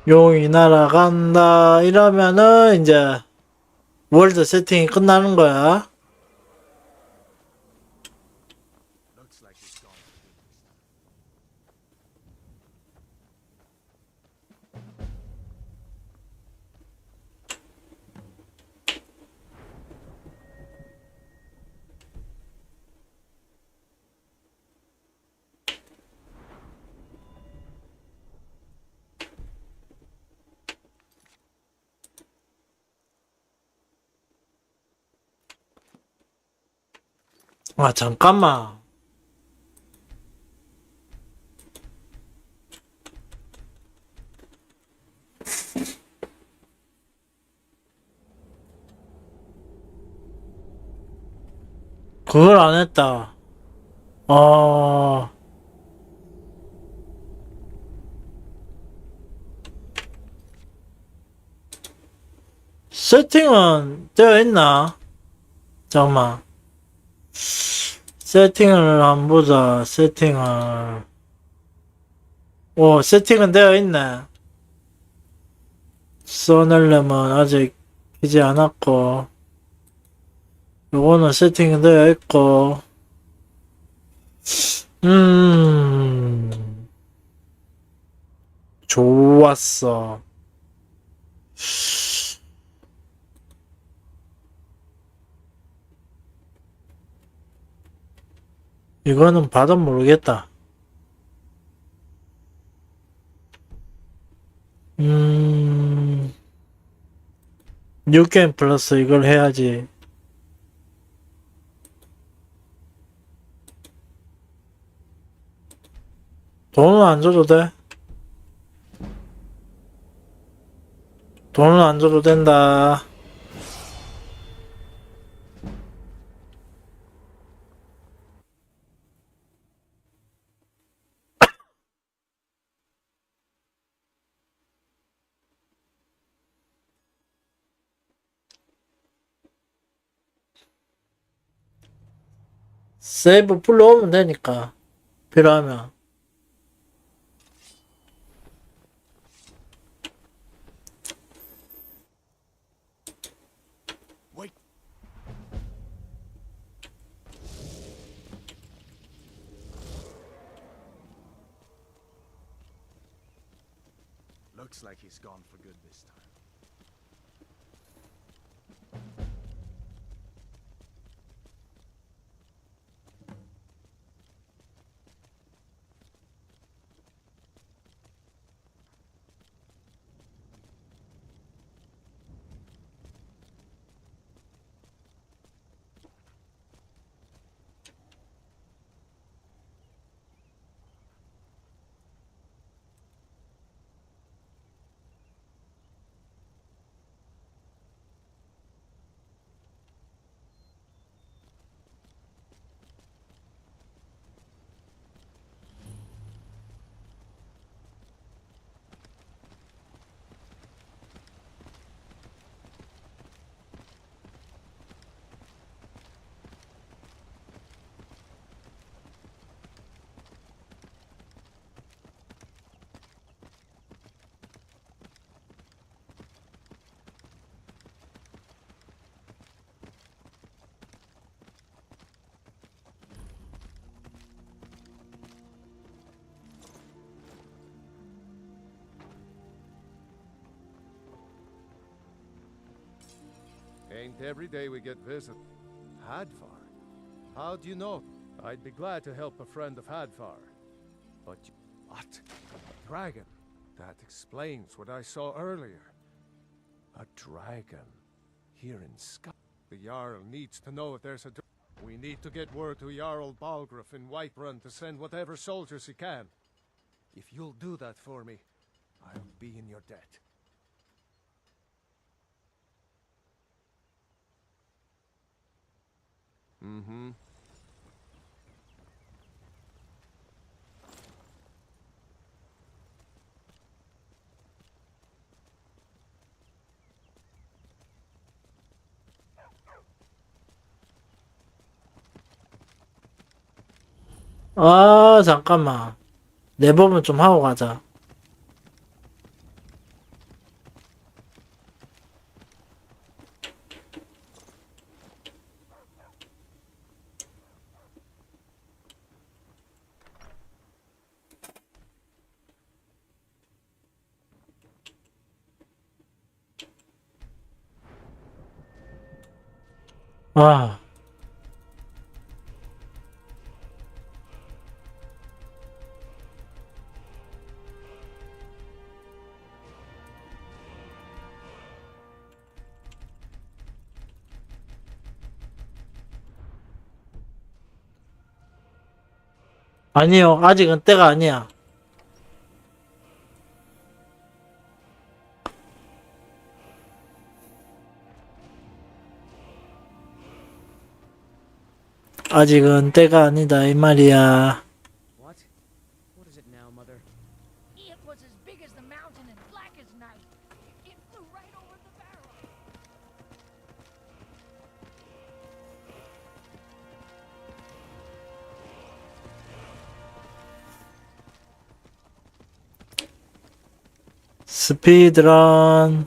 용이 날아간다 이러면은 이제 월드 세팅이 끝나는 거야. 아, 잠깐만. 그걸 안 했다. 세팅은 되어 있나? 잠깐만. 세팅을 한번 보자. 세팅은 되어 있네. 써낼려면 아직 키지 않았고, 요거는 세팅이 되어 있고, 좋았어. 이거는 봐도 모르겠다. 뉴게임 플러스 이걸 해야지. 돈은 안 줘도 돼? 돈은 안 줘도 된다. 세이브 불러오면 되니까. 필요하면. Looks like he's gone for good this time. Ain't every day we get visit. Hadvar? How do you know? I'd be glad to help a friend of Hadvar. But what? A dragon? That explains what I saw earlier. A dragon. Here in Scotland. The Jarl needs to know if there's a we need to get word to Jarl Balgruuf in Whiterun to send whatever soldiers he can. If you'll do that for me, I'll be in your debt. Mm-hmm. 아, 잠깐만. 내보면 좀 하고 가자. 아, 아니요. 아직은 때가 아니야. 아직은 때가 아니다, 이 말이야. What? What is it now, Mother? It was as big as the mountain and black as night. It flew right over the barrel. 스피드런.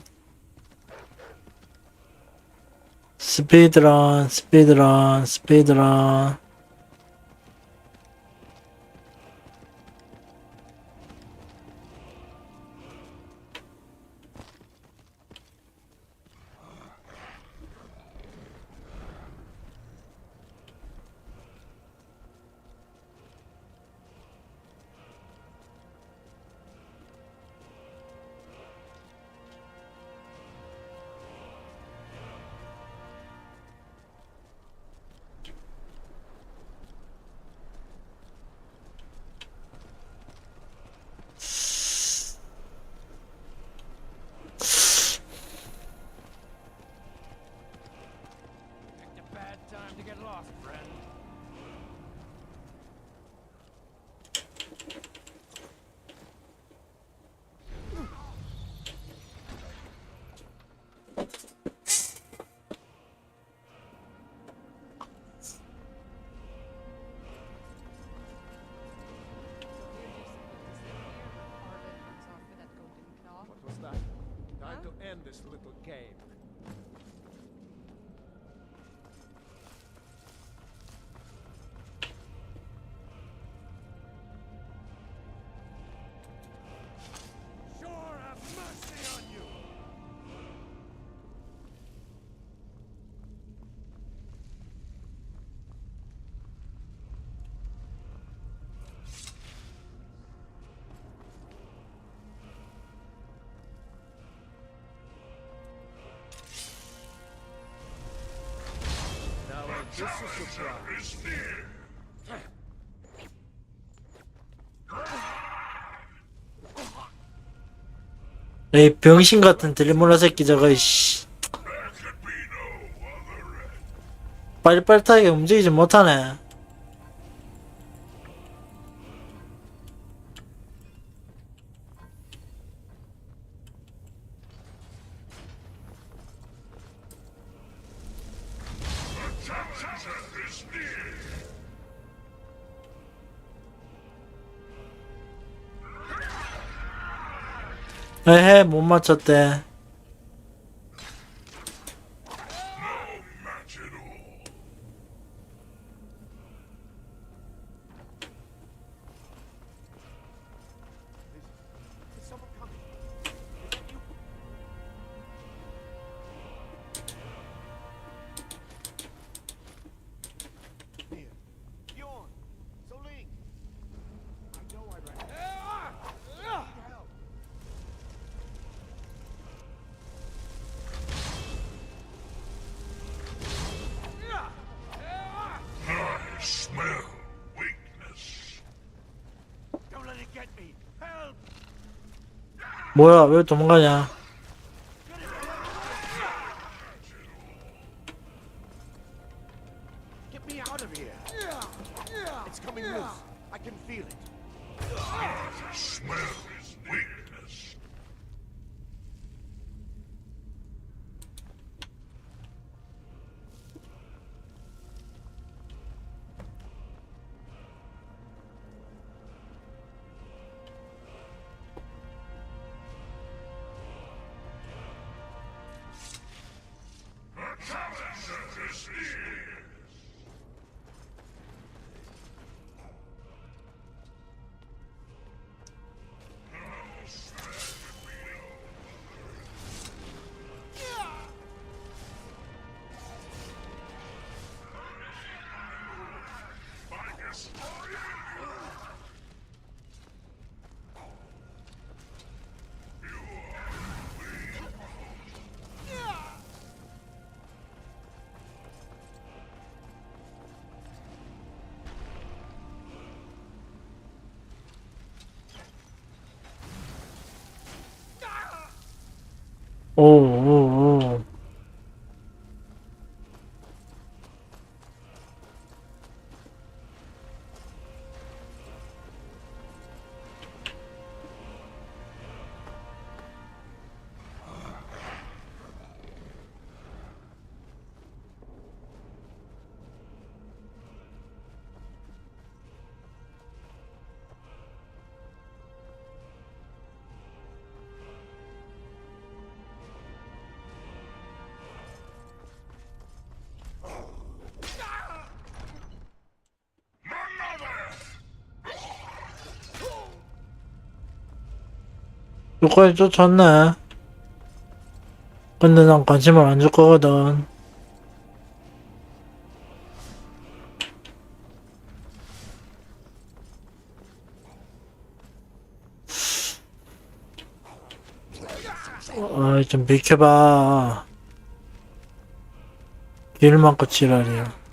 스피드런, 스피드런, 스피드런. Picked a bad time to get lost, friend. What was that? Time to end this little game. Sure have mercy on you! Now ain't this a surprise? 이 병신 같은 들리몰라 새끼 저거, 씨. 빨리빨리하게 움직이지 못하네. 에헤, 못 맞췄대. Is someone coming? Here. Bjorn. Soling. I know I ran. Help. I smell weakness. Don't let it get me. Help. 뭐야, 왜 도망가냐? Get me 오오오. 누가 쫓았네. 근데 난 관심을 안 줄 거거든. 어이, 좀 비켜봐. 길 막고 지랄이야.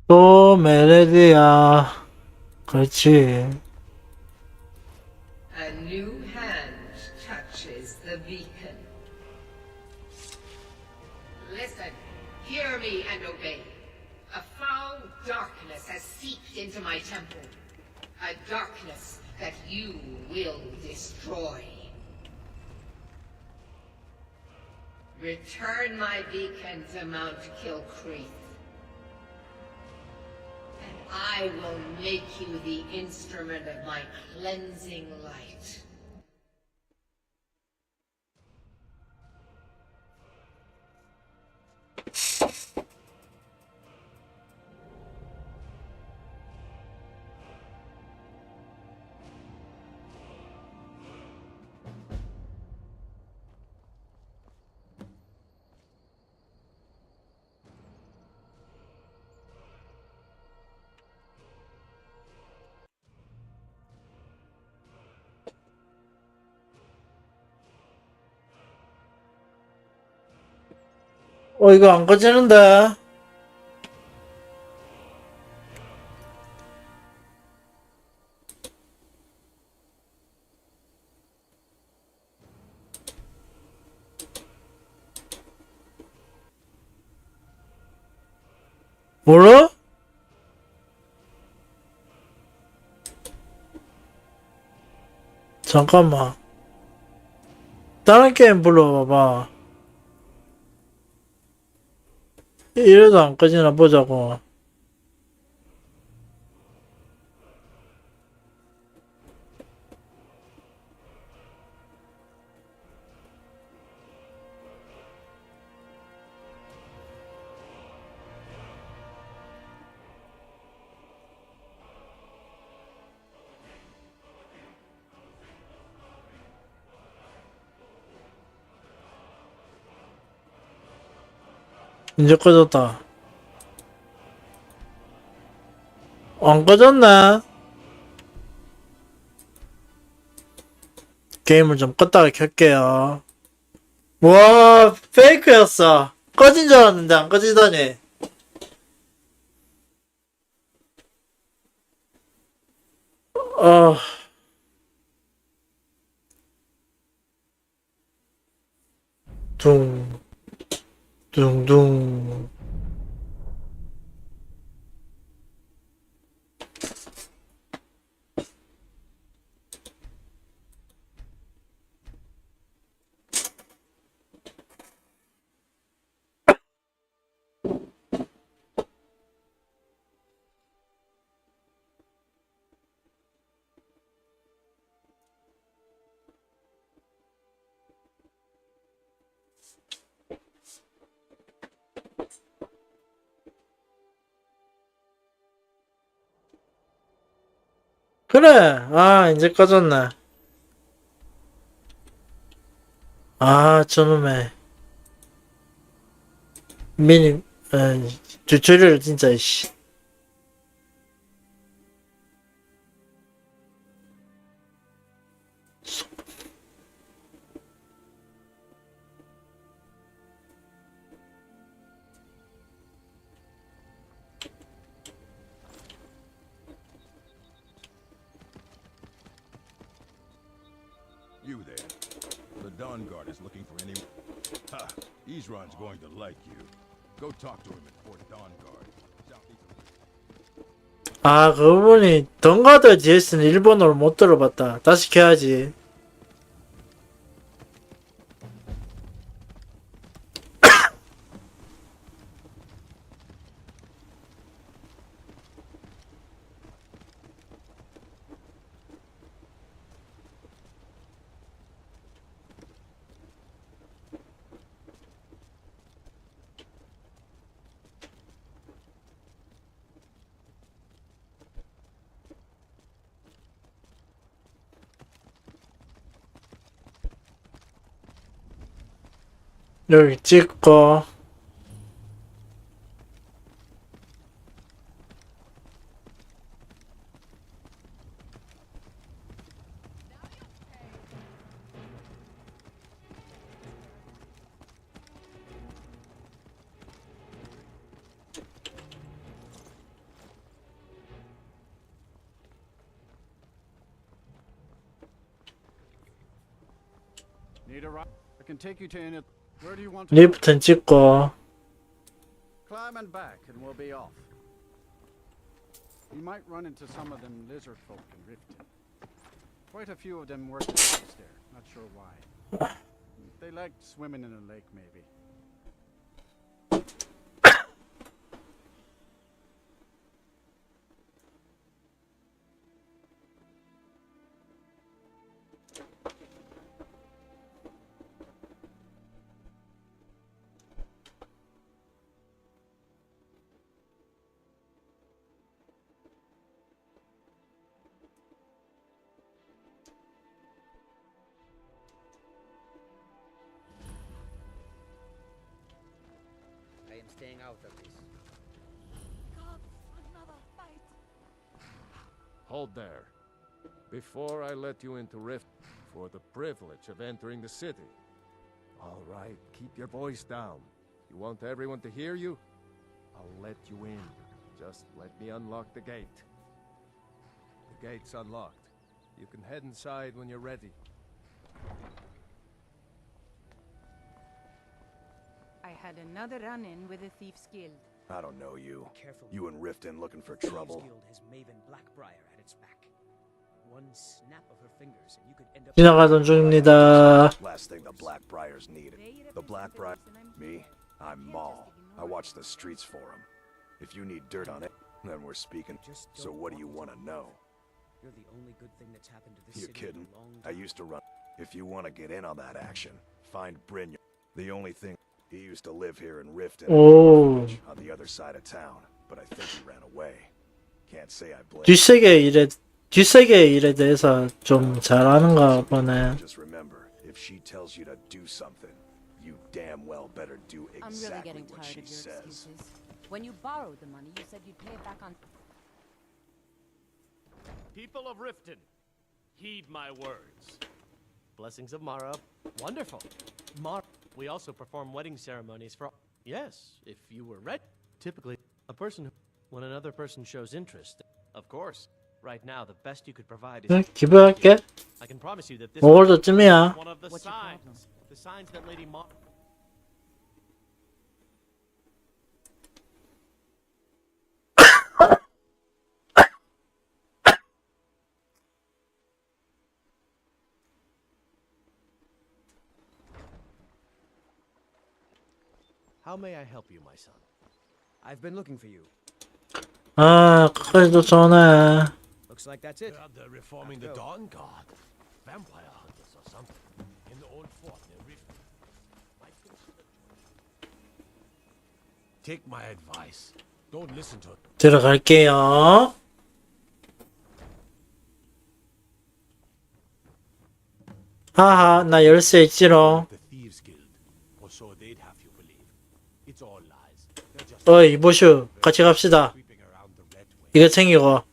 또 메레디야. 그렇지. A new hand touches the beacon. Listen, hear me and obey. A foul darkness has seeped into my temple. A darkness that you will destroy. Return my beacon to Mount Kilcreath. And I will make you the instrument of my cleansing light. 이거 안 꺼지는데? 뭐라? 잠깐만. 다른 게임 불러봐봐. 이래도 안 꺼지나 보자고. 이제 꺼졌다. 안 꺼졌네? 게임을 좀 껐다가 켤게요. 와, 페이크였어. 꺼진 줄 알았는데 안 꺼지다니. 아, 둥, 둥둥. 그래. 아, 이제 꺼졌네. 아, 저놈의 미니, 튜토리얼 진짜, 씨. You there. The Dawn Guard is looking for any... Ha! Isran's going to like you. Go talk to him at Fort Dawn Guard. 아, 그분이 덩가드 DS는 일본어를 못 들어봤다. 다시 켜야지. 여기 찍고. Need a ride? I can take you to any... Where do you want to 리프트는 찍고. climb and back and we'll be off. You might run into some of them lizard folk in Riften. Quite a few of them work the docks there. Not sure why. They like swimming in a lake, maybe. I am staying out of this. God, another fight. Hold there. Before I let you into Rift, for the privilege of entering the city. All right, keep your voice down. You want everyone to hear you? I'll let you in. Just let me unlock the gate. The gate's unlocked. You can head inside when you're ready. I had another run-in with the Thieves Guild. I don't know you. Careful. You and Riften looking for The Thieves trouble. Guild has Maven Blackbriar at its back. One snap of her fingers and you could end up... 지나가던 중입니다. Last thing the Blackbriars needed. The Blackbriar... Me? I'm Maul. I watch the streets for him. If you need dirt on it, then we're speaking. Just So don't what do you walk want to away. know? You're the only good thing that's happened to this You city in kidding? a long I time. used to run. If you want to get in on that action, find Brynja. The only thing... He used to live here in Riften, 오, on the other side of town, but I think he ran away. Can't say I blame him. 뒷세계 일에 대해서 좀 잘 아는가 보네. Just remember, if she tells you to do something, you damn well better do I'm really exactly getting what tired she of your says. excuses. When you borrowed the money, you said you'd pay it back on... People of Riften, heed my words. Blessings of Mara, wonderful. We also perform wedding ceremonies for... Yes, if you were ready. Typically, a person when another person shows interest. Of course. Right now, the best you could provide is. 기부할게. I can promise you that this 5월도쯤이야. is one of the What's your problem? signs. The signs that Lady Mar. How may I help you, my son? I've been looking for you. 아, 끝까지도 전해. Looks like that's it. They're reforming the Dawn Guard. Vampire hunters or something. In the old fort near Rift. Take my advice. Don't listen to it. 들어갈게요. 하하, 나 열쇠 있지롱. The Thieves Guild. Or so they'd have you believe. It's all lies. They're just 어이, 이보슈. 같이 갑시다. creeping around the Red Way. 이거 챙기고.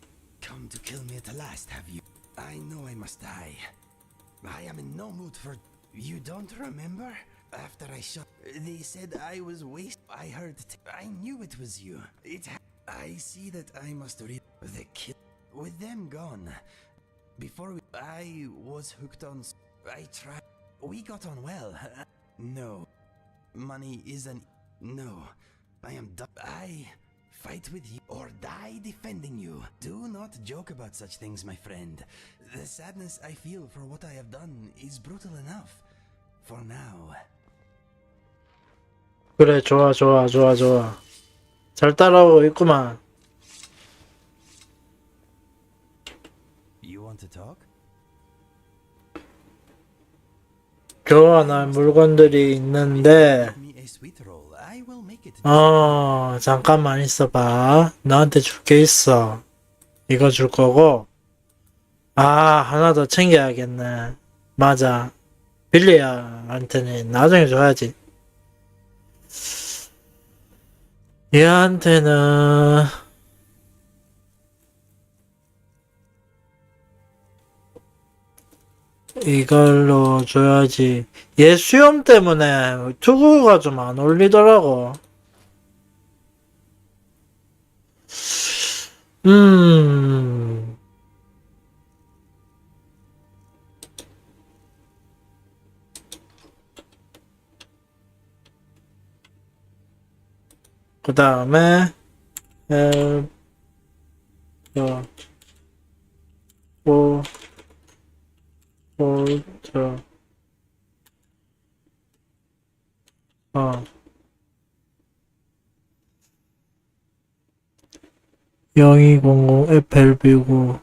Come to kill me at last, have you? I know I must die. I am in no mood for... You don't remember? After I shot... They said I was waste... I heard... I knew it was you. I see that I must read the kill... With them gone... Before I was hooked on... I tried... We got on well. No. Money isn't... No. I am done. I... Fight with you or die defending you. Do not joke about such things, my friend. The sadness I feel for what I have done is brutal enough. For now. 그래, 좋아, 좋아, 좋아, 좋아. 잘 따라오고 있구만. You want to talk? 교환할 물건들이 있는데, Give me a sweet roll. I will make it. 잠깐만 있어봐. 너한테 줄 게 있어. 이거 줄 거고, 하나 더 챙겨야겠네. 맞아. 빌리야한테는 나중에 줘야지. 얘한테는, 이걸로 줘야지. 얘 수염 때문에 투구가 좀 안 어울리더라고. 그 다음에, (0200) FLB9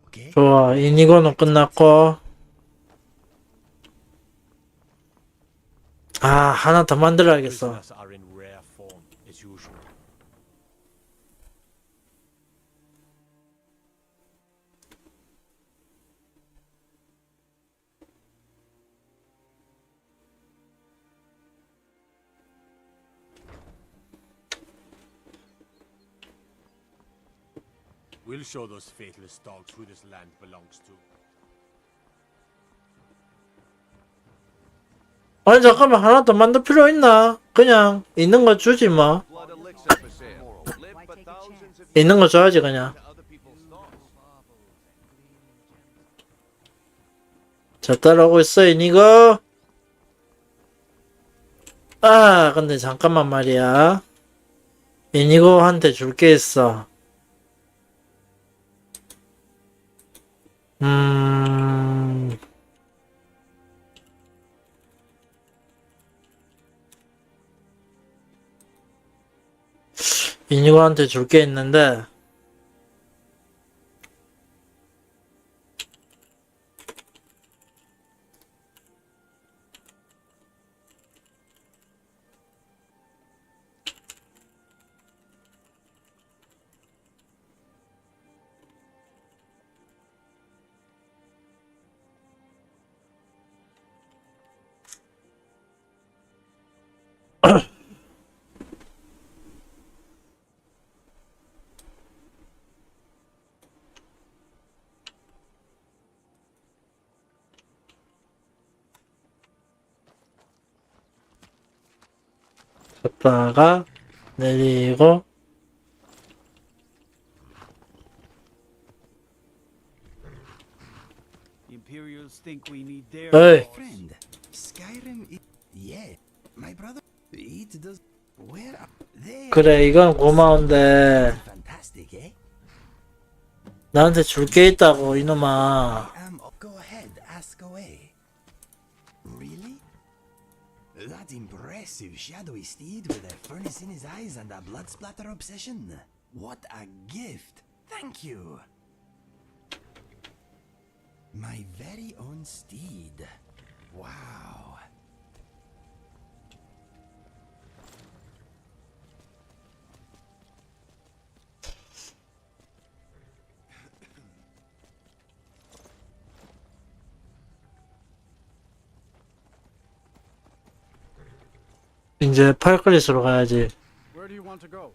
Okay. 좋아. 이니고는 끝났고, 하나 더 만들어야겠어. Prisoners are in rare form, as usual. We'll show those faithless dogs who this land belongs to. 아니, 잠깐만, 하나 더 만들 필요 있나? 그냥 있는 거 주지 뭐. Blood elixir for sale. Live Why for take a thousands of 있는 거 줘야지 그냥. to other people's thoughts. 잘 따라오고 있어, 이니고. 근데 잠깐만 말이야. 이니고한테 줄 게 있어. 이니고한테 줄 게 있는데, 갔다가 내리고 Imperials think we need their Hey. friend. Skyrim yeah. My brother it does where are they? 그래 이건 고마운데 Fantastic, eh? 나한테 줄 게 있다고 이놈아. Go ahead, ask away. Really? That impressive shadowy steed with a furnace in his eyes and a blood splatter obsession. What a gift. Thank you. My very own steed. Wow. 이제 팔클릿으로 가야지. Where do you want to go?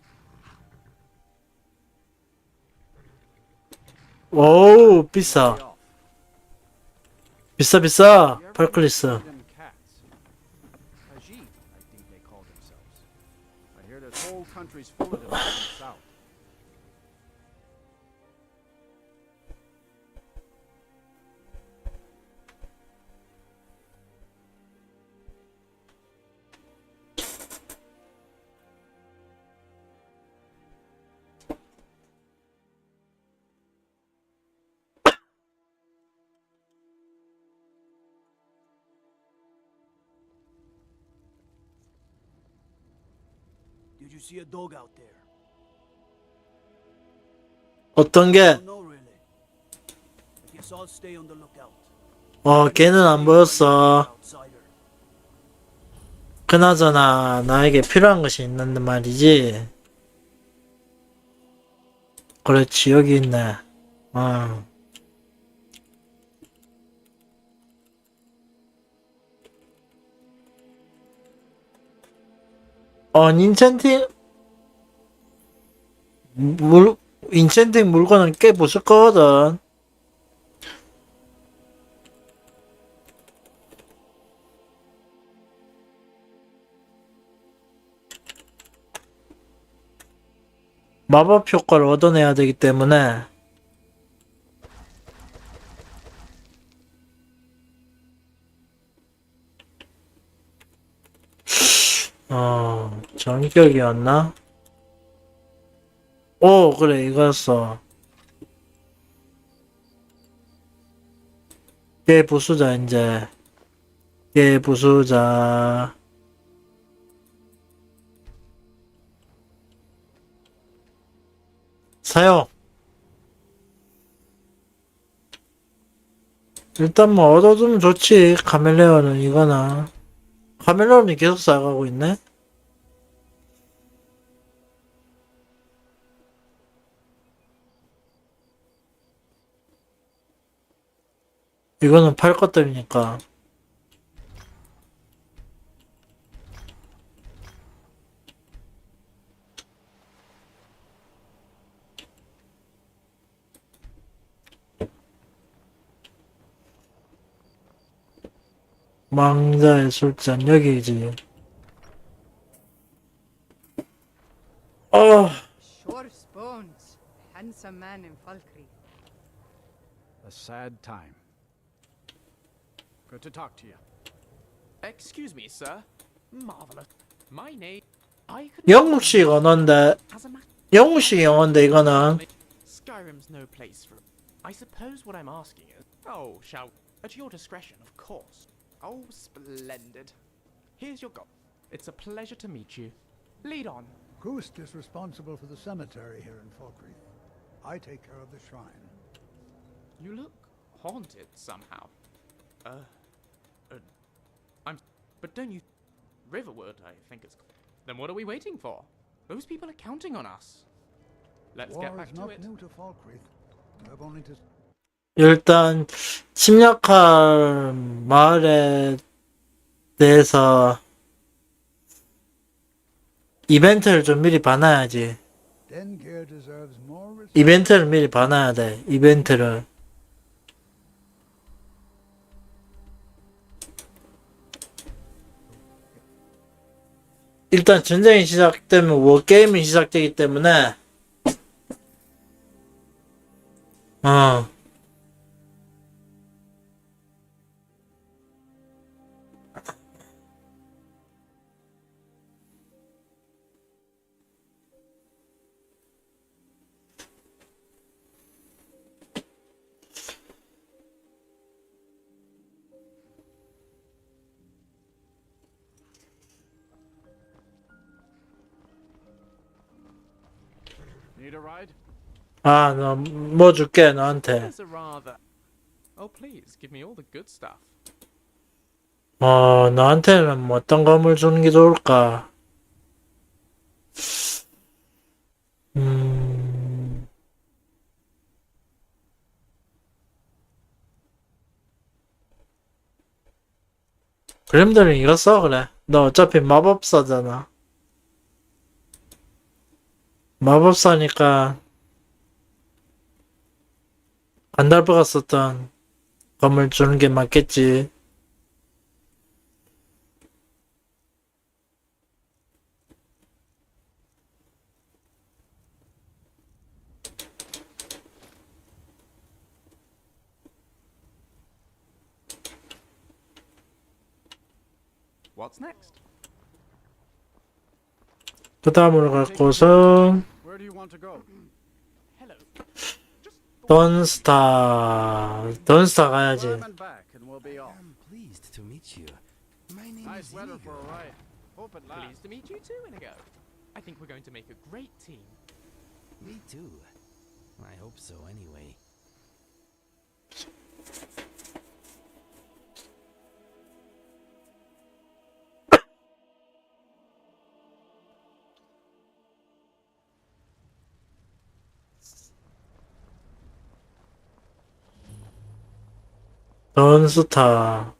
오우 비싸. 비싸 팔클릿스. Cats. Ajit, I think they call themselves. I hear this whole country's full of them down south. Did you see a dog out there? 어떤 게? No, really. I guess I'll stay on the lookout. 걔는 안 보였어. 그나저나 나에게 필요한 것이 있는데 말이지. 그렇지 여기 있네. 인챈팅 물건은 꽤 부술 거거든. 마법 효과를 얻어내야 되기 때문에 전격이었나? 오 그래 이거였어. 얘 부수자 이제. 얘 부수자. 사용. 일단 뭐 얻어두면 좋지. 카멜레온은 이거나. 카멜레온이 계속 쌓아가고 있네. 이거는 팔 것들이니까. 망자의 술잔 여기지. Sure spoons. Handsome man in Falkreath. A sad time. Good to talk to you. Excuse me, sir. Marvelous. My name. I could. 영국식 언어인데 영국식 영어인데 이거는 Skyrim's no place for. I suppose what I'm asking is. Oh, shall at your discretion, of course. Oh, splendid. Here's your goal. It's a pleasure to meet you. Lead on. Ghost is responsible for the cemetery here in Falkreath. I take care of the shrine. You look haunted somehow. But don't you... Riverwood, I think it's... Then what are we waiting for? Those people are counting on us. Let's get War back is to not it. new to Falkreath. You have only to... 일단 침략할 마을에 대해서 이벤트를 좀 미리 봐놔야지. Dengeir deserves more respect. 이벤트를 미리 봐놔야 돼. 이벤트를. 일단 전쟁이 시작되면 워게임이 시작되기 때문에 어 Need a ride? 아, 너 뭐 줄게 너한테. There's a rather. Oh, please, give me all the good stuff. 너한테는 뭐 어떤 건물 주는 게 좋을까? 음, 그림들은 이거 써 그래. 너 어차피 마법사잖아. 마법사니까 간달프가 썼던 건물 주는 게 맞겠지. What's next? 그 다음으로 갈 곳은 Where do you want to go? Hello. 던스타 가야지. Climb and back, and we'll be off. I'm pleased to meet you. My name Nice is weather for Inigo. a ride. Hope it lasts. Pleased to meet you too, Inigo. I think we're going to make a great team. Me too. I hope so anyway. 던스타.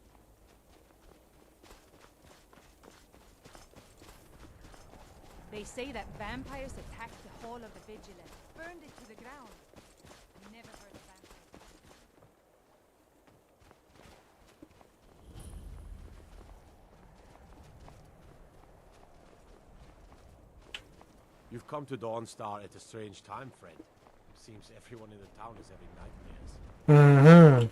They say that vampires attacked the Hall of the Vigilant, burned it to the ground. Never heard of vampires. You've come to Dawnstar at a strange time, friend. Seems everyone in the town is having nightmares.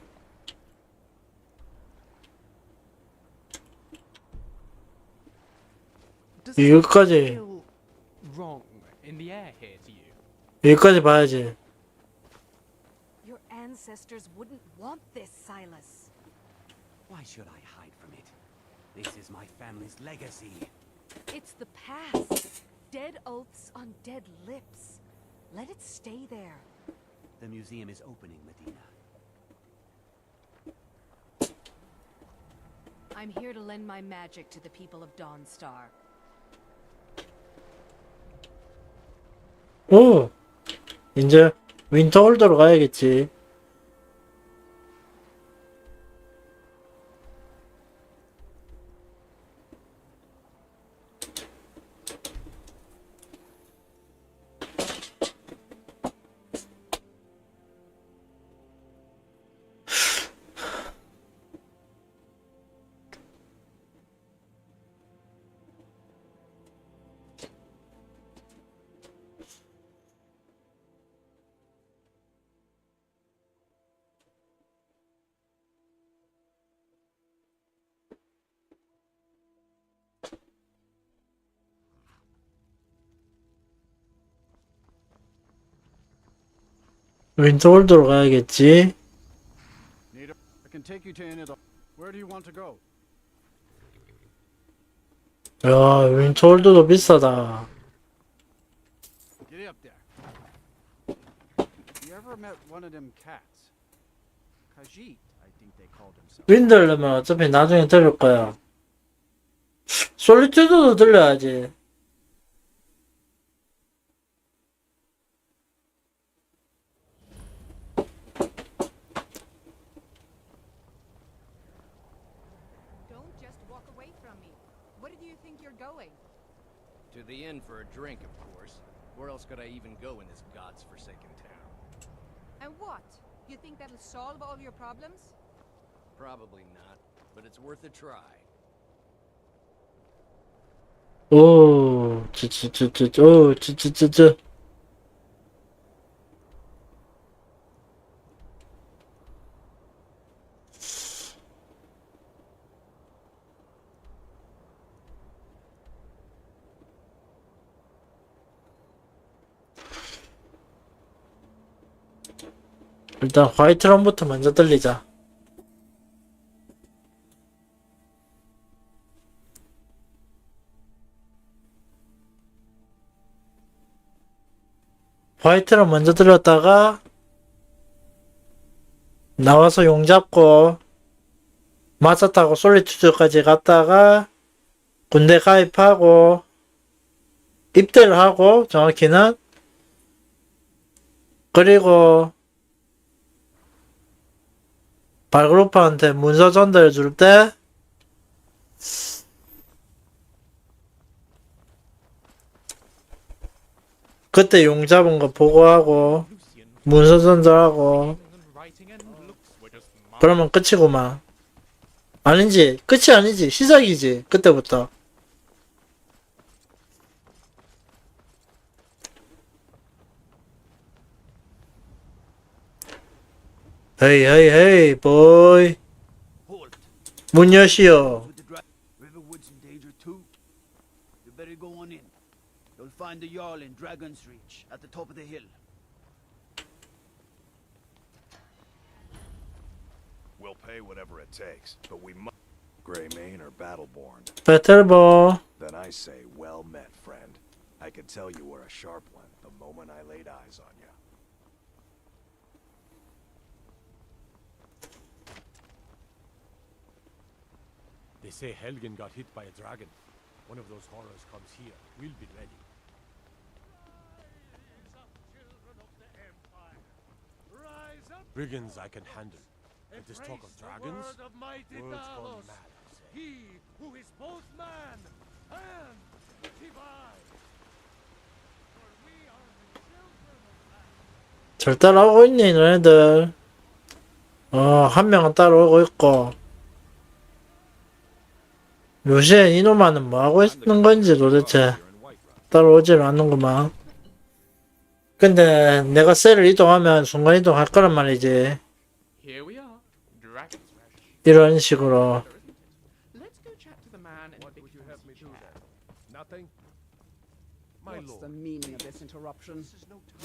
Does 이거까지 feel wrong in the air here to you? 여기까지 봐야지. Your ancestors wouldn't want this, Silas. Why should I hide from it? This is my family's legacy. It's the past. Dead oaths on dead lips. Let it stay there. The museum is opening, Medina. I'm here to lend my magic to the people of Dawnstar. 오, 이제 윈터홀더로 가야겠지. 윈터홀더로 가야겠지. I can take you to Inidor. Where do you want to go? 야, 윈터홀더도 비싸다. Get up there. You ever met one of them cats? Khajiit, I think they called themselves. 윈들려면 어차피 나중에 들을 거야. 솔리튜드도 들려야지. Don't just walk away from me. Where do you think you're going? To the inn for a drink, of course. Where else could I even go in this god's forsaken town? And what? You think that'll solve all your problems? Probably not, but it's worth a try. 오, 오, 일단 화이트럼부터 먼저 들리자. 화이트럼 먼저 들렸다가 나와서 용 잡고 맞았다고 솔리투드까지 갔다가 군대 가입하고 입대를 하고 정확히는 그리고 발그루프한테 문서 전달해 줄 때 그때 용 잡은 거 보고하고 문서 전달하고 그러면 끝이구만. 아니지, 끝이 아니지, 시작이지. 그때부터. 헤이 헤이 헤이 보이, 문 여시오. Riverwood's in danger too. You better go on in. You'll find the Jarl in Dragon's Reach, at the top of the hill. We'll pay whatever it takes, but we must. Greymane or Battleborn? 배틀보. Then I say, well met, friend. I could tell you were a sharp one the moment I laid eyes on you. They say Helgen got hit by a dragon. One of those horrors comes here. We'll be ready. Brigands I can handle. But this talk of dragons? Words gone mad, I say. He who is both man and divine. 잘 따라오고 있니 너네들? 한 명은 따라오고 있고 요새 이놈아는 뭐하고 있는 건지 도대체 따라오질 않는구만. 근데 내가 셀을 이동하면 순간이동 할 거란 말이지. Here we are. Dragon's Reach. 이런 식으로. Let's go chat to the man and What would you have me do then? Nothing? My What's lord. the meaning of this interruption?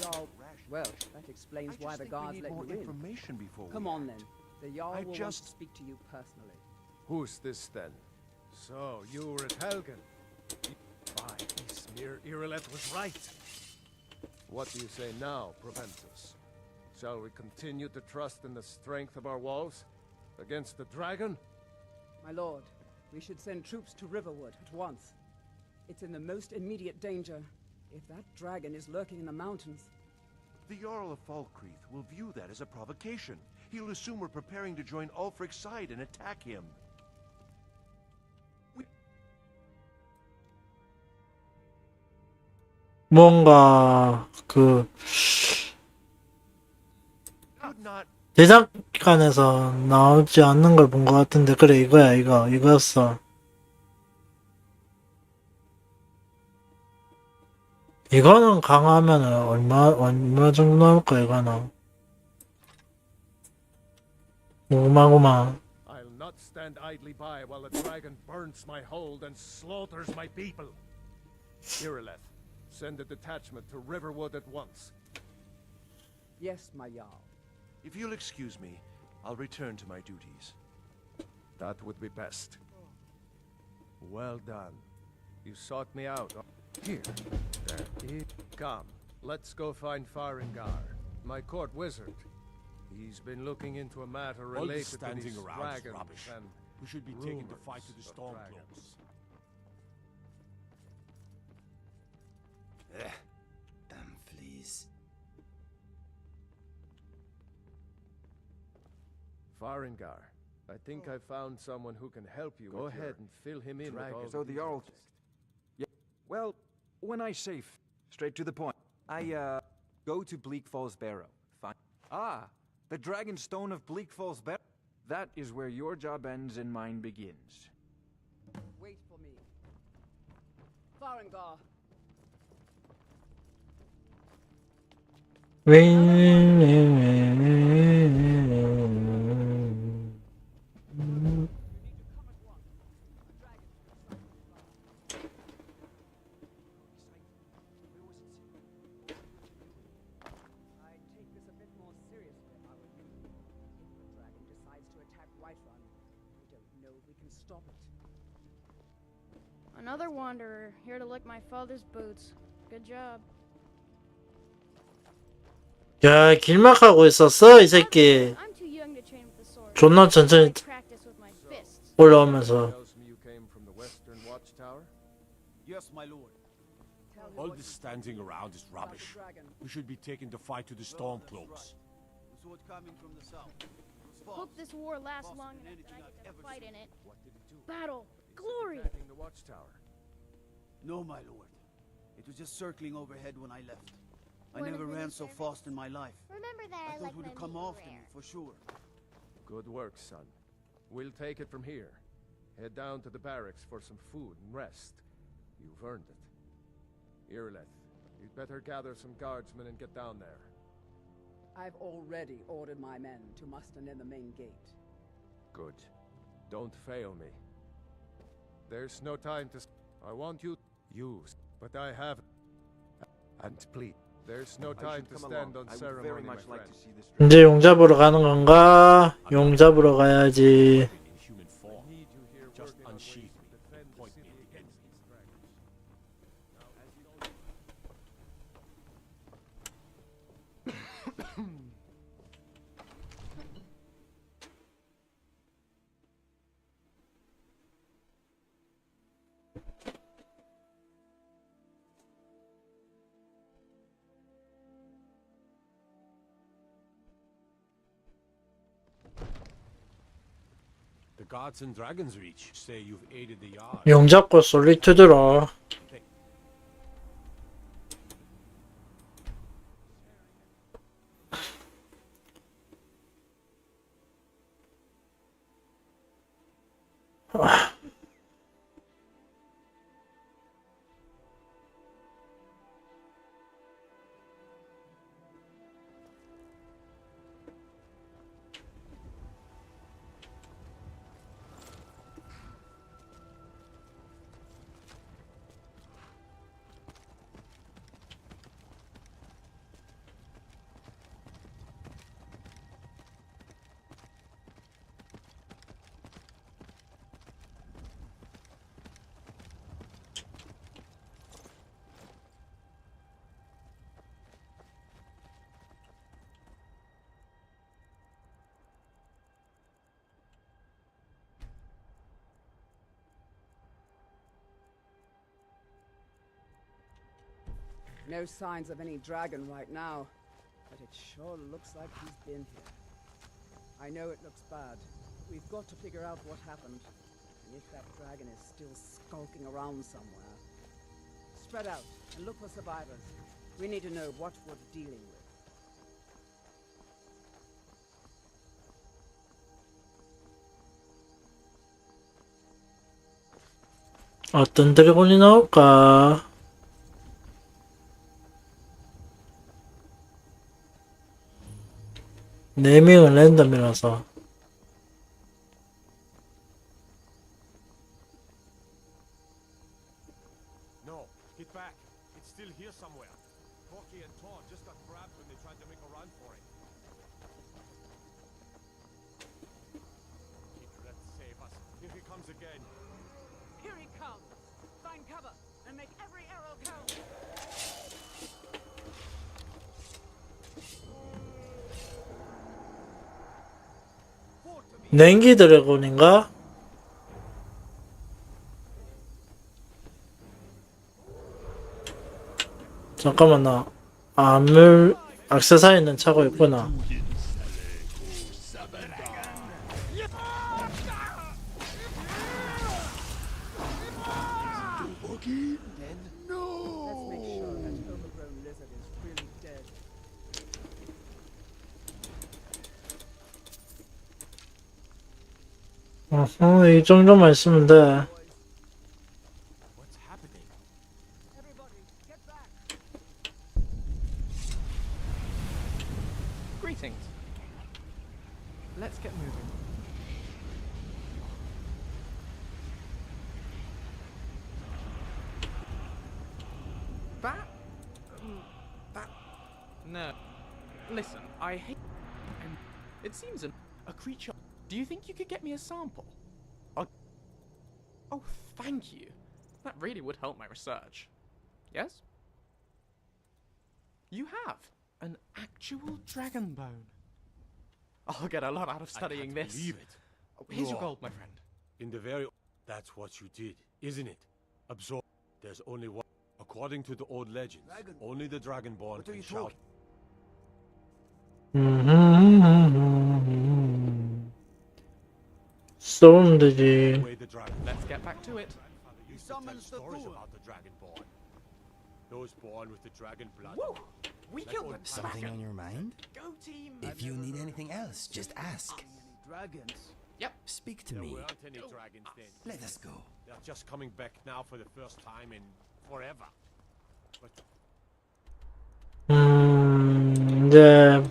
Jarl, well, that explains why the guards let you in. Before Come on then. The Jarl I will want just- to speak to you personally. Who's this then? So, you were at Helgen. By Smear Irileth was right. What do you say now, Proventus? Shall we continue to trust in the strength of our walls? Against the dragon? My lord, we should send troops to Riverwood at once. It's in the most immediate danger. If that dragon is lurking in the mountains... The Jarl of Falkreath will view that as a provocation. He'll assume we're preparing to join Ulfric's side and attack him. 뭔가 대장간에서 나오지 않는 걸 본 것 같은데 그래 이거야 이거였어. 이거는 강화하면은 얼마 정도 나올까 이거는. 궁금하구만. I'll not stand idly by while the dragon burns my hold and slaughters my people. Irileth, send a detachment to Riverwood at once. Yes, my Jarl. If you'll excuse me, I'll return to my duties. That would be best. Well done. You sought me out. Here. There. Come. Let's go find Farengar, my court wizard. He's been looking into a matter All related this to standing these around is dragons rubbish. and We should be taking the fight to the rumors of Stormcloaks. Damn fleas. Farengar, I think I found someone who can help you. Go ahead and fill him in with all So the Jarl... Yeah, well, when I say straight to the point, I, go to Bleak Falls Barrow. Fine. Ah, the Dragon Stone of Bleak Falls Barrow. That is where your job ends and mine begins. Wait for me. Farengar. I'd take this a bit more seriously if I were you. If the dragon decides to attack Whiterun, I don't know if we can stop it. Another wanderer, here to lick my father's boots. Good job. 야, 길막하고 있었어, 이 새끼. I'm too young to train with the sword. 존나 천천히 Practice with my fists. 올라오면서. Tells me you came from the Western Watchtower? Yes, my lord. All this standing around is rubbish. We should be taking the fight to the Stormcloaks. The sword coming from the south. Hope this war lasts long enough that I get to fight in it. Battle, glory. Attacking the Watchtower. No, my lord. It was just circling overhead when I left. I One never of ran the so service. fast in my life. Remember that I I thought like it would my have come meat after me, rare. for sure. Good work, son. We'll take it from here. Head down to the barracks for some food and rest. You've earned it. Irleth, you'd better gather some guardsmen and get down there. I've already ordered my men to muster near the main gate. Good. Don't fail me. There's no time to... I want you use, but I have... And please, there's no time to stand on ceremony, my friend. 이제 용 잡으러 가는 건가? 용 잡으러 가야지. Human form. Just unsheath me and point me at the end. The gods in Dragon's Reach say you've aided the Jarl. 용 잡고 솔리투드로. No signs of any dragon right now, but it sure looks like he's been here. I know it looks bad. We've got to figure out what happened, and if that dragon is still skulking around somewhere. Spread out and look for survivors. We need to know what we're dealing with. 어떤 드래곤이 나올까? 네명은 랜덤이라서. No, get back. It's still here somewhere. Corky and Tor just got grabbed when they tried to make a run for it. Let's save us. Here he comes again. Here he comes! Find cover and make every arrow count! 냉기 드래곤인가? 잠깐만, 나 아물 액세서리는 차고 있구나. Let's make sure that overgrown lizard is really dead. 이 정도만 있으면 돼. What's happening? Greetings. Let's get moving. That... No. Listen, I hate... And it seems a creature... Do you think you could get me a sample? Oh, thank you. That really would help my research. Yes? You have an actual dragon bone. I'll get a lot out of studying I can't this. believe it. Oh, here's your No. gold, my friend. In the very... That's what you did, isn't it? Absorb. There's only one. According to the old legends, only the Dragonborn can shout. 쏘면 되지. Away the dragon. Let's get back to it. He summons the stories about the Dragonborn. Those born with the dragon blood. Woo! We Like killed old them. Something on your mind? Go team. If you need anything else, just ask. Dragons. Yep. Speak to There me. weren't any dragons then. Let us go. They're just coming back now for the first time in forever. But 이제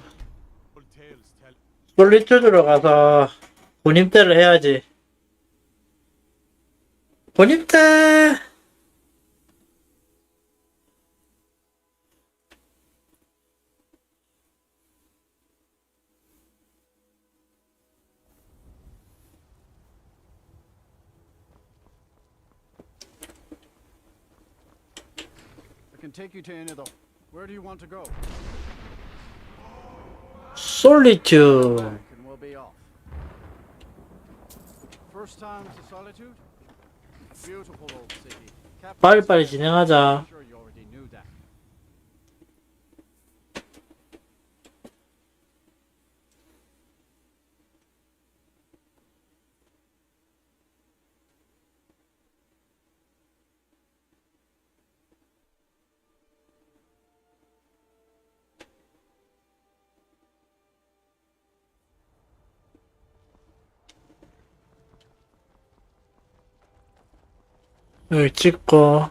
old tales tell. 솔리튜드로 가서 군입대를 해야지. 군입대. I can take you to any of the... Where do you want to go? 솔리튜드. Back and we'll be off. First time to Solitude? Beautiful old city. 빨리빨리 진행하자. I'm sure you already knew that. 여기 찍고.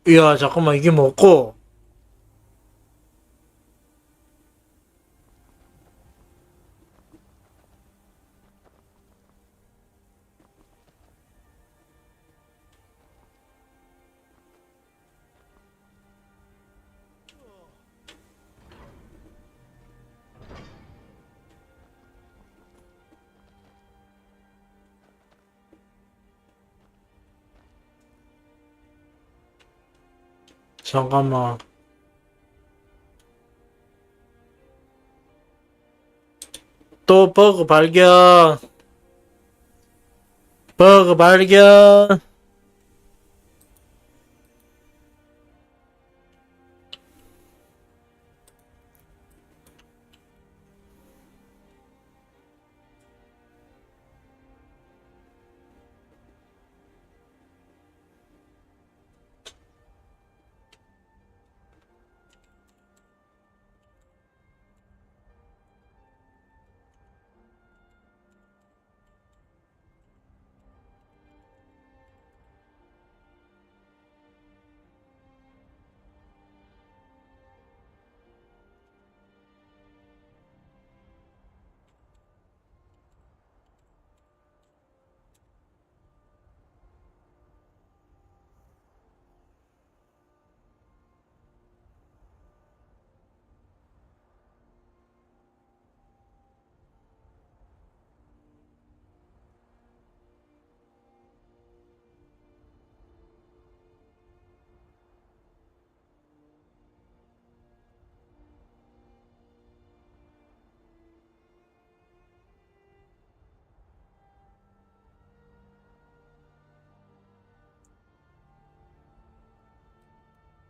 이야, 잠깐만, 이게 뭐고? 잠깐만. 또 버그 발견. 버그 발견.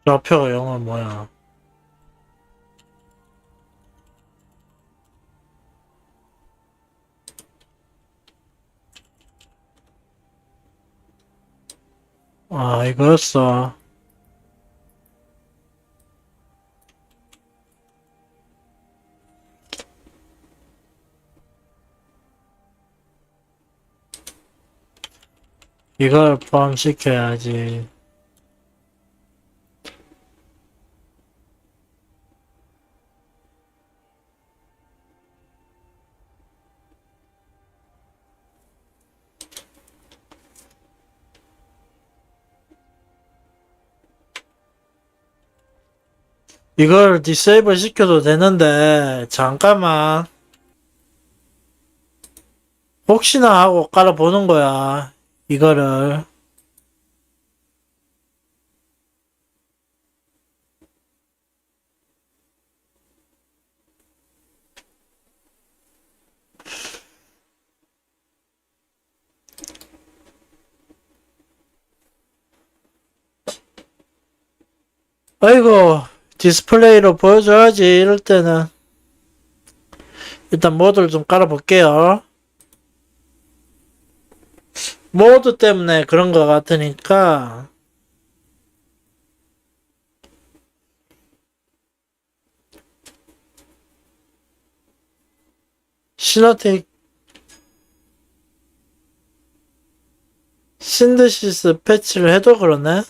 좌표가 영어 뭐야? 아, 이거였어. 이걸 포함시켜야지. 이걸 디세이블 시켜도 되는데 잠깐만. 혹시나 하고 깔아보는 거야. 이거를. 아이고, 디스플레이로 보여줘야지. 이럴 때는 일단 모드를 좀 깔아볼게요. 모드 때문에 그런 것 같으니까 시너틱 신드시스 패치를 해도 그러네.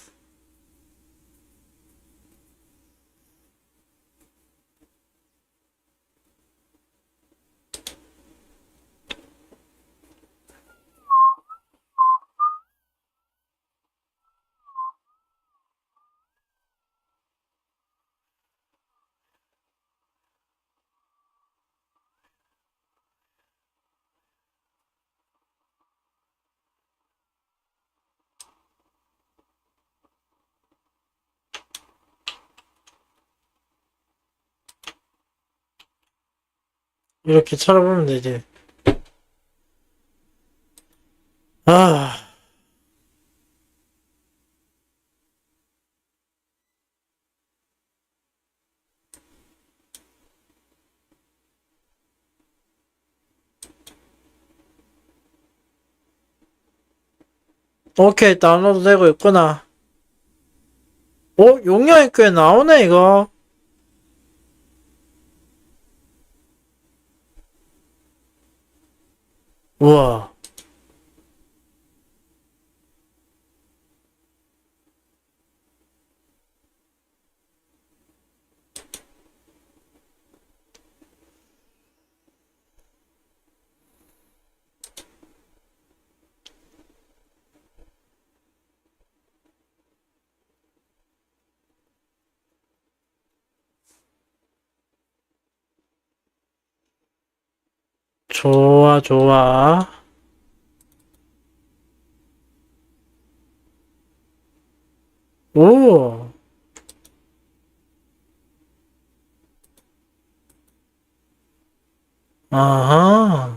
이렇게 찾아보면 되지. 아, 오케이, 다운로드 되고 있구나. 용량이 꽤 나오네, 이거. 우와. 좋아, 좋아. 오. 아하.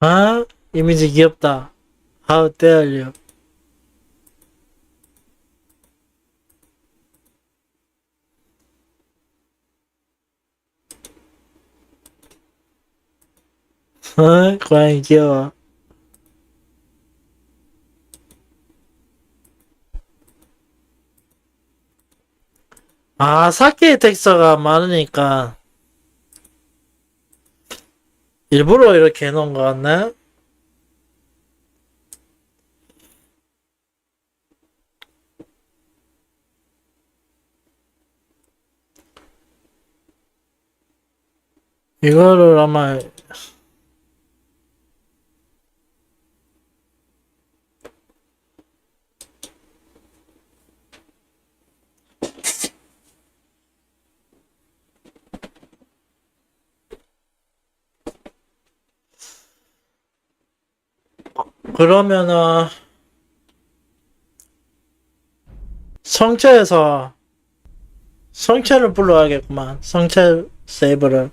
아, 이미지 귀엽다. How dare you. 고양이 귀여워. 아, 사키 텍스처가 많으니까 일부러 이렇게 해놓은 것 같네? 이거를 아마 그러면은 성체에서 성체를 불러야겠구만. 성체 세이브를.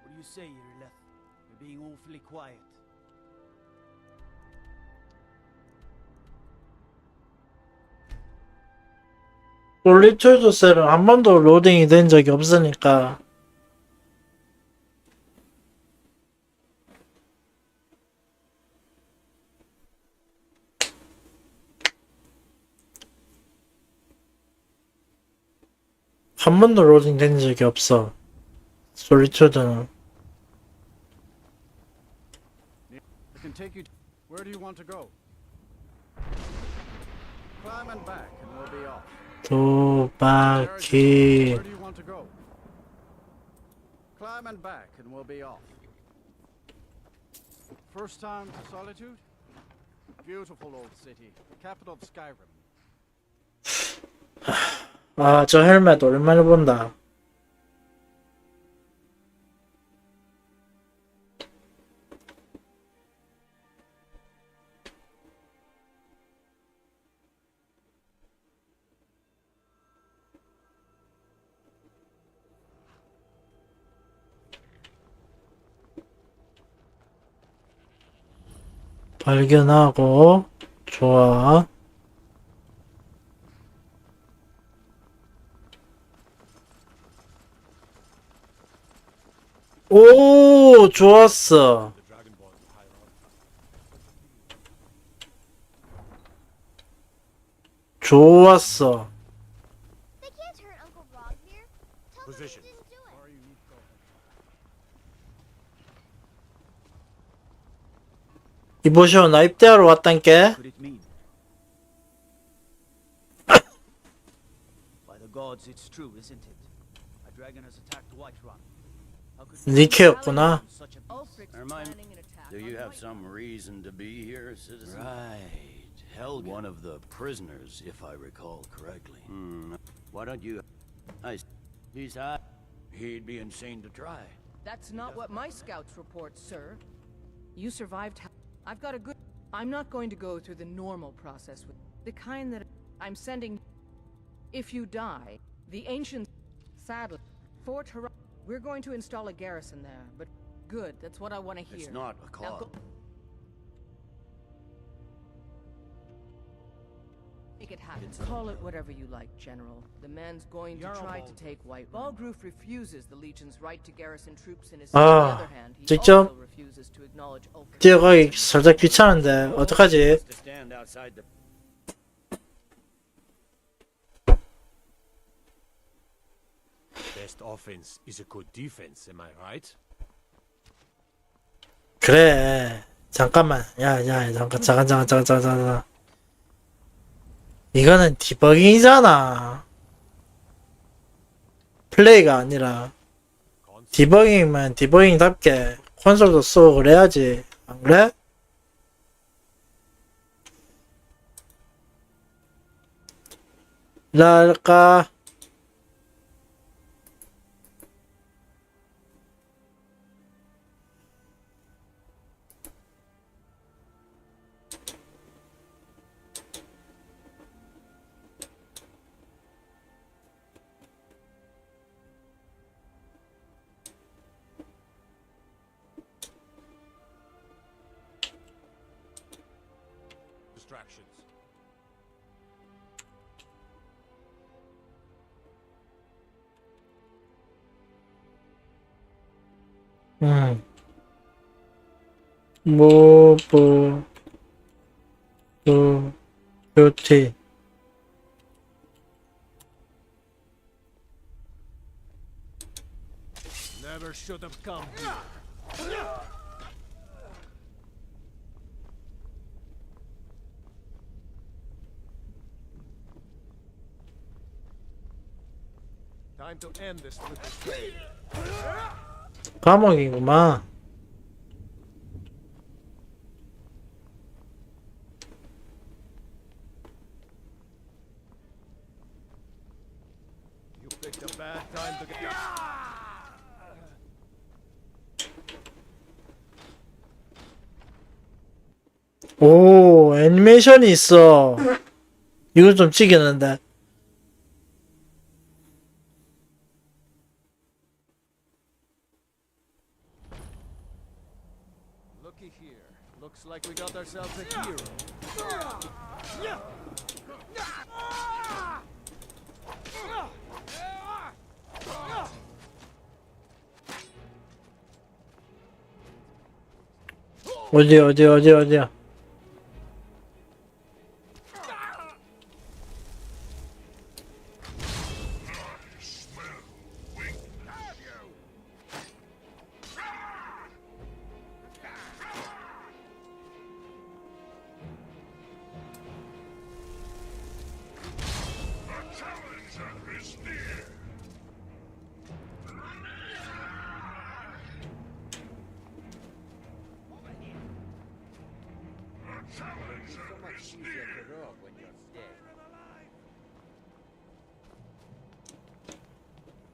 What do you say, Irileth? You're being awfully quiet. 솔리튜드 셀은 한 번도 로딩이 된 적이 없으니까. 한 번도 로딩 된 적이 없어. 솔리튜드는. I can take you. Where do you want to go? Climb and back, and we'll be off. 두 바퀴. Where do you want to go? Climb and back, and we'll be off. First time to Solitude? Beautiful old city, capital of Skyrim. 아, 저 헬멧 오랜만에 본다. 발견하고, 좋아. 오, 좋았어. 좋았어. They can't hurt Uncle Rogmir. Tell them he Position. didn't do it. 이보시오, 나 입대하러 왔단께. Could it mean? By the gods, it's true, isn't it? A dragon has attacked Whiterun. How could 니케였구나. such a Do you have some reason to be here, citizen? Right. Held one of the prisoners, if I recall correctly. Why don't you... He's hot. He'd be insane to try. That's not what my scouts report, sir. You survived. I've got a good. I'm not going to go through the normal process with the kind that I'm sending. If you die, the ancient. Sadly, Fort Hurrah. We're going to install a garrison there, but good. That's what I want to hear. It's not a Now call. go- Make it happen. Call it whatever you like, General. The man's going to try to take White. Balgroof refuses the Legion's right to garrison troops in his city. On the other hand, he 직접 also refuses to acknowledge Ulfric. 뛰어가기 살짝 귀찮은데 어떡하지? To stand outside the... Best offense is a good defense, am I right? 그래. 잠깐만. 야, 잠깐. 이거는 디버깅이잖아. 플레이가 아니라. 디버깅이면 디버깅답게 콘솔도 쓰고 그래야지. 안 그래? 랄까? Distractions. 뷰티. Never should have come here. Time to end this little trade. 감옥이구만. You picked a bad time to get. 오, 애니메이션이 있어. 이거 좀 찍겠는데. Looky here. Looks like we got ourselves a hero. 어디야.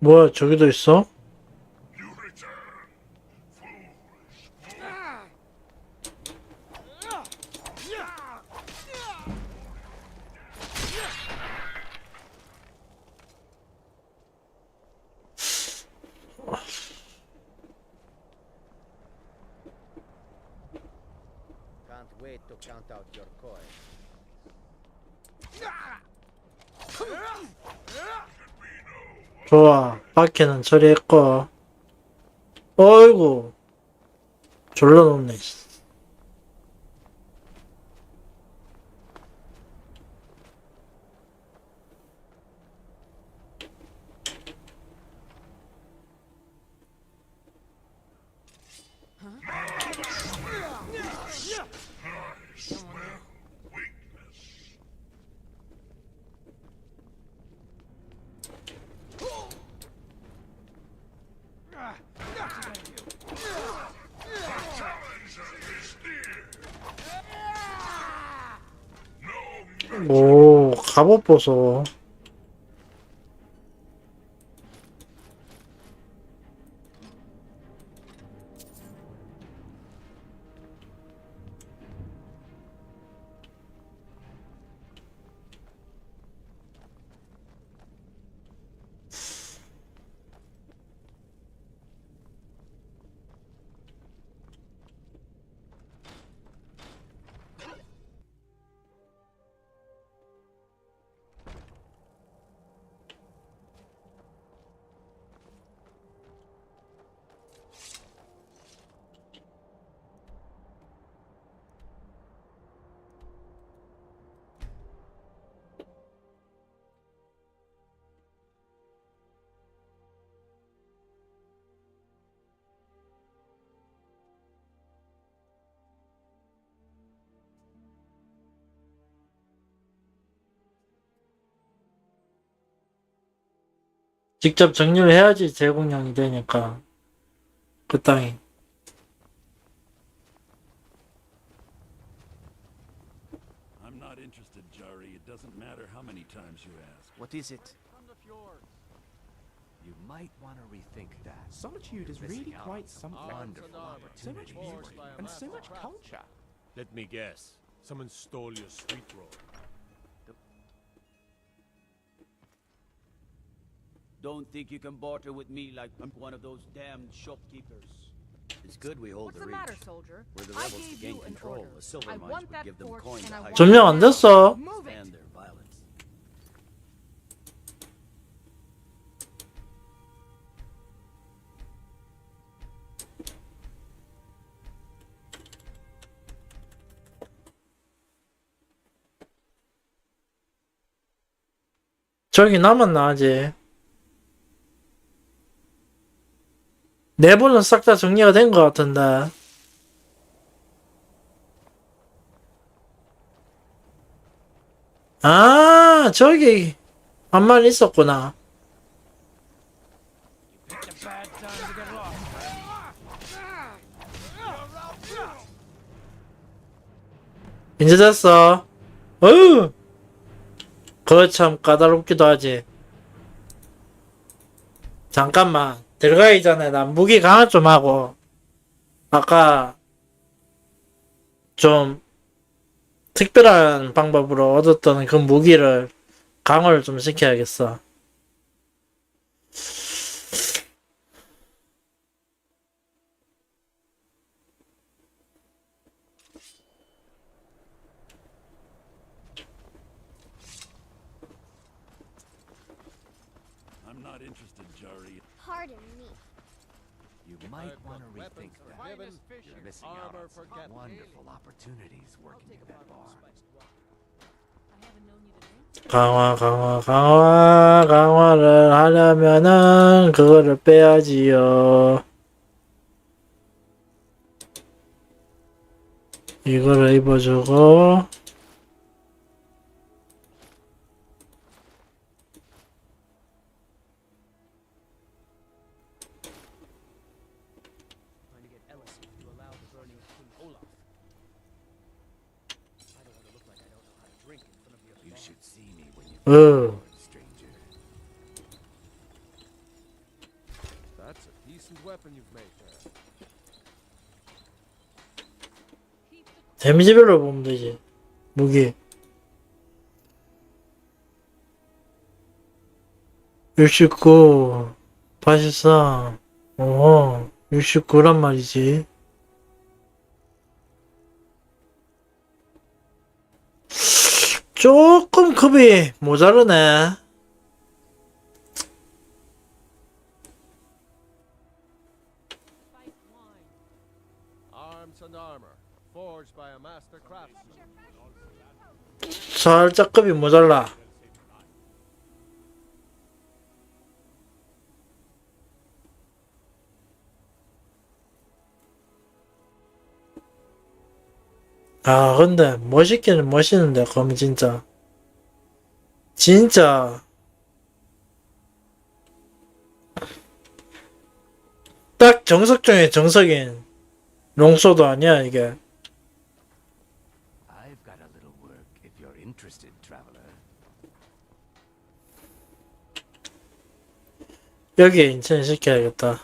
뭐야, 저기도 있어? Can't wait to count out your coins. 좋아, 바퀴는 처리했고. 어이구, 졸라 높네. 오, 갑옷 보소. 직접 정리를 해야지 제공량이 되니까 그 땅이. I'm not interested, Jari. It doesn't matter how many times you ask. What is it? You might want to rethink that. Solitude is really quite something. Wonderful So much opportunity. beauty and so much culture. Let me guess. Someone stole your sweet roll. Don't think you can barter with me like I'm one of those damned shopkeepers. It's good we hold What's the the reach. matter, soldier? Were the I rebels to gave gain you an control, order. the silver I mines want would that give them fork coin and to I hire want 점령 안 됐어. Move it. stand their violence. 저기 남았나 아직? 내부는 싹 다 정리가 된 것 같은데. 아, 저기 한 마리 있었구나. bad time to get lost. 이제 됐어. 어휴! 그거 참 까다롭기도 하지. 잠깐만. 들어가기 전에 난 무기 강화 좀 하고, 아까 좀 특별한 방법으로 얻었던 그 무기를 강화를 좀 시켜야겠어. I'm not interested, Jari. Pardon me. You might want to rethink that. You're missing out on some wonderful opportunities working in that bar. 강화를 하려면은 그거를 빼야지요. 이거를 입어주고, Trying to get Ellison to allow the burning of King Olaf. I don't want to look like I don't know how to drink in front of your You should see me when you stranger. That's a decent weapon you've made there. 데미지별로 보면 되지. 무기 69 83 69란 말이지. 조금 급이 모자르네. Arms and armor, forged by a master craftsman. 살짝 급이 모자라. 아, 근데 멋있기는 멋있는데, 그럼 진짜 딱 정석 중에 정석인 롱소드 아니야 이게. I've got a little work if you're interested, traveler. 여기에 인천 시켜야겠다.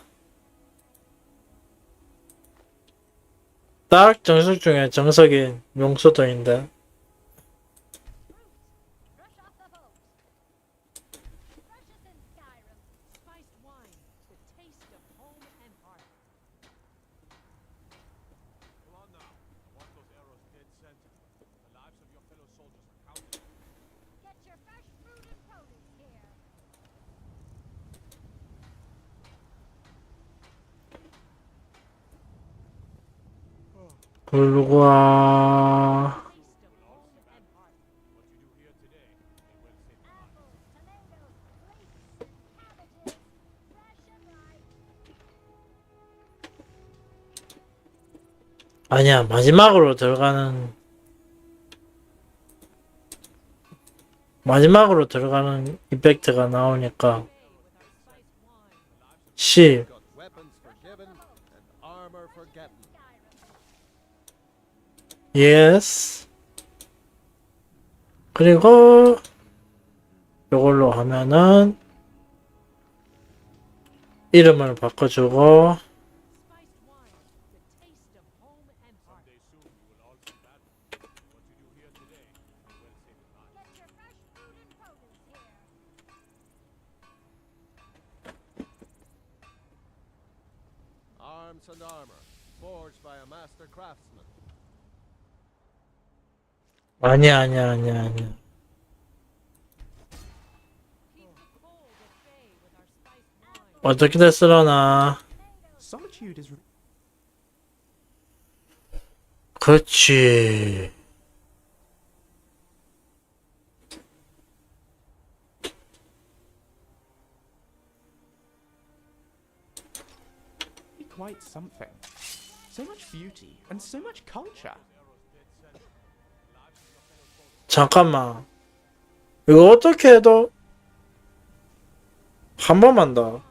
딱 정석 중에 정석인 롱소드인데. 불과 아니야, 마지막으로 들어가는 이펙트가 나오니까 10 Weapons forgiven and armor forgotten. yes. 그리고 이걸로 하면은 이름을 바꿔주고 Arms and armor, forged by a master craftsman. 아니야. 어떻게 됐으려나. Solitude is 그렇지. quite something. So much beauty and so much culture. 잠깐만. 이거 어떻게 해도 한 번만 더.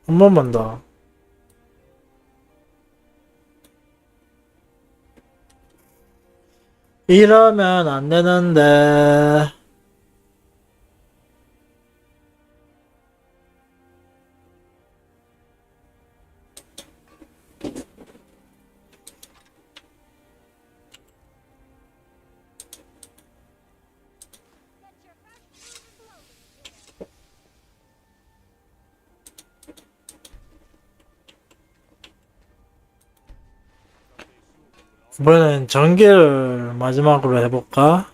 한 번만 더. 이러면 안 되는데. 이번엔 전기를 마지막으로 해볼까?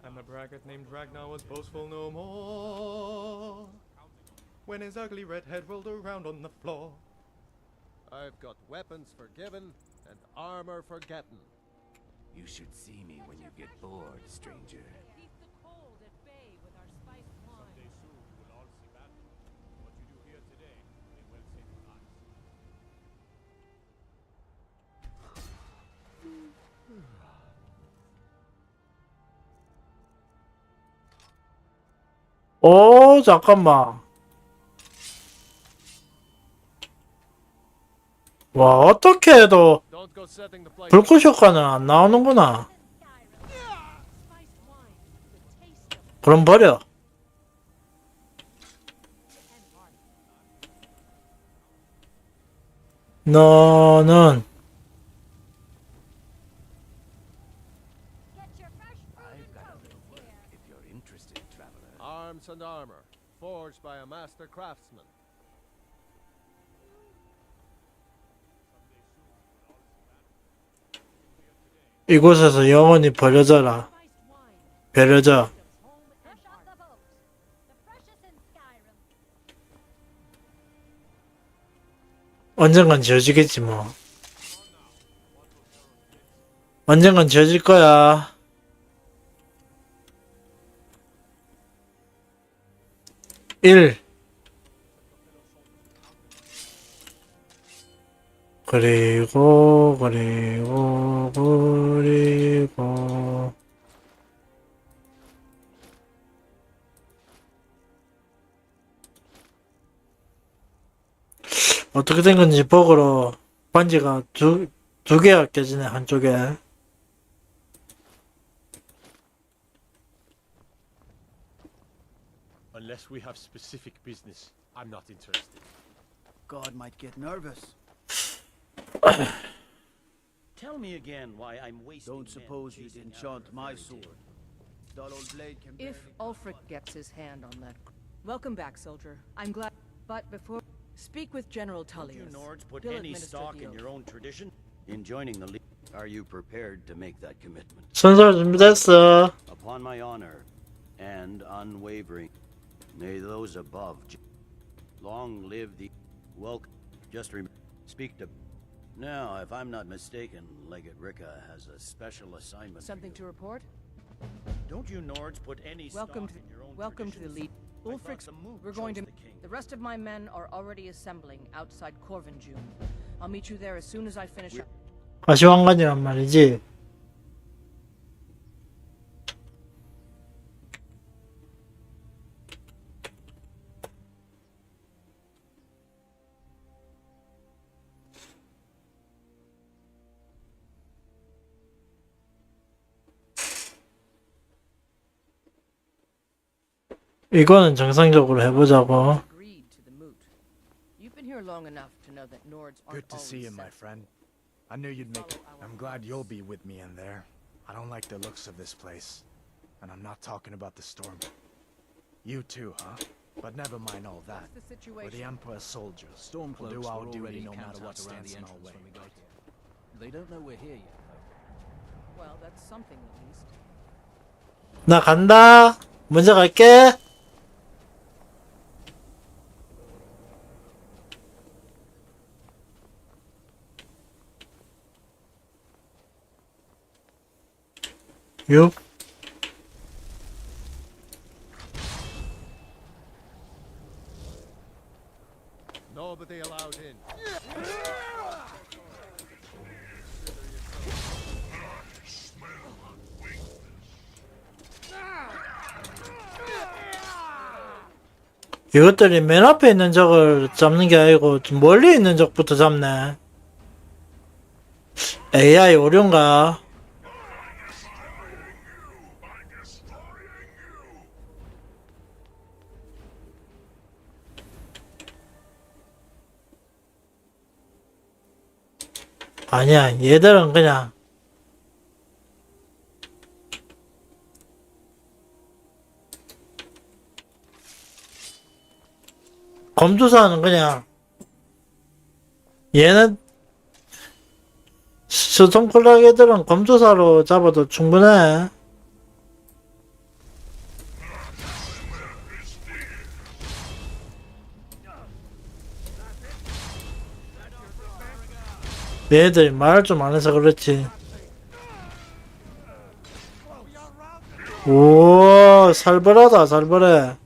And the braggart named Ragnar was boastful no more when his ugly red head rolled around on the floor. I've got weapons forgiven and armor forgotten. You should see me when you get bored, stranger. 오, 잠깐만. 와, 어떻게 해도 불꽃 효과는 안 나오는구나. 그럼 버려. 너는 Arms and armor, forged by a master craftsman. 이곳에서 영원히 버려져라. 버려져. 언젠간 지어지겠지 뭐. 언젠간 지어질 거야. 그리고 어떻게 된 건지 버그로 반지가 두 개가 깨지네, 한쪽에. Unless we have specific business, I'm not interested. God might get nervous. Tell me again why I'm wasting. Don't suppose you'd enchant my sword. Dull old blade can If Ulfric gets his hand on that... Welcome back, soldier. I'm glad... But before... Speak with General Don't Tullius. you Nords put He'll any administer stock the in oath. your own tradition? In joining the League, are you prepared to make that commitment? 선설 준비됐어. Upon my honor and unwavering, may those above long live the welcome. Just speak to. Now, if I'm not mistaken, Legate Ricka has a special assignment. Something to report? Don't you Nords put any Welcome stock to in your own welcome to the traditions? lead. I thought Ulfric's. the move We're going to. chose the king. The rest of my men are already assembling outside Corvinjune. I'll meet you there as soon as I finish up. 가시황관이란 말이지. 이거는 정상적으로 해보자고. You've been here long enough to know that Nords aren't Good to see you, always my friend. I knew you'd make it. I'm glad you'll be with me in there. I don't like the looks of this place. And I'm not talking about the storm. You too, huh? But never mind all that. What's the We're the situation? Emperor's soldiers. Stormcloaks We'll do were our already duty no matter camped what out around stands the in our entrance way. when we got here. They don't know we're here yet, though. Well, that's something at least. 나 간다. 먼저 갈게. Nobody allowed in. 이것들이 맨 앞에 있는 적을 잡는 게 아니고 좀 멀리 있는 적부터 잡네. AI 오류인가? 아니야, 얘들은 그냥 검투사는 그냥 얘는 스톤클락 애들은 검투사로 잡아도 충분해. 얘들이 말을 좀 안 해서 그렇지. 오, 살벌하다, 살벌해.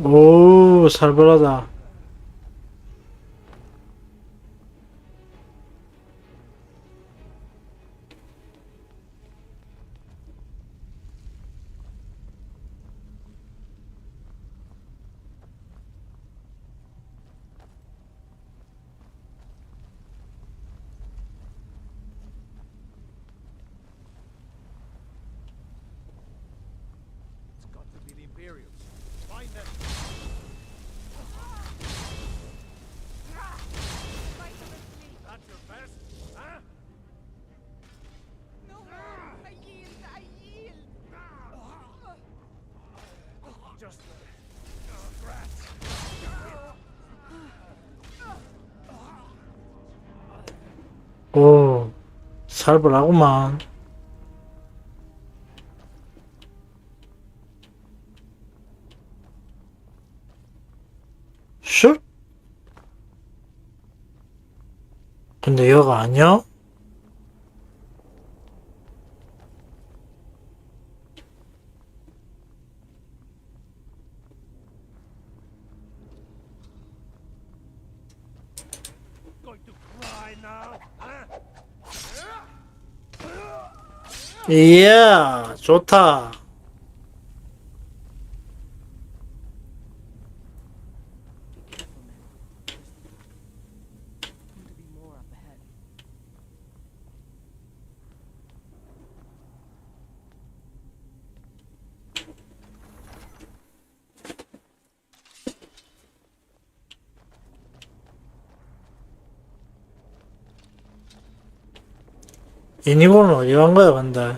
오, 살벌하다. It's got to be the Imperials. Find them. That's your best, huh? No, I yield, I yield. Just rats. 오, 살벌하구만. 슛? 근데 여가 아니야? Going to cry now, huh? 이야, 좋다. 이니고는 어디 간 거야, 근데?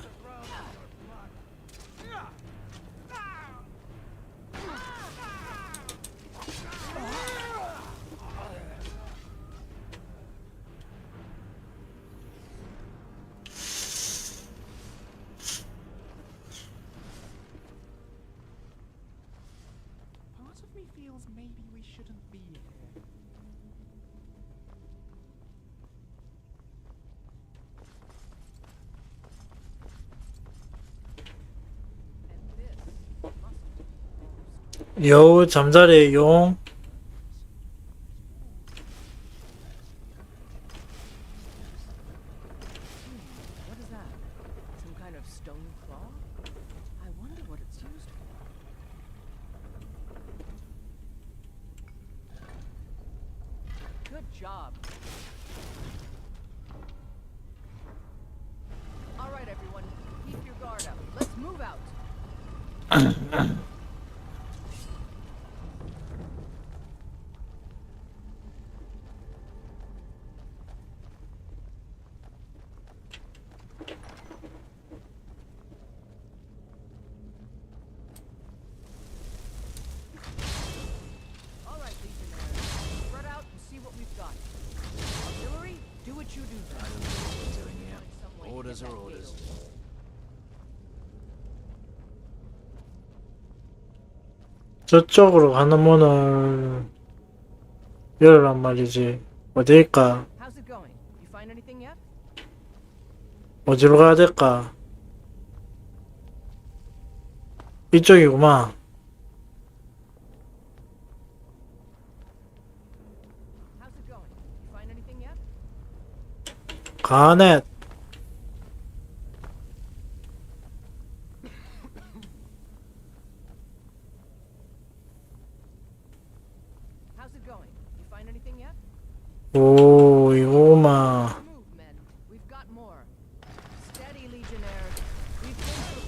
Part of me feels maybe we shouldn't be here. 여우 잠자리 용. What is that? Some kind of stone claw? I wonder what it's used for. Good job. All right, everyone, keep your guard up. Let's move out. All right, Legionnaires, Orders are orders. 저쪽으로 가는 문을 열으란 말이지. 어디일까? How's it going? You find anything yet? 어디로 가야 될까? 이쪽이구만. How's it going? You find anything yet? 가넷. How's it going? You find anything yet? 오, 이거구만. Move, men. We've got more. Steady, Legionnaires. We've been through.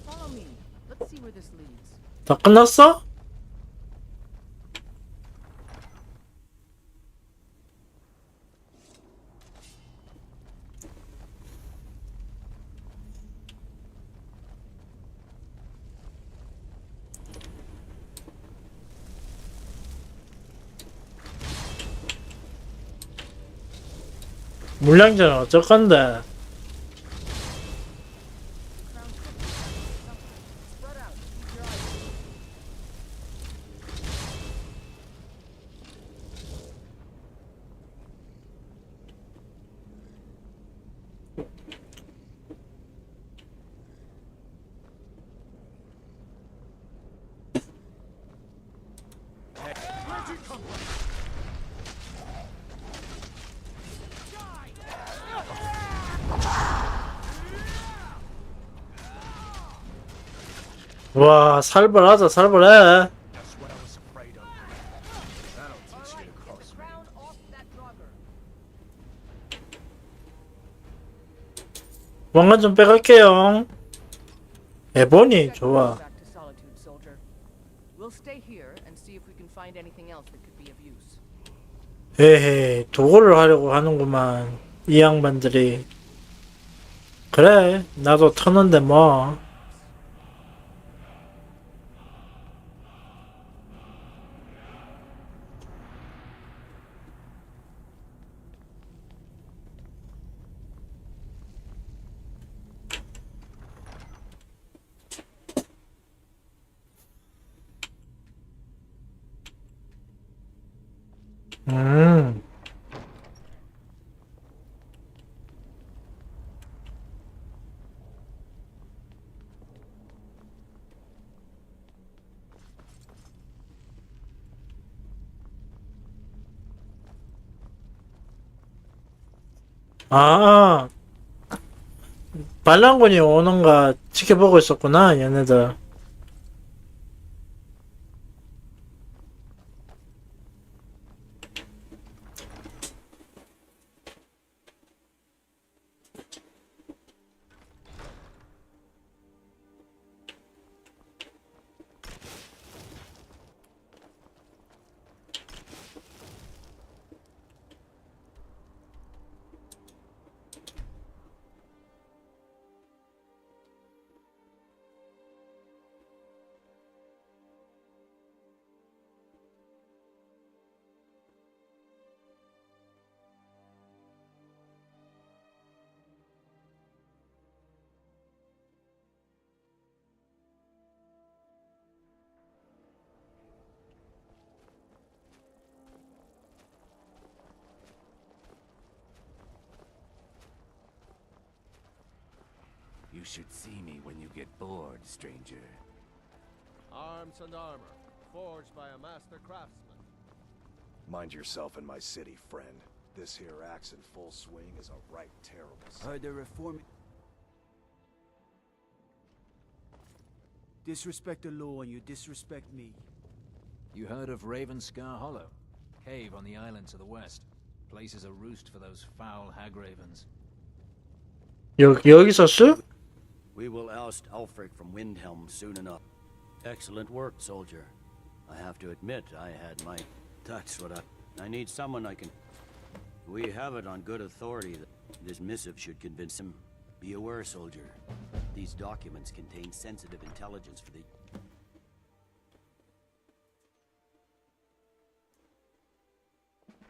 Follow me. Let's see where this leads. 다 끝났어? 물량자는 어쩔 건데? 와, 살벌하다, 살벌해. 왕관 좀 빼갈게요. 에보니 좋아. Back to Solitude, soldier. We'll stay here and see if we can find anything else that could be of use. 에헤, 도구를 하려고 하는구만. 이 양반들이. 그래, 나도 터는데 뭐. 음. 아, 반란군이 오는가 지켜보고 있었구나, 얘네들. You should see me when you get bored, stranger. Arms and armor, forged by a master craftsman. Mind yourself in my city, friend. This here axe in full swing is a right terrible sight. Are the reform... Disrespect the law and you disrespect me. You heard of Ravenscar Hollow? Cave on the island to the west. Place is a roost for those foul hag ravens. 여기서 수? We will oust Ulfric from Windhelm soon enough. Excellent work, soldier. I have to admit, I had my... That's what I need someone I can... We have it on good authority that this missive should convince him. Be aware, soldier. These documents contain sensitive intelligence for the...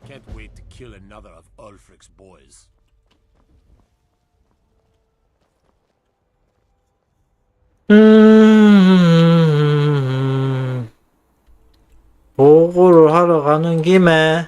Can't wait to kill another of Ulfric's boys. 보고를 하러 가는 김에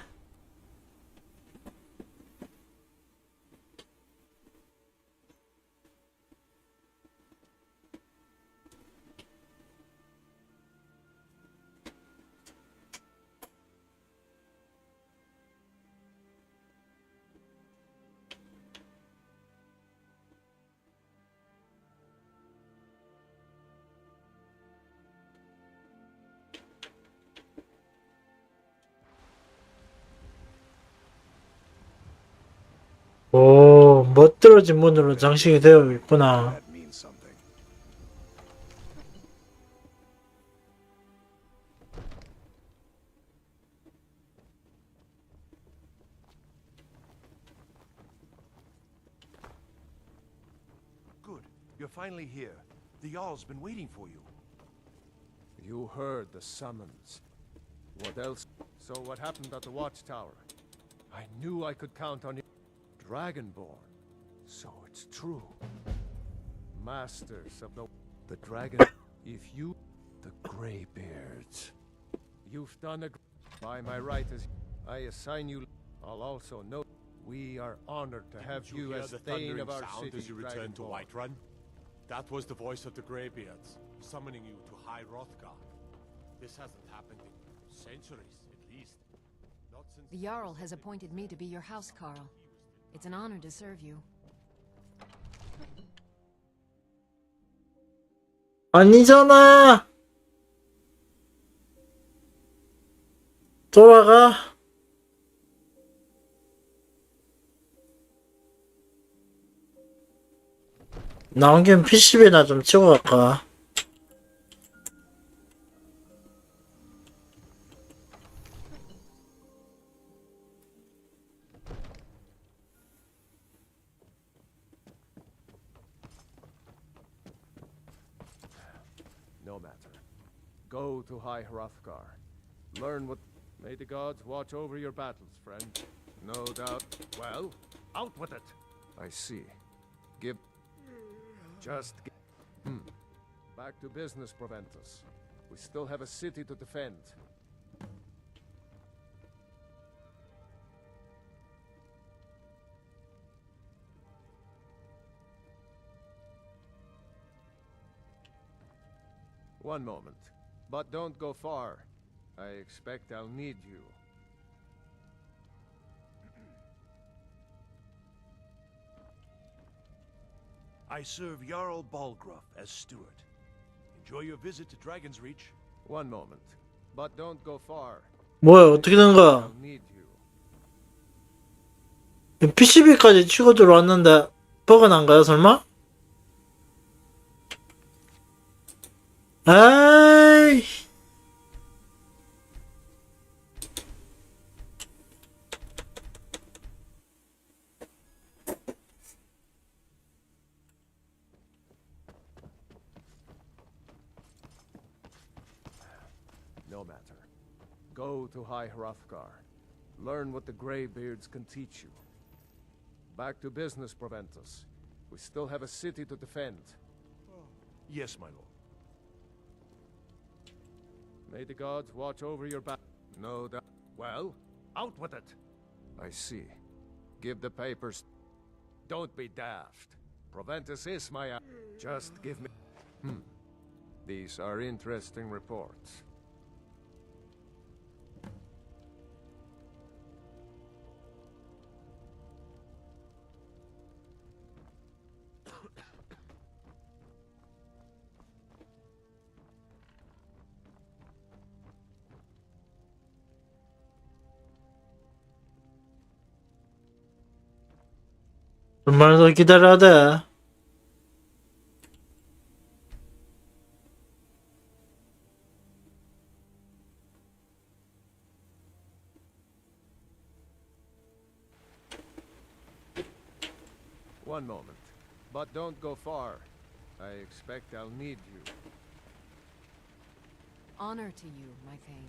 오, 멋들어진 문으로 장식이 되어 있구나. That means something. Good. You're finally here. The Jarl's been waiting for you. You heard the summons. What else? So what happened at the watchtower? I knew I could count on you. Dragonborn. So it's true. Masters of the dragon. If you... The Greybeards. You've done a... By my right as... I assign you... I'll also note... We are honored to have Did you hear as the Thane of our sound city, as you returned to Dragonborn. Whiterun? That was the voice of the Greybeards, summoning you to High Hrothgar. This hasn't happened in centuries, at least. Not since... The Jarl has appointed me to be your housecarl. It's an honor to serve you. 아니잖아. 돌아가. 나온 김에 PCB나 좀 치고 갈까? No matter. Go to High Hrothgar. Learn what... May the gods watch over your battles, friend. No doubt. Well, out with it! I see. Give... Just... Back to business, Proventus. We still have a city to defend. One moment. But don't go far. I expect I'll need you. I serve Jarl Balgruuf as steward. Enjoy your visit to Dragon's Reach. One moment. But don't go far. 뭐야, 어떻게 된 거야? I'll need you. PCB까지 치고 들어왔는데 버그 난가요, 설마? 에이. No matter. Go to High Hrothgar. Learn what the Greybeards can teach you. Back to business, Proventus. We still have a city to defend. Yes, my lord. May the gods watch over your back. No doubt. Well, out with it! I see. Give the papers. Don't be daft. Proventus is my... Just give me... These are interesting reports. 좀만 더 기다려야 돼. One moment. But don't go far. I expect I'll need you. Honor to you, my Thane.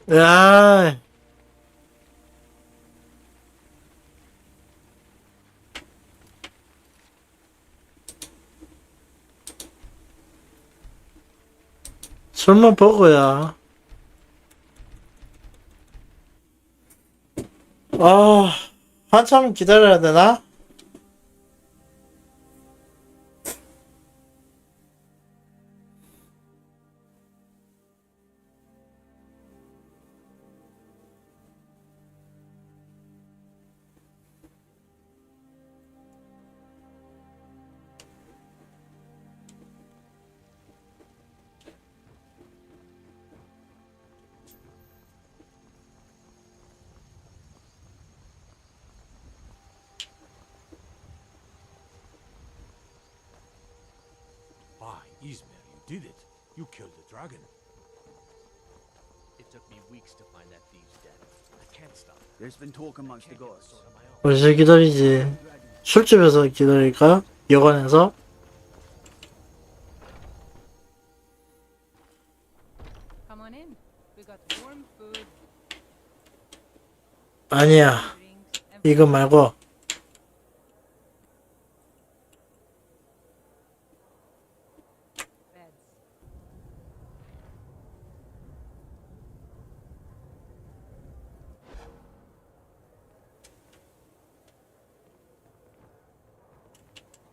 야, 설마 버그야. 아, 한참 기다려야 되나? Ah, Ismail, you did it. You killed the dragon. It took me weeks to find that thieves dead. I can't stop. There's been talk amongst the gods. 벌써 기다리지. 술집에서 기다릴까? 여관에서? Come on in. We got warm food. 아니야. 이거 말고.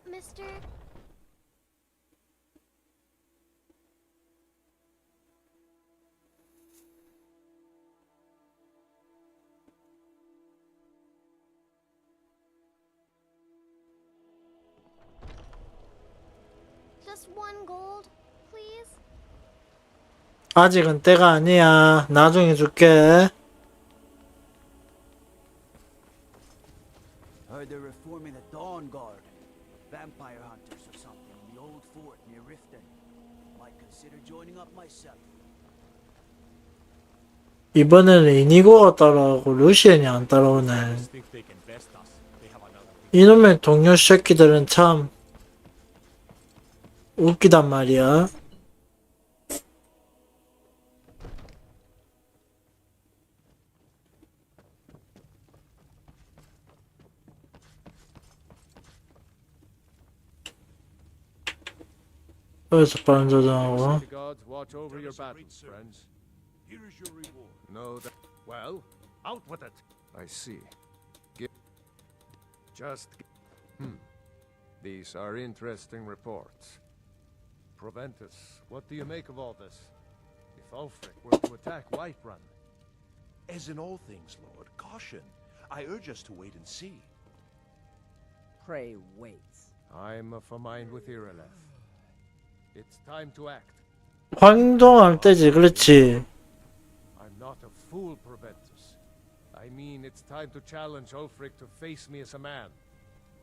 Mister? Just one gold, please? 아직은 때가 아니야. 나중에 줄게. Heard they're reforming the Dawn Guard. Vampire hunters or something in the old fort near Riften. Might consider joining up myself. 이번에는 이니고가 따라오고 루시엔이 안 따라오네. Think they can best us. They have another thing. 이놈의 동료 새끼들은 참 웃기단 말이야. 여기서 빠른 조정하고. The gods watch over your battles, friends. Here is your reward. No, that. Well, out with it. I see. These are interesting reports. Proventus, what do you make of all this? If Ulfric were to attack Whiterun, As in all things, Lord, caution. I urge us to wait and see. Pray wait. I'm of a mind with Irileth. It's time to act. 행동할 때지, 그렇지. I'm not a fool, Proventus. I mean, it's time to challenge Ulfric to face me as a man,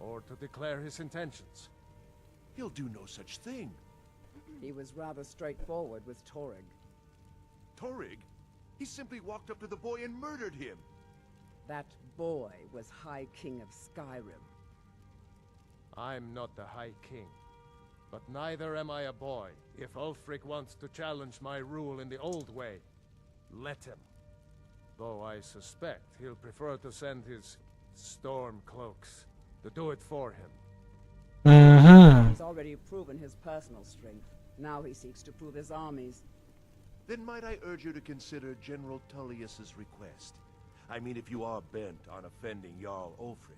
or to declare his intentions. He'll do no such thing. He was rather straightforward with Torrig. Torrig? He simply walked up to the boy and murdered him. That boy was High King of Skyrim. I'm not the High King, but neither am I a boy. If Ulfric wants to challenge my rule in the old way, let him. Though I suspect he'll prefer to send his storm cloaks to do it for him. He's already proven his personal strength. Now he seeks to prove his armies. Then might I urge you to consider General Tullius's request? I mean, if you are bent on offending Jarl Ulfric.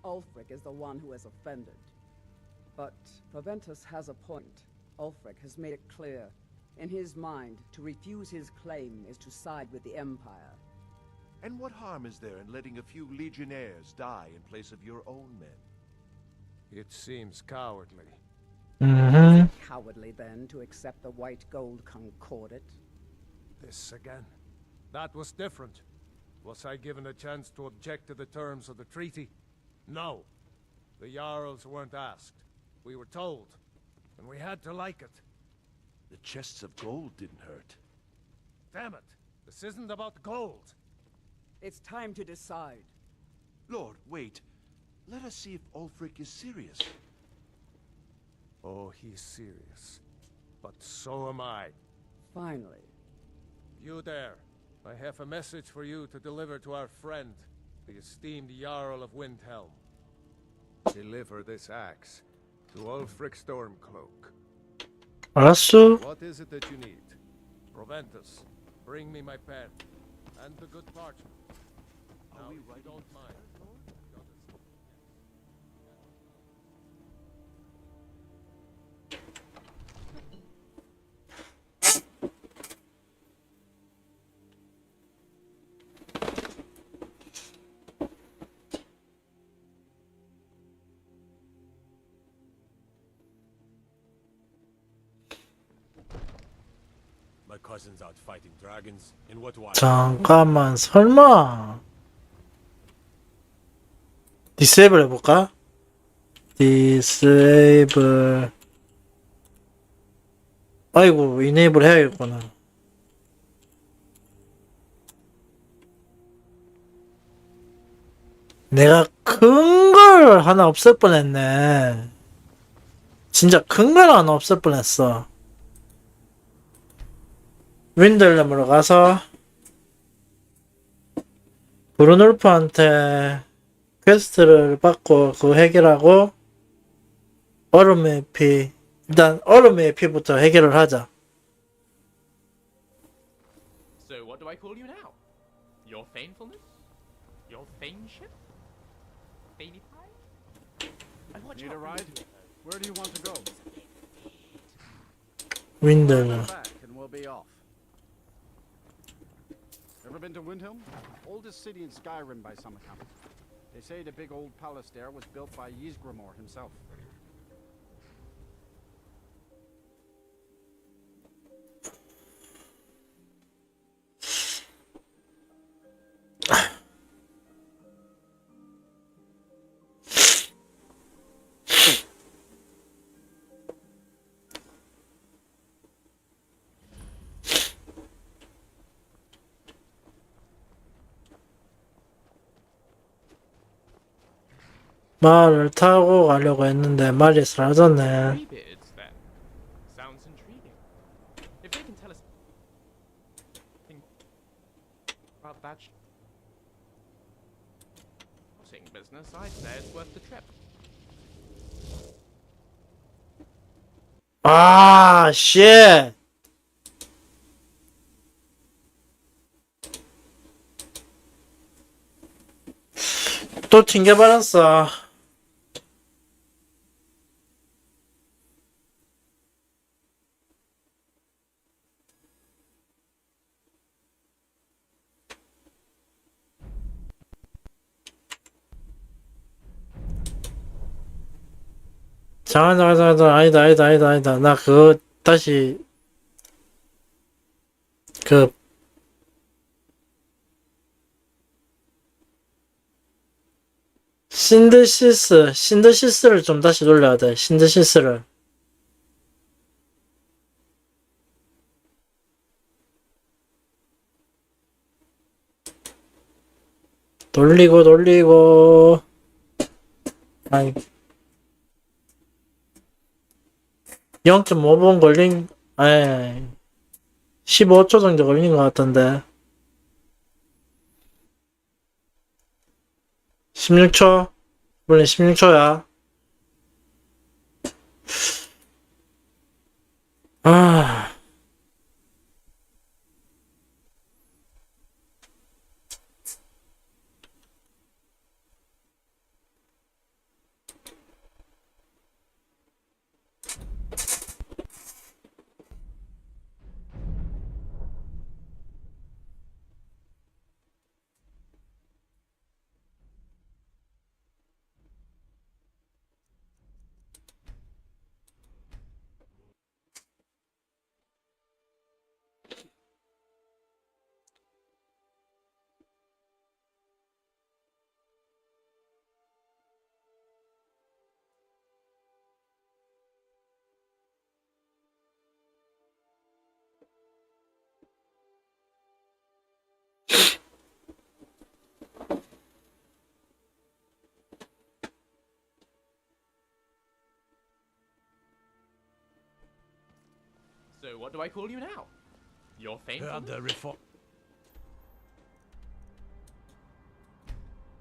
Ulfric is the one who has offended. But Proventus has a point. Ulfric has made it clear. In his mind, to refuse his claim is to side with the Empire. And what harm is there in letting a few legionnaires die in place of your own men? It seems cowardly. Cowardly, then, to accept the white gold concordat? This again. That was different. Was I given a chance to object to the terms of the treaty? No. The Jarls weren't asked. We were told. And we had to like it. The chests of gold didn't hurt. Damn it! This isn't about gold! It's time to decide. Lord, wait. Let us see if Ulfric is serious. Oh, he's serious. But so am I. Finally. You there. I have a message for you to deliver to our friend, the esteemed Jarl of Windhelm. Deliver this axe to Ulfric Stormcloak. 알았어. What is it that you need? Proventus, bring me my pen and the good parchment. Now, if you don't mind. My cousin's out fighting dragons. In what way? 잠깐만, 설마. 디세이블 해볼까? 디세이블. 아이고, 이네이블 해야겠구나. 내가 큰 걸 하나 없앨 뻔했네. 진짜 큰 걸 하나 없앨 뻔했어. 윈들렘으로 가서 브루놀프한테 퀘스트를 받고 그거 해결하고 얼음의 피, 일단 얼음의 피부터 해결을 하자. So what do I call you now? Your faithfulness? Your fainship? Baby pie? And what Need a ride? Where do you want to go? 윈들렘. Back and we'll be off. Ever been to Windhelm? Oldest city in Skyrim by some account. They say the big old palace there was built by Ysgramor himself. 말을 타고 가려고 했는데 말이 사라졌네. Greybeards, then. Sounds intriguing. If they can tell us anything about that shooting business, I'd say it's worth the trip. 아, 쉣. 또 튕겨버렸어. 잠깐, 아니다. 나 그거 다시 그 신드시스를 좀 다시 돌려야 돼. 신드시스를. 돌리고. 아니. 0.5분 걸린, 아니, 15초 정도 걸린 것 같던데. 16초? 원래 16초야. 아. So what do I call you now? Your faithful?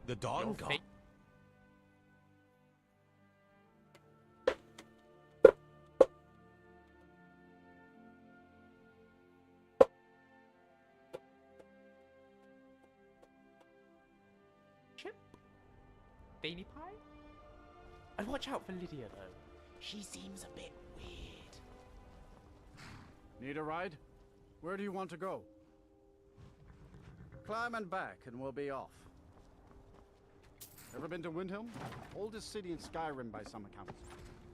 The dawn god. Chip? Baby pie? And watch out for Lydia, though. She seems a bit weird. Need a ride? Where do you want to go? Climb and back, and we'll be off. Ever been to Windhelm? Oldest city in Skyrim by some accounts.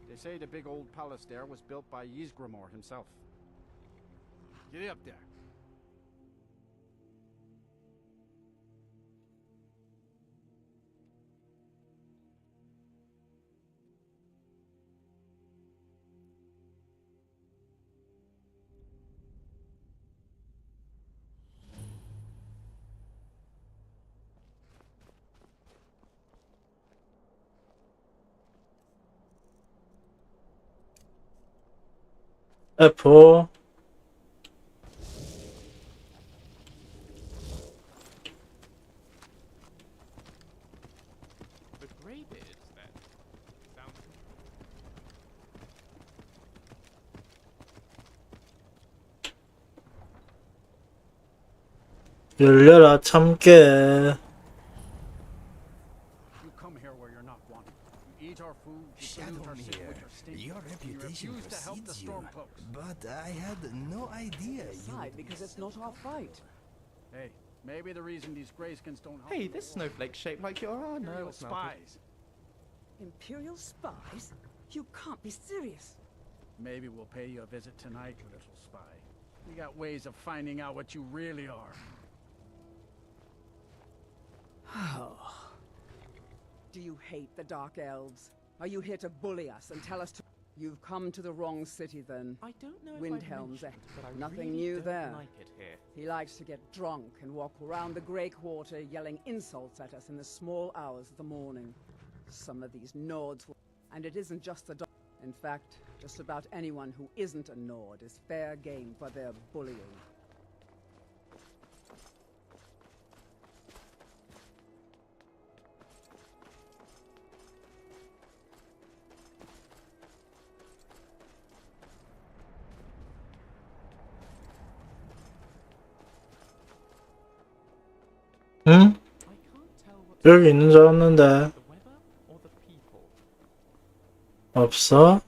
They say the big old palace there was built by Ysgramor himself. Get up there. F4. The Greybeards, then. Sounds... 열려라 참깨. You come here where you're not wanted. You eat our food, you pollute our city with your stink. Your reputation refuse to help the precedes you, Stormcloaks. but I had no idea you Aside, because it's not our fight. Hey, maybe the reason these Greyskins don't help Hey, you this is snowflake's shaped like your... Oh, no, Imperial it's not. spies. Imperial spies? You can't be serious. Maybe we'll pay you a visit tonight, little spy. We got ways of finding out what you really are. Do you hate the Dark Elves? Are you here to bully us and tell us to... You've come to the wrong city, then. I don't know if Windhelm's I've mentioned, but I nothing really new don't there. like it here. He likes to get drunk and walk around the Grey Quarter yelling insults at us in the small hours of the morning. Some of these Nords will... And it isn't just the dog. In fact, just about anyone who isn't a Nord is fair game for their bullying. 응? 여기 있는 줄 알았는데. 없어?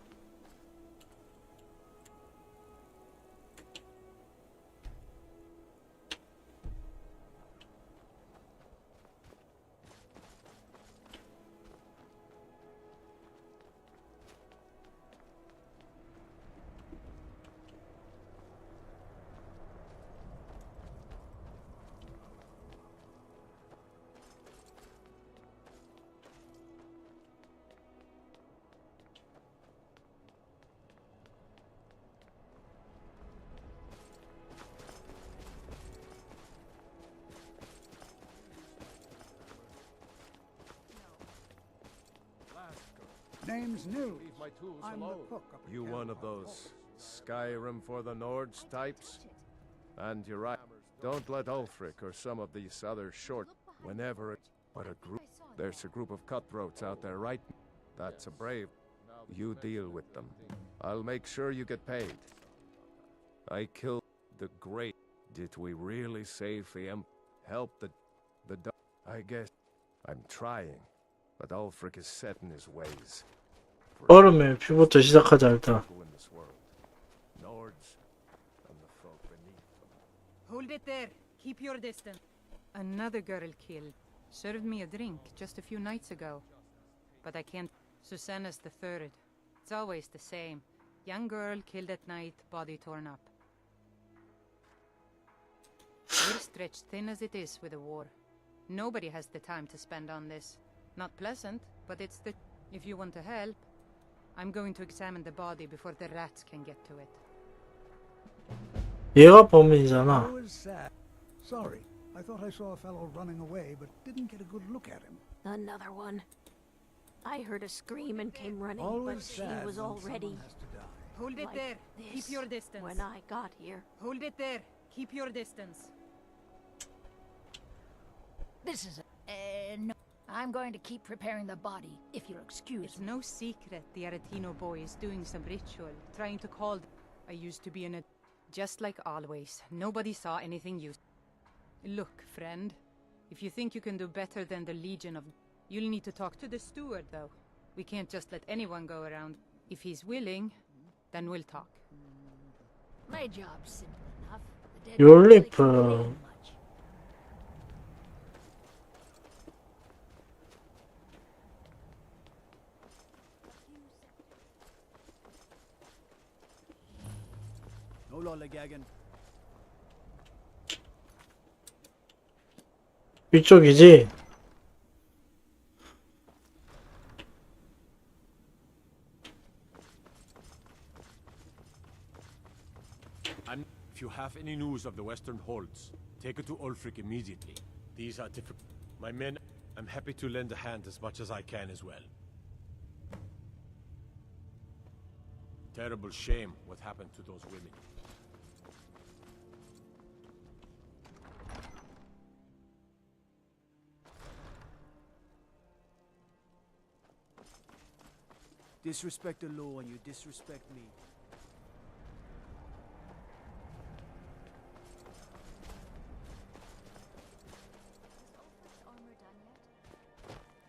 Name's new. Leave my tools I'm the alone. cook up at You one of those Skyrim for the Nords types? And you're right. Don't let Ulfric or some of these other short... Whenever it... But a group... There's a group of cutthroats out there, right? That's a brave... You deal with them. I'll make sure you get paid. I killed the Great. Did we really save the help the... I guess... I'm trying. But Ulfric is set in his ways. 얼음의 피부터 시작하자 일단. Hold it there. Keep your distance. Another girl killed. Served me a drink just a few nights ago. But I can't... Susanna's the third. It's always the same. Young girl killed at night, body torn up. We're stretched thin as it is with the war. Nobody has the time to spend on this. Not pleasant, but it's the... If you want to help, I'm going to examine the body before the rats can get to it. 얘가 범인이잖아. I was sad. Sorry. I thought I saw a fellow running away, but didn't get a good look at him. Another one. I heard a scream and came running, Always but she sad was when already... someone has to die. Hold it like there. this Keep your distance. when I got here. Hold it there. Keep your distance. This is no. I'm going to keep preparing the body, if you'll excuse It's me. no secret the Aretino boy is doing some ritual, trying to call. I used to be in a. Just like always, nobody saw anything useful. Look, friend, if you think you can do better than the Legion of. You'll need to talk to the steward, though. We can't just let anyone go around. If he's willing, then we'll talk. My job's simple enough. The dead Your don't really lip. complain much. No lollygagging. 이쪽이지? And if you have any news of the Western Holds, take it to Ulfric immediately. These are different. My men, I'm happy to lend a hand as much as I can as well. Terrible shame what happened to those women. Disrespect the law and you disrespect me.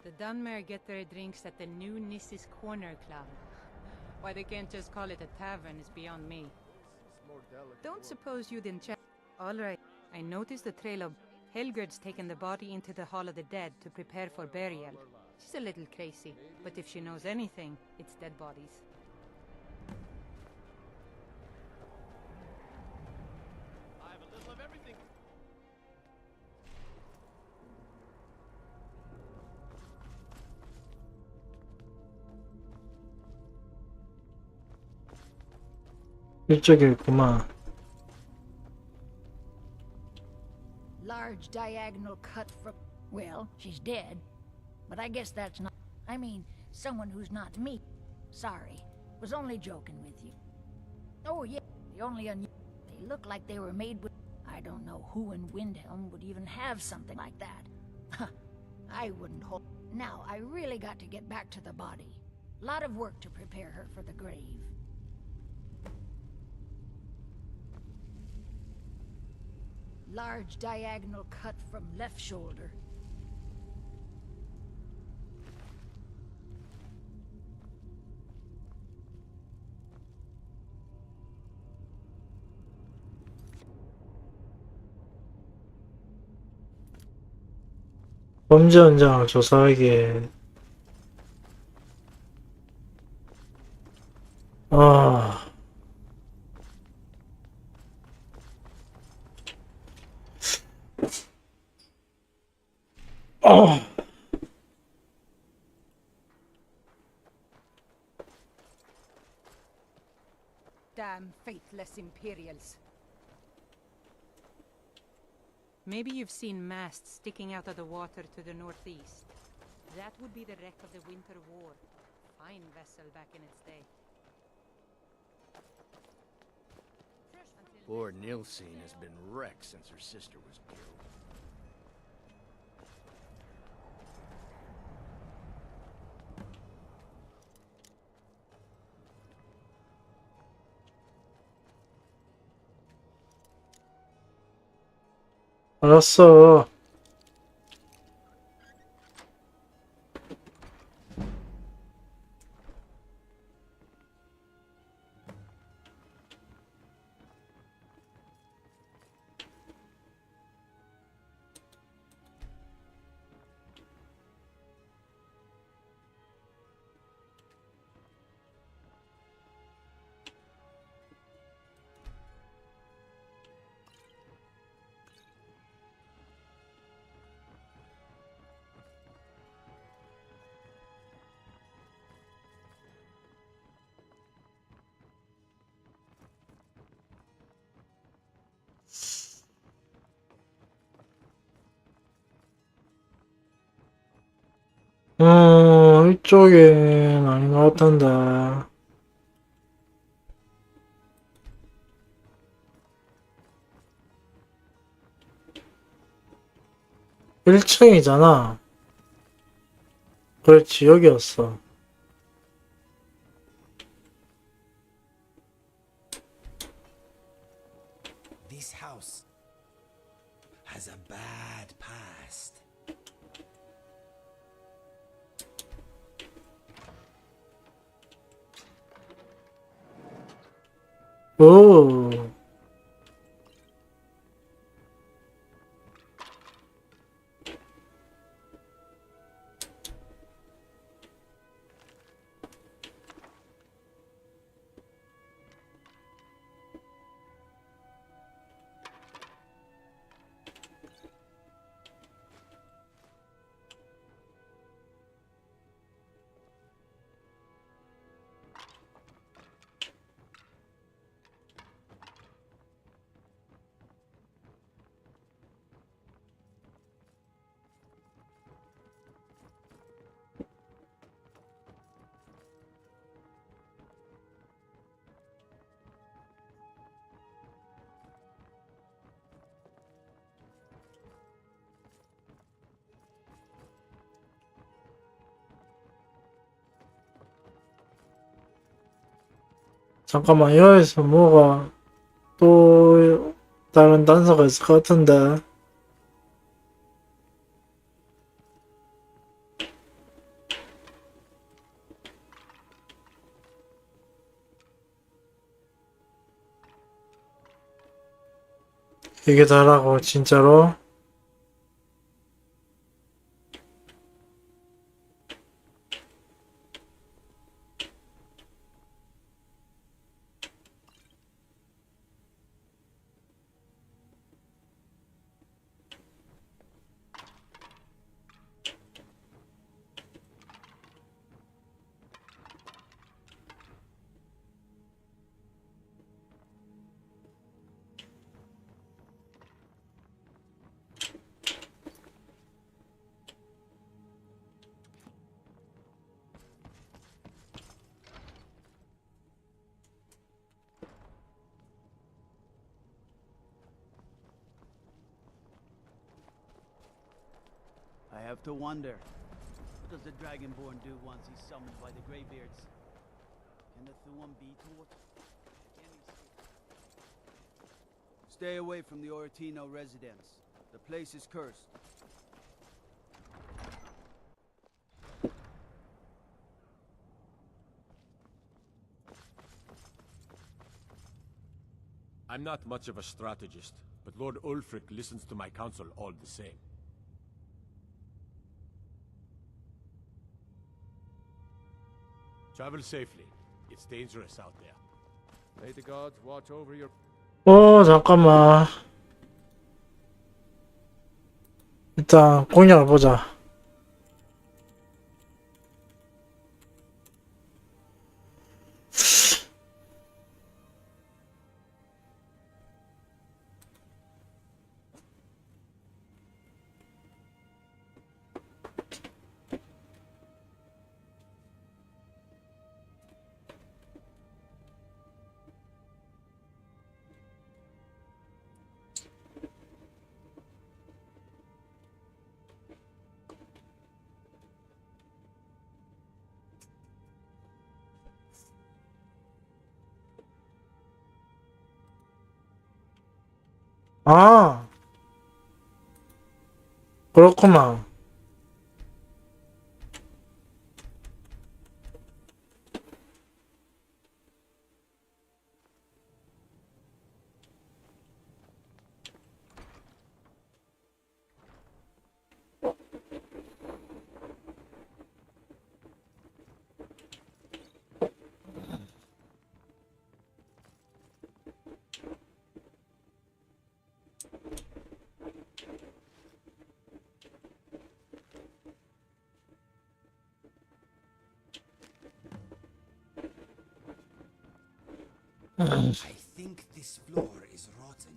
The Dunmere get their drinks at the new Nissis Corner Club. Why they can't just call it a tavern is beyond me. Don't suppose you didn't check. Alright, I noticed the trail of Helgerd's taken the body into the Hall of the Dead to prepare for burial. She's a little crazy, but if she knows anything, it's dead bodies. I have a little of everything. 이쪽에 있구만. Large diagonal cut from. Well, she's dead. But I guess that's not. I mean, someone who's not me. Sorry. Was only joking with you. Oh, yeah. The only They look like they were made with. I don't know who in Windhelm would even have something like that. I wouldn't hold. Now, I really got to get back to the body. Lot of work to prepare her for the grave. Large diagonal cut from left shoulder. 범죄 현장을 조사하기에 Damn faithless Imperials. Maybe you've seen masts sticking out of the water to the northeast. That would be the wreck of the Winter War. Fine vessel back in its day. Poor Nilsine has been wrecked since her sister was killed. 알았어. 이쪽엔 아닌 것 같은데. 1층이잖아. 그렇지, 여기였어. This house has a bad past. 오. 잠깐만, 여기서 뭐가 또 다른 단서가 있을 것 같은데. 이게 다라고, 진짜로? I have to wonder, what does the Dragonborn do once he's summoned by the Greybeards? Can the Thuum be taught? Stay away from the Oratino residence. The place is cursed. I'm not much of a strategist, but Lord Ulfric listens to my counsel all the same. Travel safely. It's dangerous out there. May the gods watch over your... 잠깐만. 일단 공략을 보자. 아, 그렇구나. I think this floor is rotten.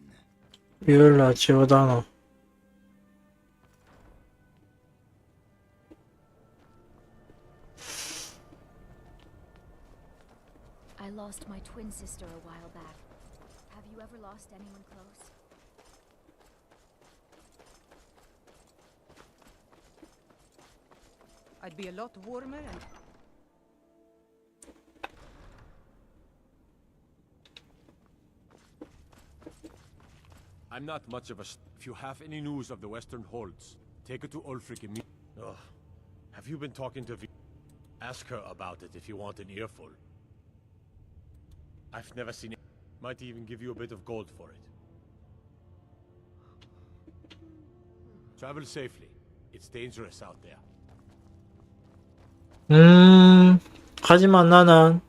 비올라 지오다노. I lost my twin sister a while back. Have you ever lost anyone close? I'd be a lot warmer and I'm not much of a. If you have any news of the Western Holds, take it to Ulfric immediately. Ugh. Have you been talking to Ask her about it if you want an earful. I've never seen it. Might even give you a bit of gold for it. Travel safely. It's dangerous out there. 하지만 나는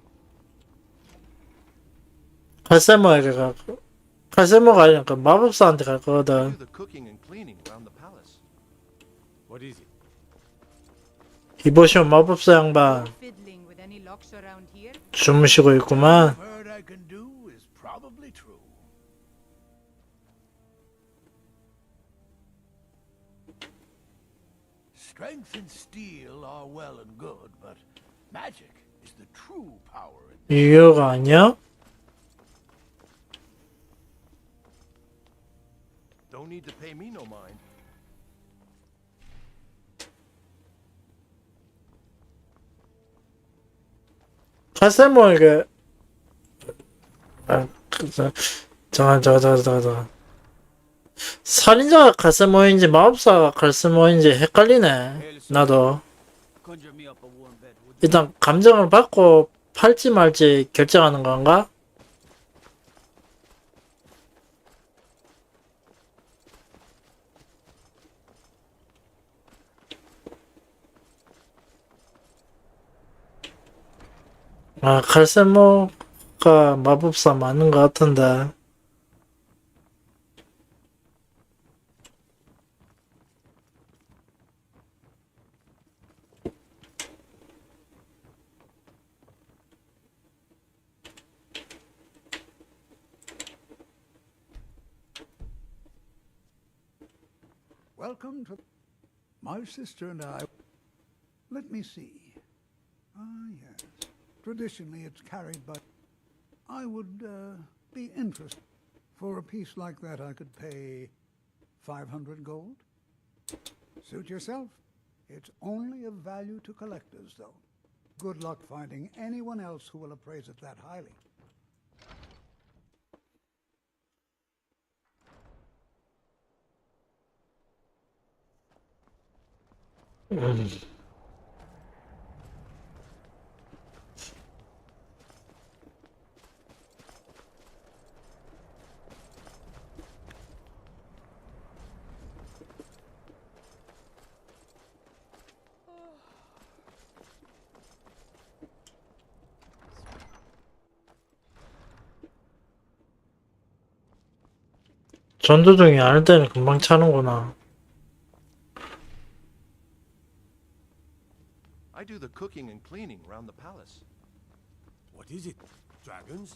칼세모에게 가. 칼세모가 아니니까 마법사한테 갈 거거든. What is it? 이보시오 마법사 양반 fiddling with any locks around here. 주무시고 있구만. Heard I can do is probably true. Strength and steel are well and good, but magic is the true power in 유효가 아니야? Don't need to pay me no mind. 칼세모에게 잠깐 살인자가 칼세모인지 마법사가 칼세모인지 헷갈리네. 나도 일단 감정을 받고 팔지 말지 결정하는 건가? 아, 칼세모가 마법사 맞는 것 같은데. Welcome to my sister and I. Let me see. Ah, yes. Traditionally, it's carried by. I would be interested. For a piece like that, I could pay 500 gold. Suit yourself. It's only of value to collectors, though. Good luck finding anyone else who will appraise it that highly. 전도등이 안 때는 금방 차는구나. I do the cooking and cleaning around the palace. What is it? Dragons?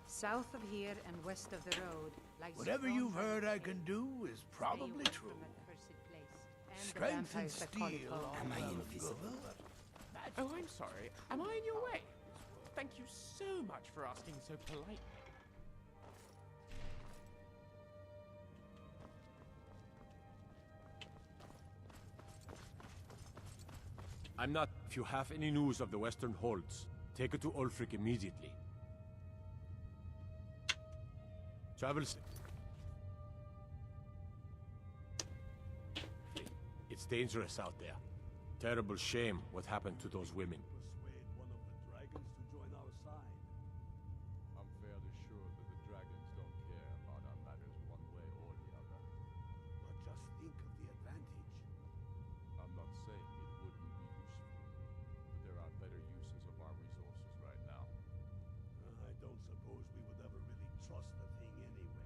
South of here and west of the road lies Whatever you've heard I can do is probably true. Strength and steel. Am I invisible? Oh, I'm sorry. Am I in your way? Thank you so much for asking so politely. I'm not. If you have any news of the Western Holds, take it to Ulfric immediately. Travel. It's dangerous out there. Terrible shame what happened to those women. Persuade one of the dragons to join our side. I'm fairly sure that the dragons don't care about our matters one way or the other. But just think of the advantage. I'm not saying it wouldn't be useful, but there are better uses of our resources right now. I don't suppose we would ever really trust the thing anyway.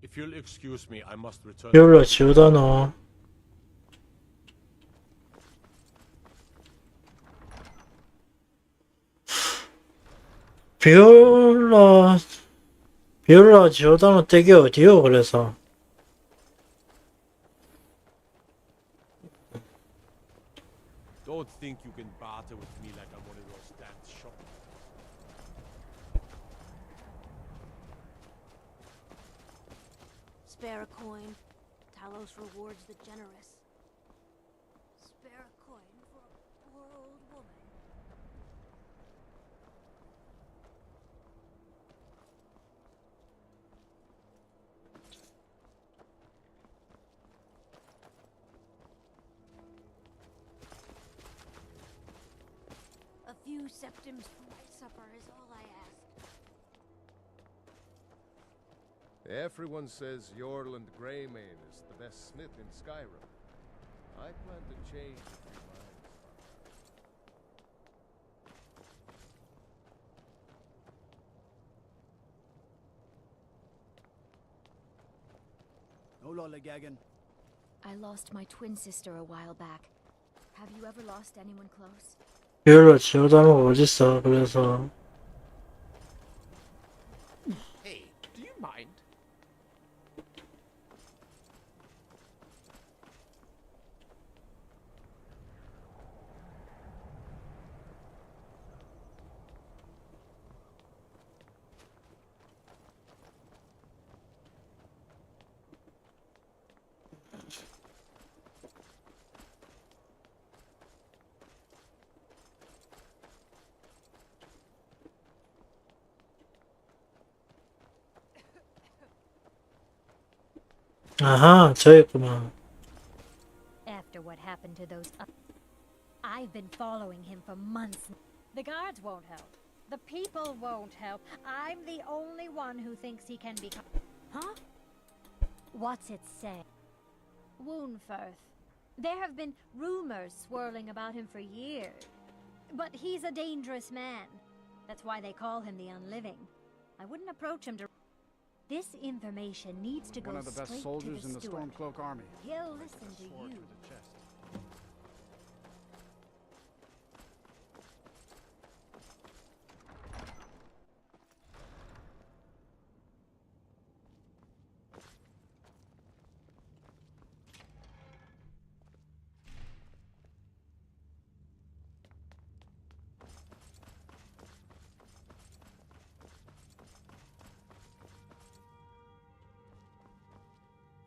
If you'll excuse me, I must return. 비올라 지우다 너. 비올라 지우다 너 댁이 어디요? 그래서. Don't think you can barter with me like I'm one of those damn shop. Spare a coin. Talos rewards the generous. Spare a coin for a poor old woman. A few septims for my supper is all I ask. Everyone says Yorland Greymane is the best smith in Skyrim. I plan to change a few minds. No lollygagging. I lost my twin sister a while back. Have you ever lost anyone close? 비올라 지우다 너 어딨어? 그래서. Hey, do you mind? 아하, 저였구만. After what happened to those I've been following him for months. The guards won't help. The people won't help. I'm the only one who thinks he can become... Huh? What's it say? Woundfirth. There have been rumors swirling about him for years. But he's a dangerous man. That's why they call him the Unliving. I wouldn't approach him to... This information needs to go One of the best straight soldiers to in the the steward. Stormcloak army. He'll listen to Sword you. through the chest.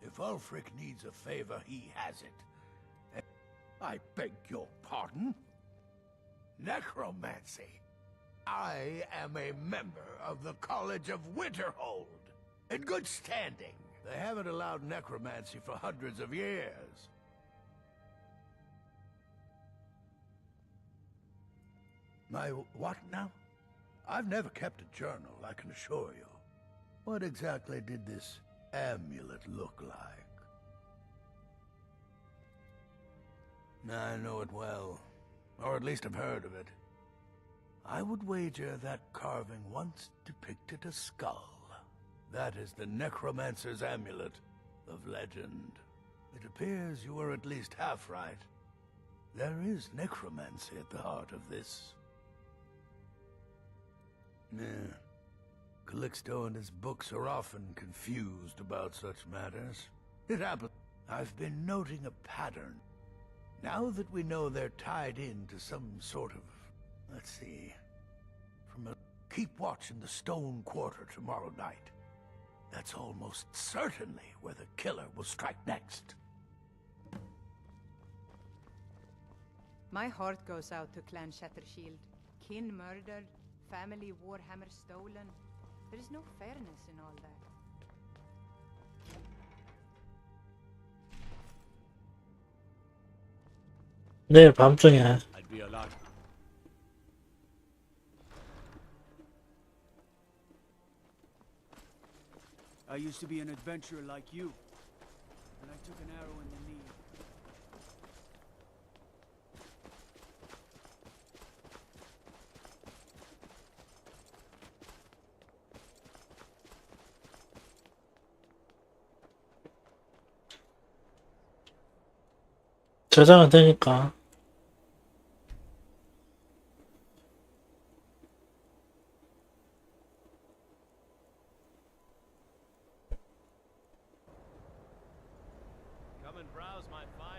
If Ulfric needs a favor, he has it. I beg your pardon? Necromancy. I am a member of the College of Winterhold. In good standing. They haven't allowed necromancy for hundreds of years. My what now? I've never kept a journal, I can assure you. What exactly did this amulet look like? I know it well, or at least I've heard of it. I would wager that carving once depicted a skull. That is the necromancer's amulet of legend. It appears you were at least half right. There is necromancy at the heart of this. Yeah. Calixto and his books are often confused about such matters. It happens. I've been noting a pattern. Now that we know they're tied into some sort of... let's see... Keep watch in the Stone Quarter tomorrow night. That's almost certainly where the killer will strike next. My heart goes out to Clan Shattershield. Kin murdered, family Warhammer stolen. There is no fairness in all that. 내일 밤중에. I'd be allowed. I used to be an adventurer like you, and I took an arrow in the knee. 저장은 되니까.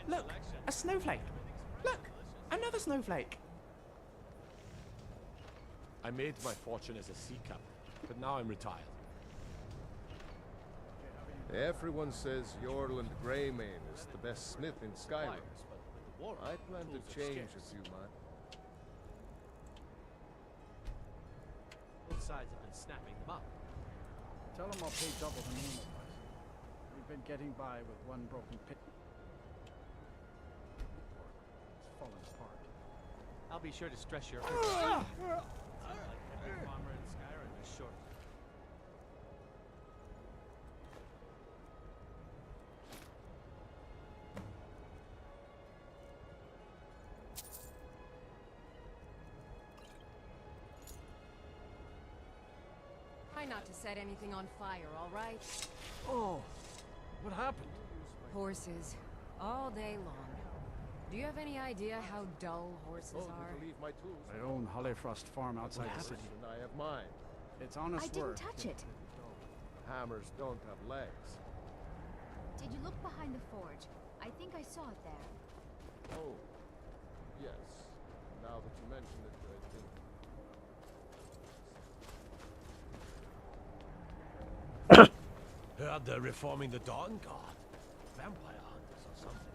Look, a snowflake. Look, another snowflake. I made my fortune as a sea captain, but now I'm retired. Everyone says Yorland Greymane is the best smith in Skyrim. I plan to change a few months. Both sides have been snapping them up. Tell them I'll pay double the normal price. We've been getting by with one broken pit. It's fallen apart. I'll be sure to stress your urgency. Seems like every farmer in Skyrim is short. Try not to set anything on fire, all right? Oh, what happened? Horses, all day long. Do you have any idea how dull horses are? My tools. I own Hollifrost Farm outside the city. And I have mine. It's honest I didn't work. touch it. Hammers don't have legs. Did you look behind the forge? I think I saw it there. Oh, yes. Now that you mention it, I think. Heard they're reforming the Dawn Guard. Vampire hunters or something.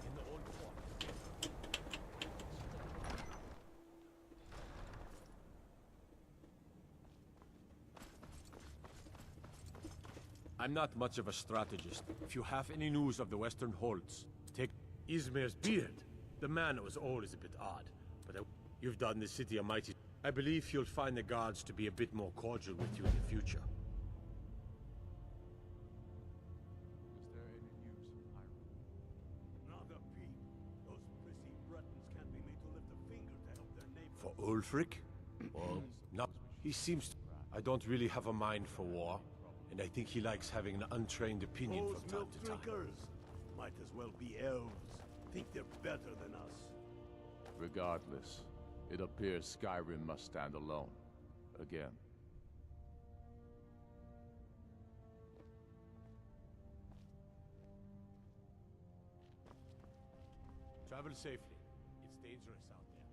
In the old fort. I'm not much of a strategist. If you have any news of the Western Holds, take Izmir's beard. The manner was always a bit odd, but you've done the city a mighty... I believe you'll find the guards to be a bit more cordial with you in the future. For Ulfric? Well, no. He seems to... I don't really have a mind for war, and I think he likes having an untrained opinion from time to time. Might as well be elves. Think they're better than us. Regardless, it appears Skyrim must stand alone. Again. Travel safely. It's dangerous out there.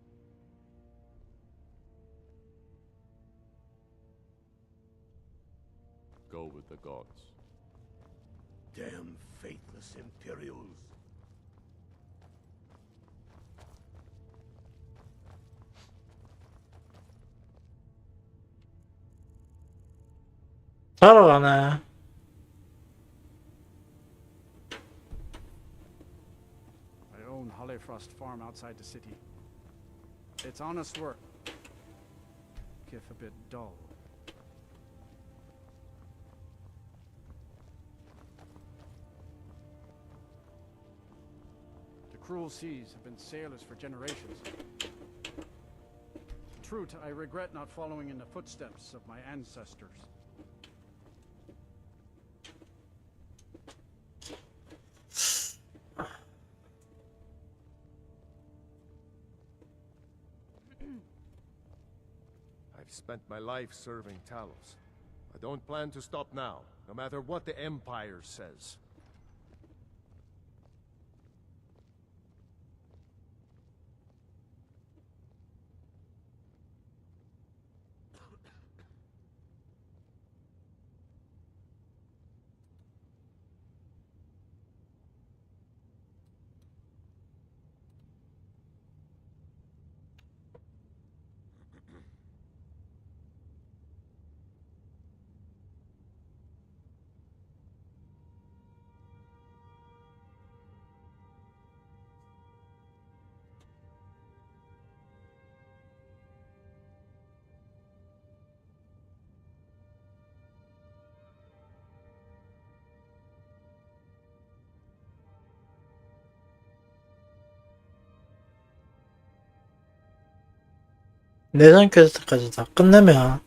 Go with the gods. Damn faithless Imperials. 자러 가네. I own Hollifrost Farm outside the city. It's honest work, if a bit dull. The cruel seas have been sailors for generations. True, I regret not following in the footsteps of my ancestors. I've spent my life serving Talos. I don't plan to stop now, no matter what the Empire says. 내전 퀘스트까지 다 끝내면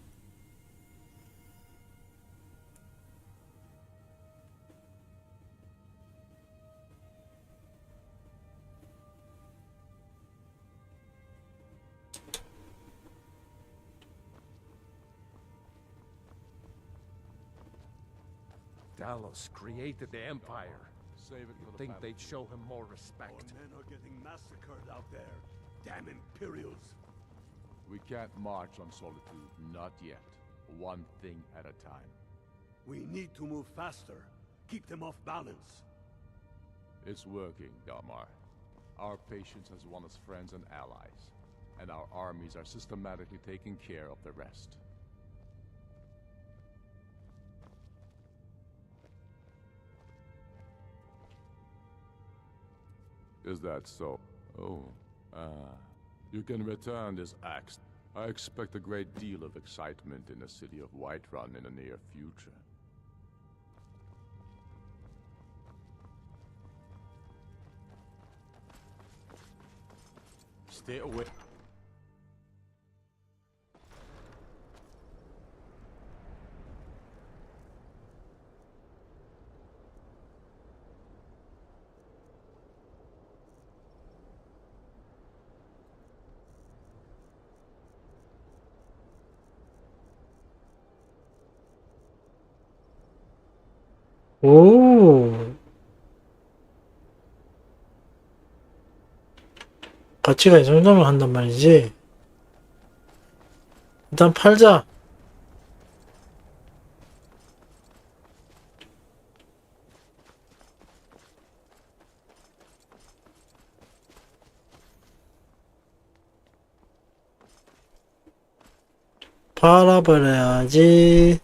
Talos created the Empire. Save it for the Think battle. they'd show him more respect? Our men are getting massacred out there. Damn Imperials. We can't march on Solitude, not yet. One thing at a time. We need to move faster. Keep them off balance. It's working, Dalmar. Our patience has won us friends and allies, and our armies are systematically taking care of the rest. Is that so? Oh, you can return this axe. I expect a great deal of excitement in the city of Whiterun in the near future. Stay away. 오. 가치가 이 정도면 한단 말이지. 일단 팔자. 팔아버려야지.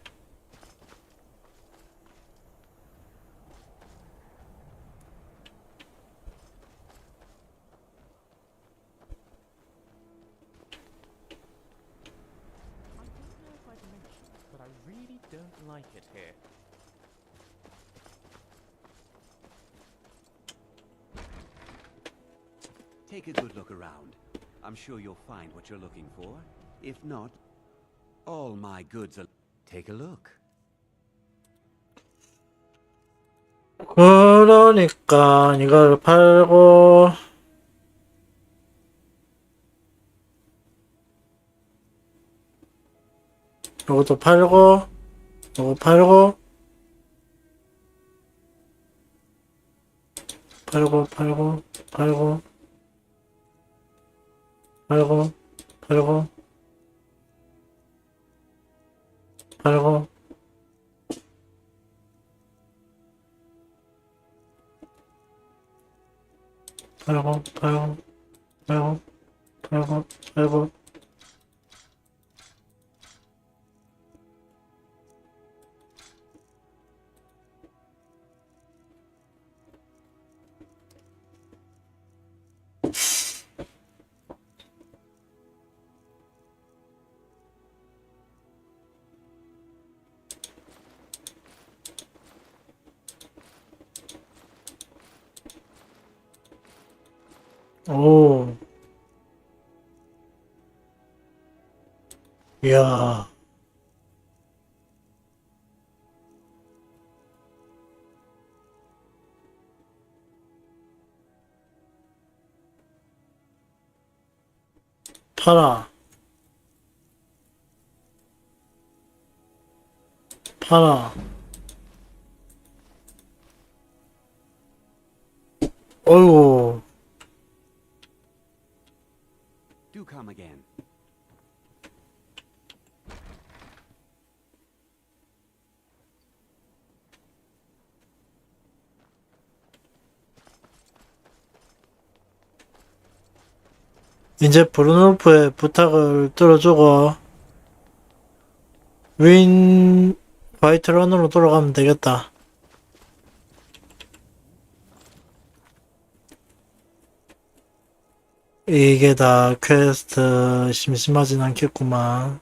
But I really don't like it here. Take a good look around. I'm sure you'll find what you're looking for. If not, all my goods are... Take a look. 그러니까 이걸 팔고 요것도 팔고 요거 팔고 팔고 팔고 팔고 팔고 팔고 팔고 팔고 팔고 팔고 팔고 팔고 오. 이야. 팔아. 팔아. 어이구. Do come again. 이제 브루노프의 부탁을 들어주고 윈 화이트런으로 돌아가면 되겠다. 이게 다 퀘스트 심심하진 않겠구만.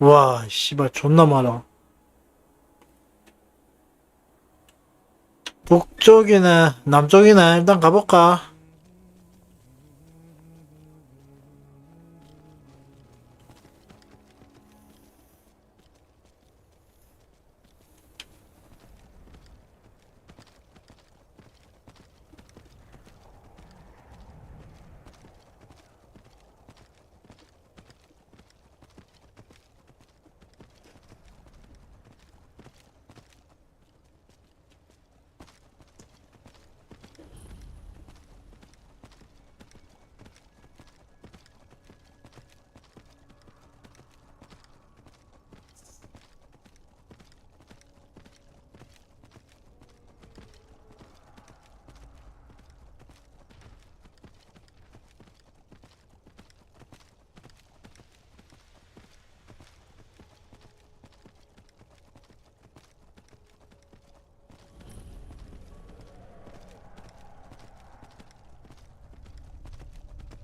와, 씨발 존나 많아. 북쪽이네, 남쪽이네. 일단 가볼까?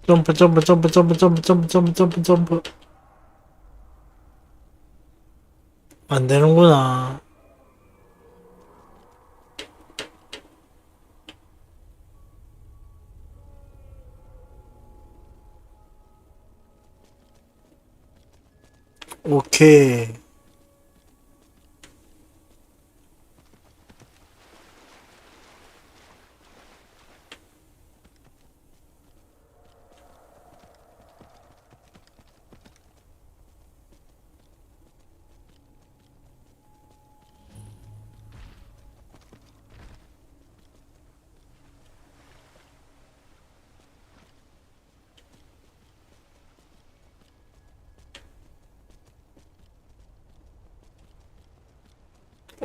점프 점프 점프 점프 점프 점프 점프 점프 점프. 안 되는구나. 오케이.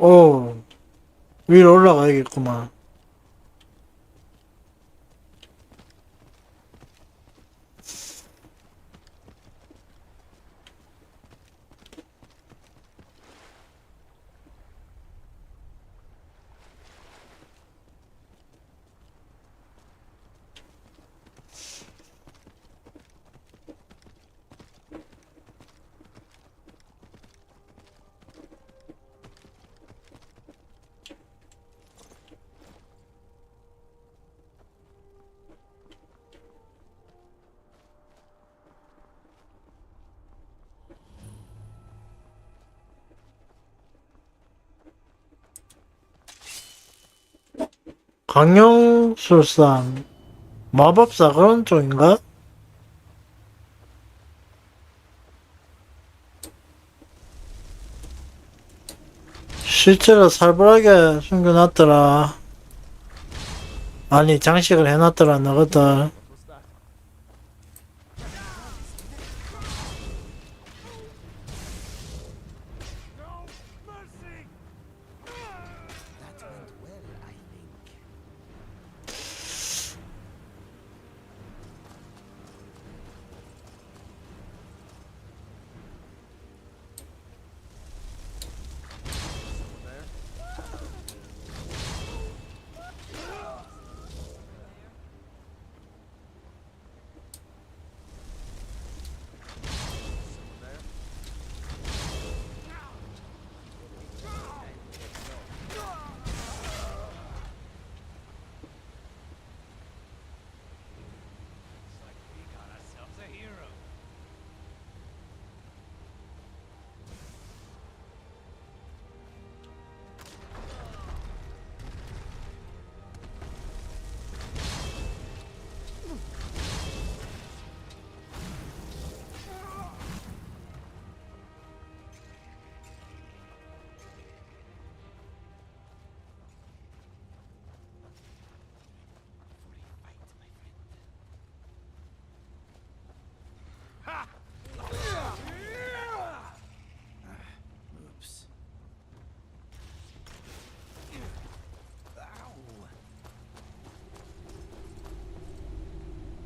오, 위로 올라가야겠구만. 강령술산 마법사 그런 쪽인가? 실제로 살벌하게 숨겨놨더라. 아니 장식을 해놨더라 너희들.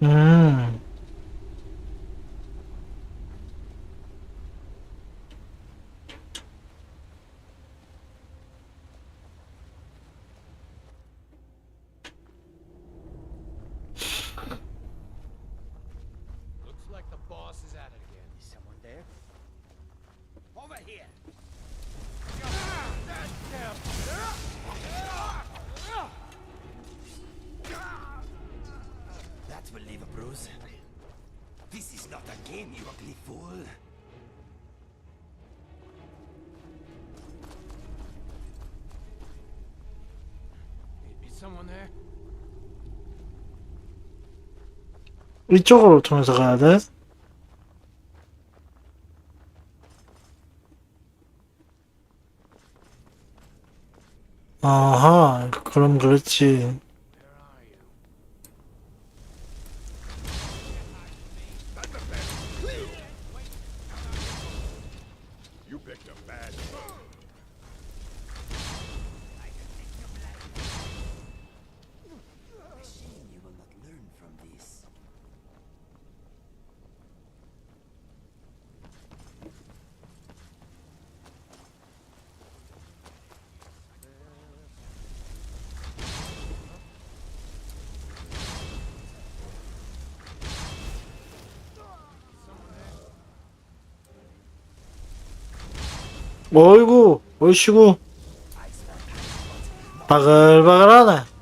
음. Looks like the boss is at it again. Is someone there? Over here. That will leave a bruise. This is not a game, you ugly fool. Is someone there? 이쪽으로 통해서 가야 돼? 아하, 그럼 그렇지. You picked a bad A shame you will not learn from this. 어이구, 어이씨구. 바글바글하네.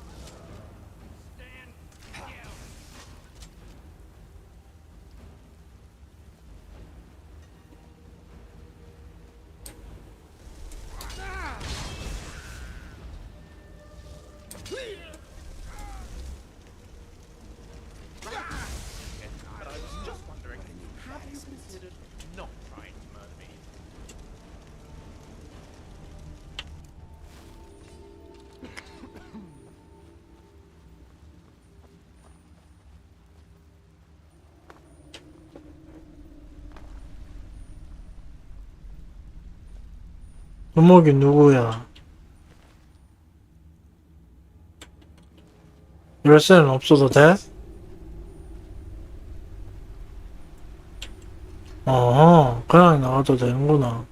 But I was just wondering, have you considered not trying to murder me? 두목이 누구야? 열쇠는 없어도 돼? 어허, 그냥 나가도 되는구나.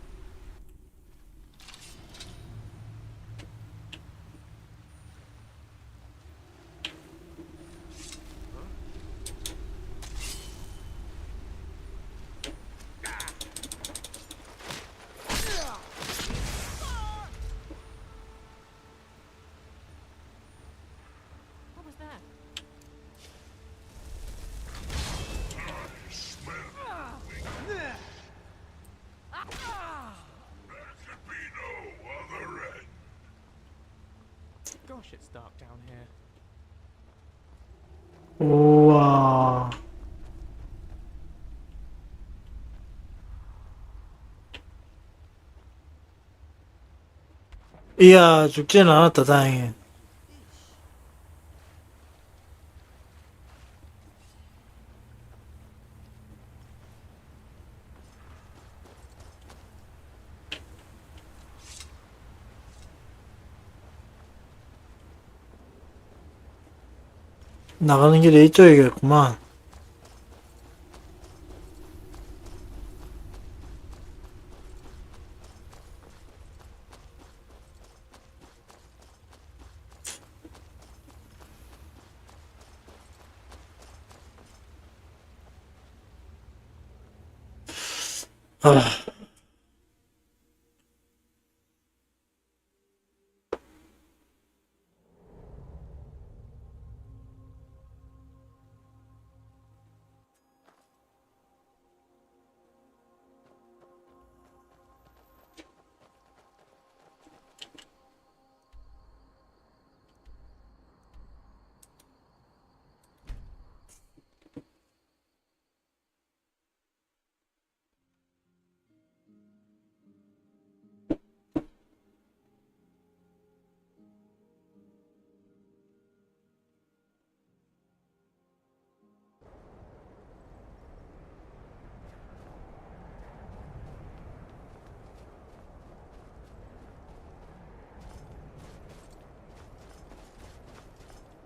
What was that? Gosh, it's dark down here. 우와. 이야, 죽지는 않았다, 다행히. 나가는 길이 이쪽이겠구만. 아.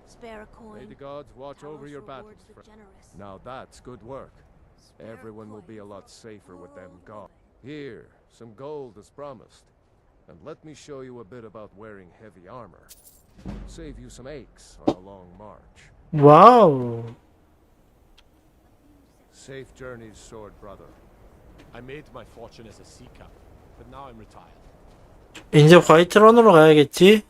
Spare a coin. May the gods watch over your battles, friend. Now that's good work. Everyone will be a lot safer with them gone. Here, some gold as promised. And let me show you a bit about wearing heavy armor. Save you some aches on a long march. 와우. Safe journeys, sword brother. I made my fortune as a sea captain, but now I'm retired. 이제 화이트런으로 가야겠지?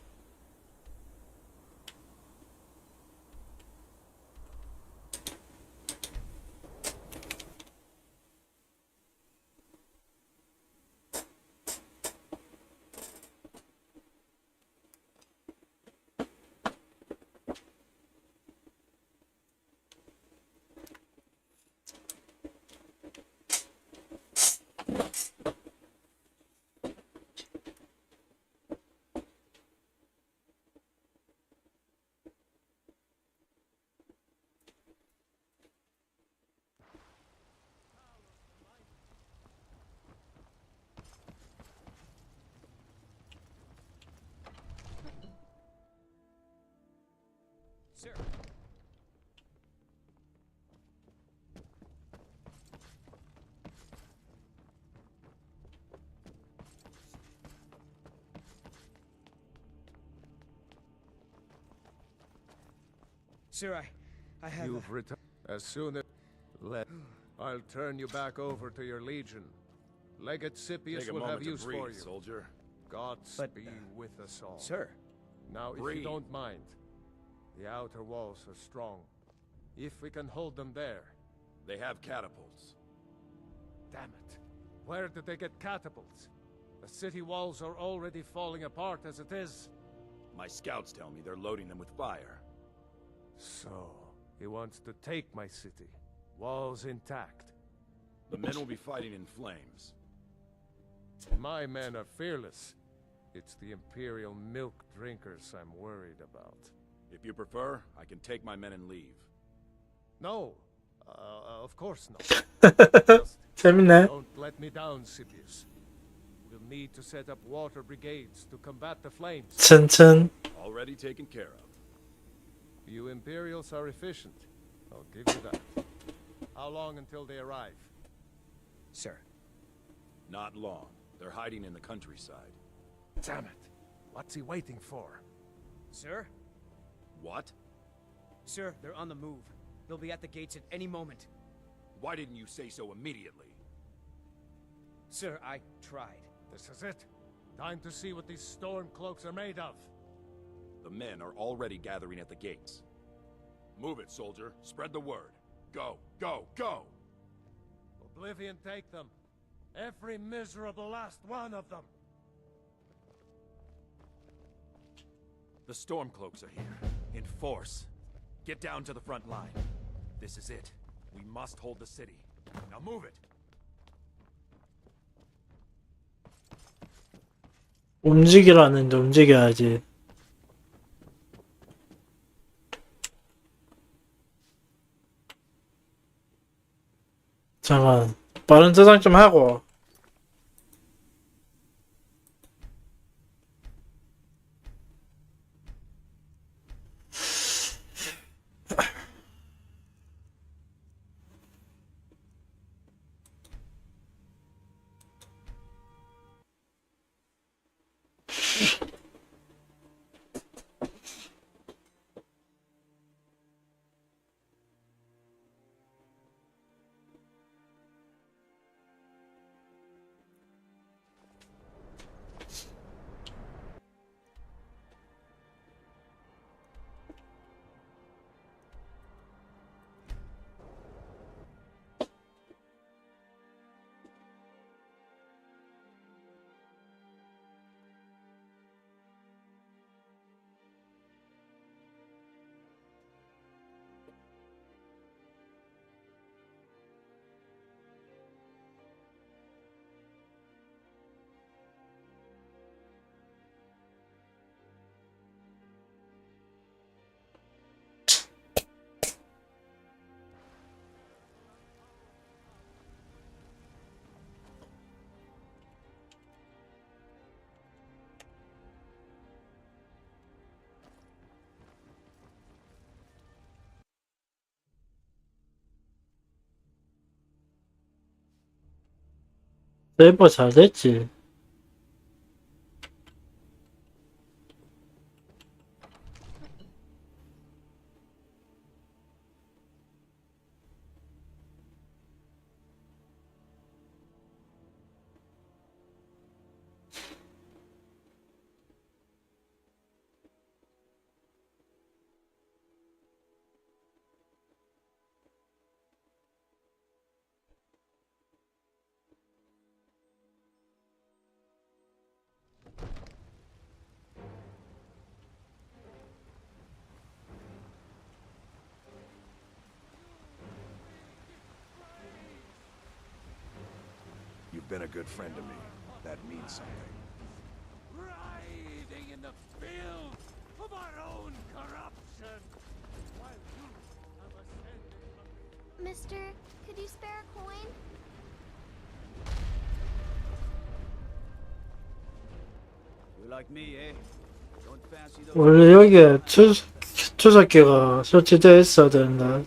Sir. Sir, I have... You've returned. As soon as... I'll turn you back over to your legion. Legate Scipius Take a will have moment to use for breathe, you. soldier. Gods But, be with us all. Sir. Now, if Breathe. you don't mind, the outer walls are strong. If we can hold them there. They have catapults. Damn it. Where did they get catapults? The city walls are already falling apart as it is. My scouts tell me they're loading them with fire. So, he wants to take my city. Walls intact. The men will be fighting in flames. My men are fearless. It's the Imperial milk drinkers I'm worried about. If you prefer, I can take my men and leave. No, of course not. 재밌네. Don't let me down, Scipius. We'll need to set up water brigades to combat the flames. 튼튼. Already taken care of. You Imperials are efficient. I'll give you that. How long until they arrive? Sir. Not long. They're hiding in the countryside. Damn it. What's he waiting for? Sir? What? Sir, they're on the move. They'll be at the gates at any moment. Why didn't you say so immediately? Sir, I tried. This is it. Time to see what these storm cloaks are made of. The men are already gathering at the gates. Move it, soldier. Spread the word. Go, go, go! Oblivion take them. Every miserable last one of them. The Stormcloaks are here. In force. Get down to the front line. This is it. We must hold the city. Now move it! 움직이라는데 움직여야지. 잠깐. 빠른 저장 좀 하고. 세이버 잘 됐지. You've been a good friend to me. That means something. Writhing in the field of our own corruption. While you have ascended. Mister, could you spare a coin? You like me, eh? Don't fancy those. 원래 여기에 투석기가 설치되어 있어야 된다.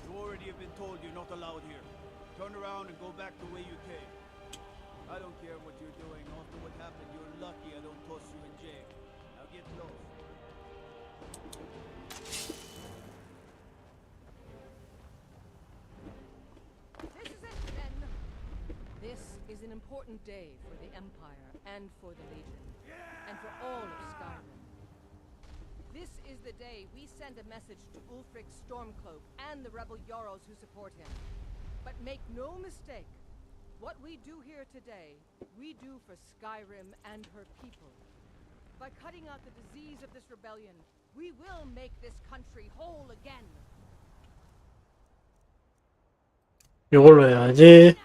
You already have been told you're not allowed here. Turn around and go back the way you came. I don't care what you're doing. After what happened, you're lucky I don't toss you in jail. Now get close. This is it, men. This is an important day for the Empire and for the Legion. And for all of Skyrim. This is the day we send a message to Ulfric Stormcloak and the rebel Jarls who support him. But make no mistake, what we do here today, we do for Skyrim and her people. By cutting out the disease of this rebellion, we will make this country whole again. 이걸로 해야지.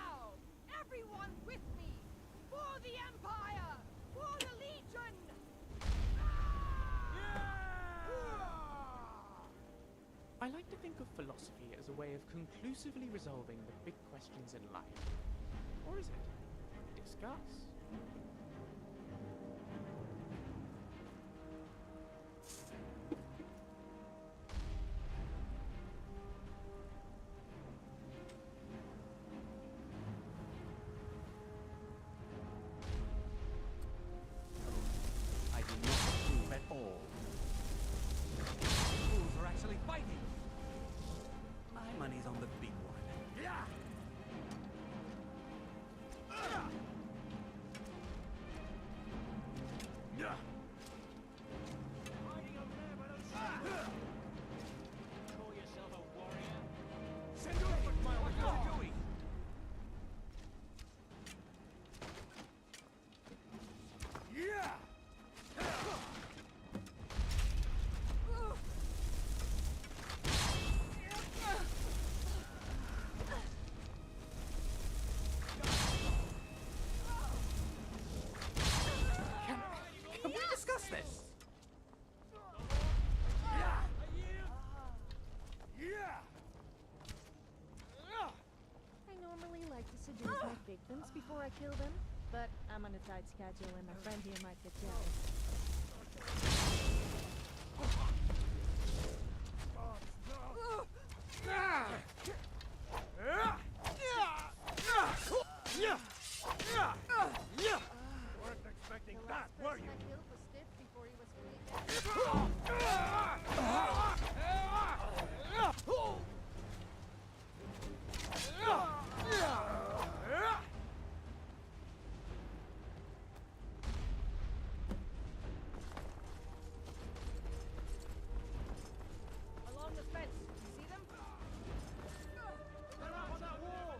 Everyone with me! For the Empire! For the Legion! I like to think of philosophy as a way of conclusively resolving the big questions in life. Or is it? Discuss. I do not approve at all. Fools are actually fighting. My money's on the big one. Yeah. Can we discuss this? I normally like to seduce my victims before I kill them, but I'm on a tight schedule and my friend here might get jealous. Weren't expecting that, were you? Along the fence, you see them? They're up on that wall!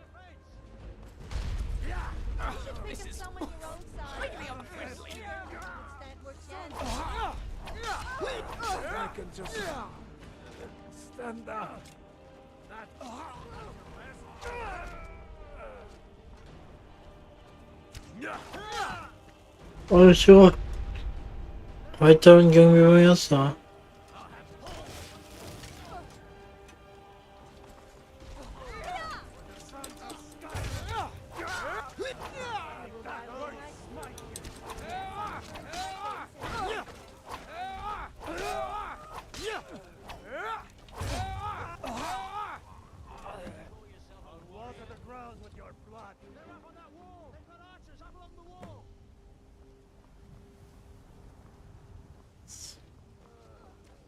Think of someone your own size. Quickly on the friendly. Stand your chance. I can just stand down. 얼씨구 발전은 경비병이었어. I'll water the ground with your blood. They're up on that wall! They've got archers up along the wall!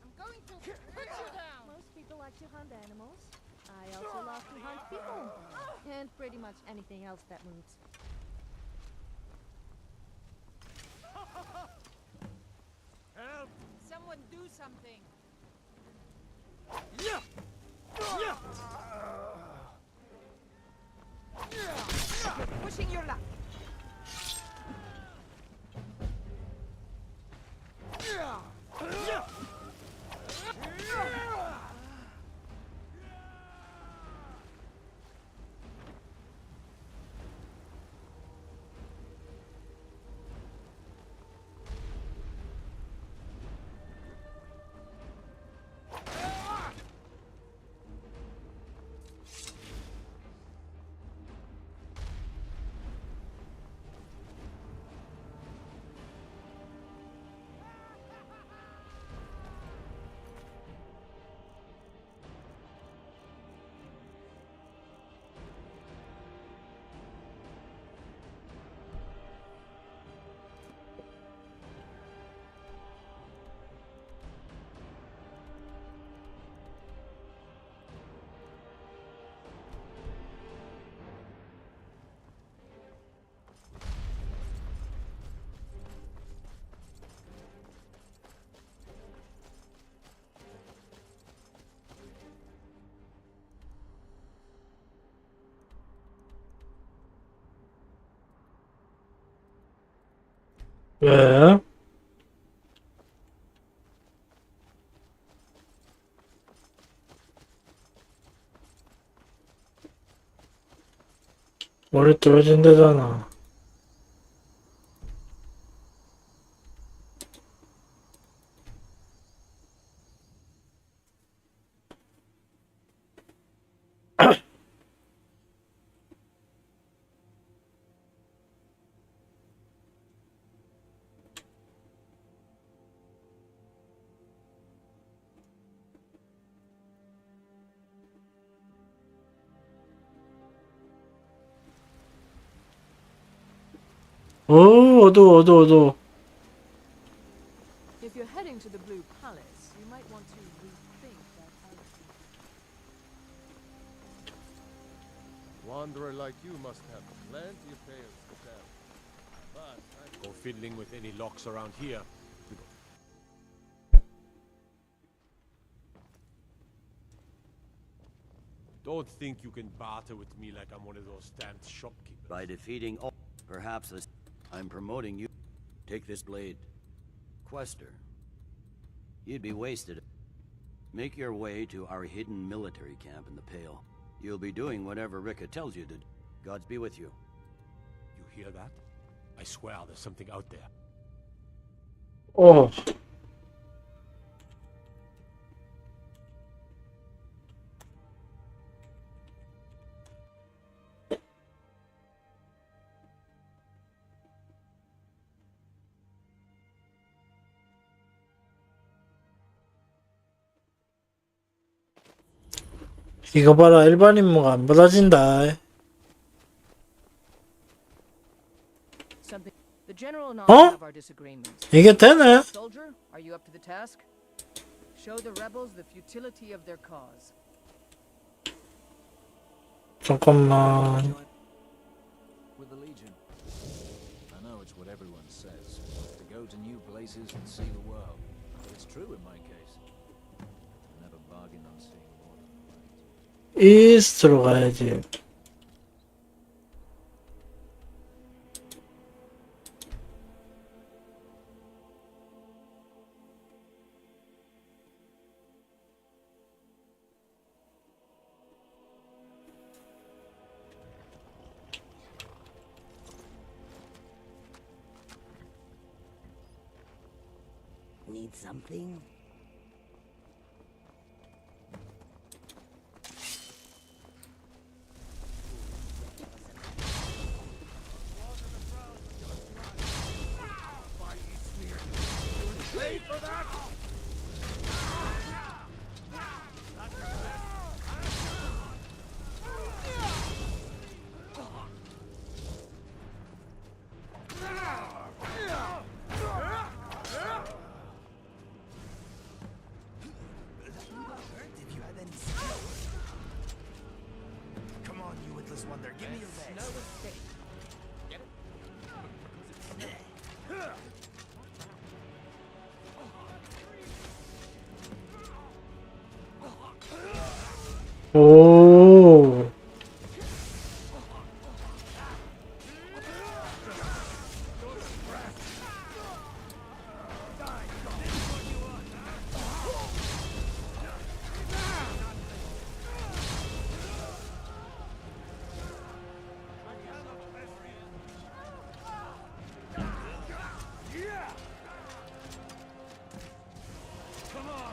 I'm going to put you down. Most people like to hunt animals. I also love to hunt people. And pretty much anything else that moves. Help! Someone do something. You're pushing your luck. 왜? 머리 떨어진대잖아. 오, 어두워. If you're heading to the Blue Palace, you might want to rethink that policy. Wanderer like you must have plenty of tales to tell. But Go fiddling with any locks around here. Don't think you can barter with me like I'm one of those damned shopkeepers. By defeating all, perhaps this, I'm promoting you. Take this blade. Quester. You'd be wasted. Make your way to our hidden military camp in the Pale. You'll be doing whatever Rika tells you to do. Gods be with you. You hear that? I swear there's something out there. 어. 이거 봐라, 일반 임무가 안 받아진다. Something. The general and Huh? I have our disagreements. 이게 되네? Soldier, are you up to the task? Show the rebels the futility of their cause. 잠깐만. With the Legion. I know it's what everyone says. To go to new places and see the world. But it's true in my case. I never bargained on seeing more than right. 이스트로 가야지. Need something? Wait for that! Come on, you witless wonder, give me your best. 오.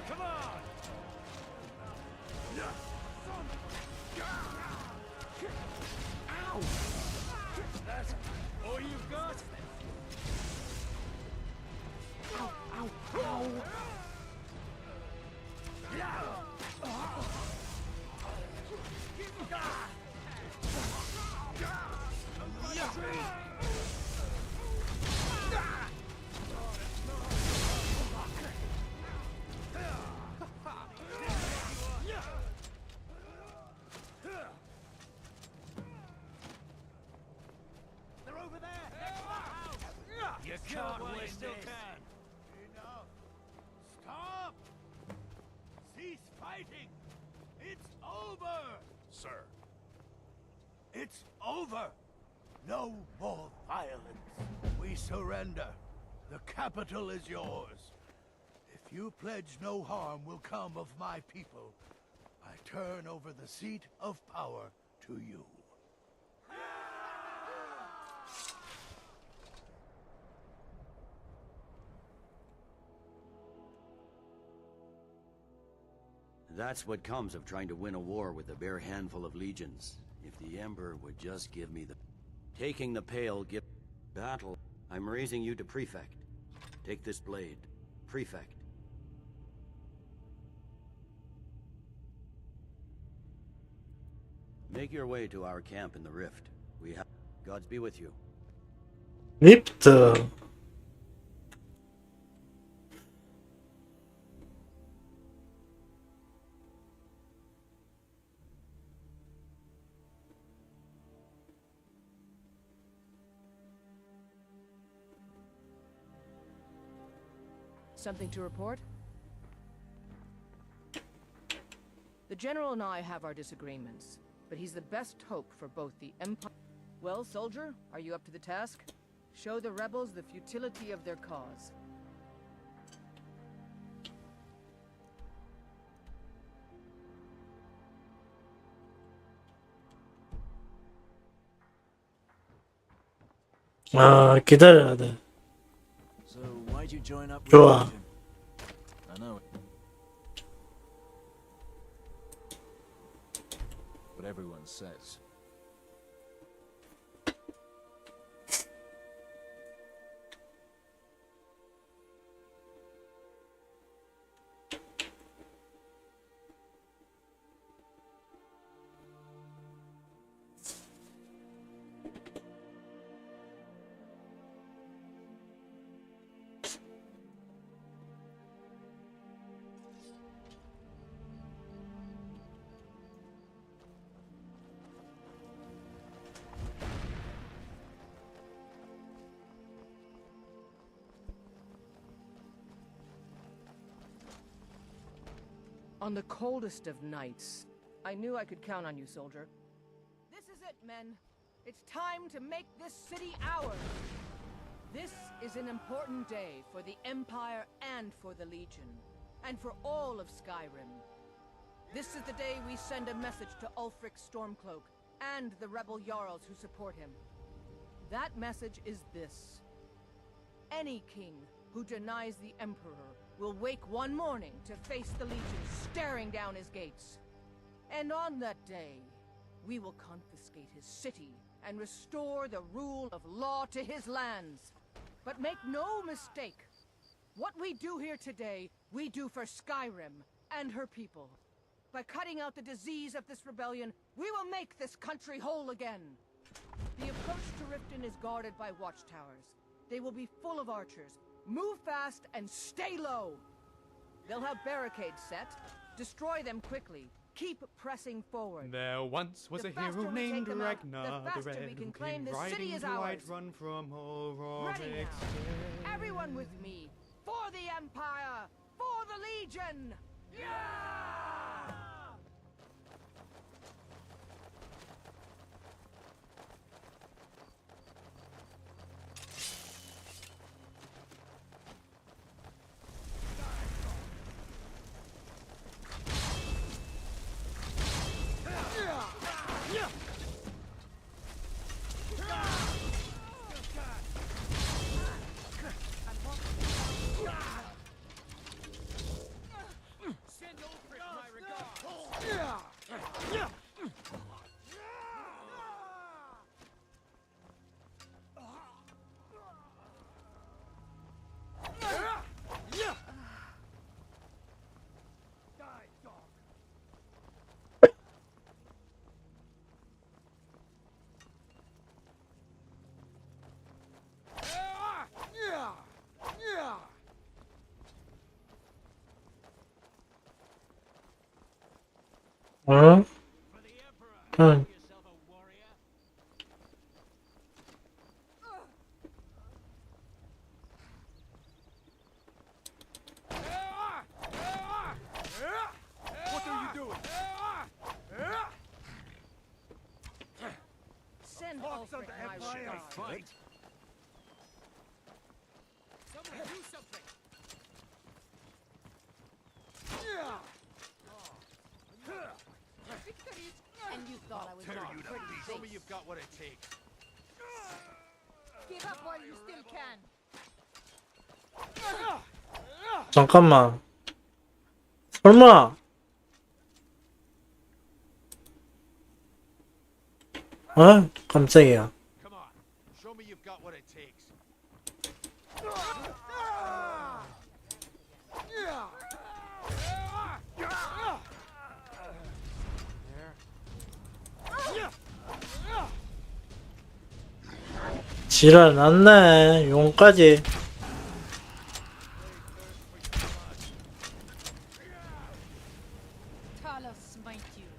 Come on! Ow! That's all you've got? Ow, ow, ow! They're over there! You can't win this! Enough! Stop! Cease fighting! It's over! Sir. It's over! No more violence. We surrender. The capital is yours. If you pledge no harm will come of my people, I turn over the seat of power to you. That's what comes of trying to win a war with a bare handful of legions. If the Emperor would just give me the... Taking the Pale, give... Battle. I'm raising you to Prefect. Take this blade. Prefect. Make your way to our camp in the Rift. We have... Gods be with you. 리프트. Something to report? The General and I have our disagreements, but he's the best hope for both the Empire... Well, soldier, are you up to the task? Show the rebels the futility of their cause. 아, 기다려야 돼. So why'd you join up with 좋아. Legion? I know it. What everyone says. On the coldest of nights, I knew I could count on you, soldier. This is it, men. It's time to make this city ours. This is an important day for the Empire and for the Legion, and for all of Skyrim. This is the day we send a message to Ulfric Stormcloak and the rebel Jarls who support him. That message is this. Any king who denies the Emperor will wake one morning to face the Legion staring down his gates. And on that day, we will confiscate his city and restore the rule of law to his lands. But make no mistake, what we do here today, we do for Skyrim and her people. By cutting out the disease of this rebellion, we will make this country whole again. The approach to Riften is guarded by watchtowers. They will be full of archers. Move fast and stay low. They'll have barricades set. Destroy them quickly. Keep pressing forward. There once was The a faster hero we named take them out, Ragnar the the faster Red, we can who claim came this riding city is to ours. Whiterun from Ready Horrorix. now. Everyone with me. For the Empire! For the Legion! Send Ulfric my regards. 어? 응. What are you doing? Send Hawks of Ulfric the my Empire regards. fight. And you thought I was Tear all you to pretty pieces. Show me face. you've got what it takes. Give up while you still can. 잠깐만. 설마. 깜짝이야. Come on. Show me you've got what it takes. 지랄 났네. 용까지. Talos smite you.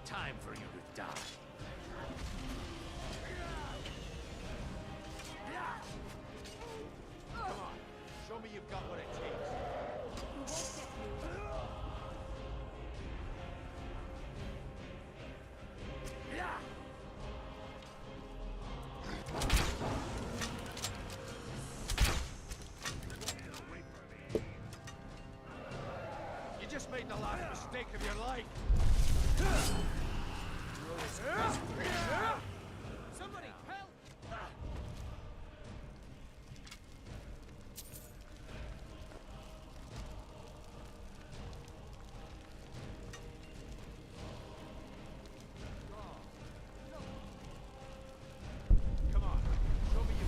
Time for you to die. Come on. Show me you've got what it takes. You just made the last mistake of your life. Somebody help! Come on, show me you.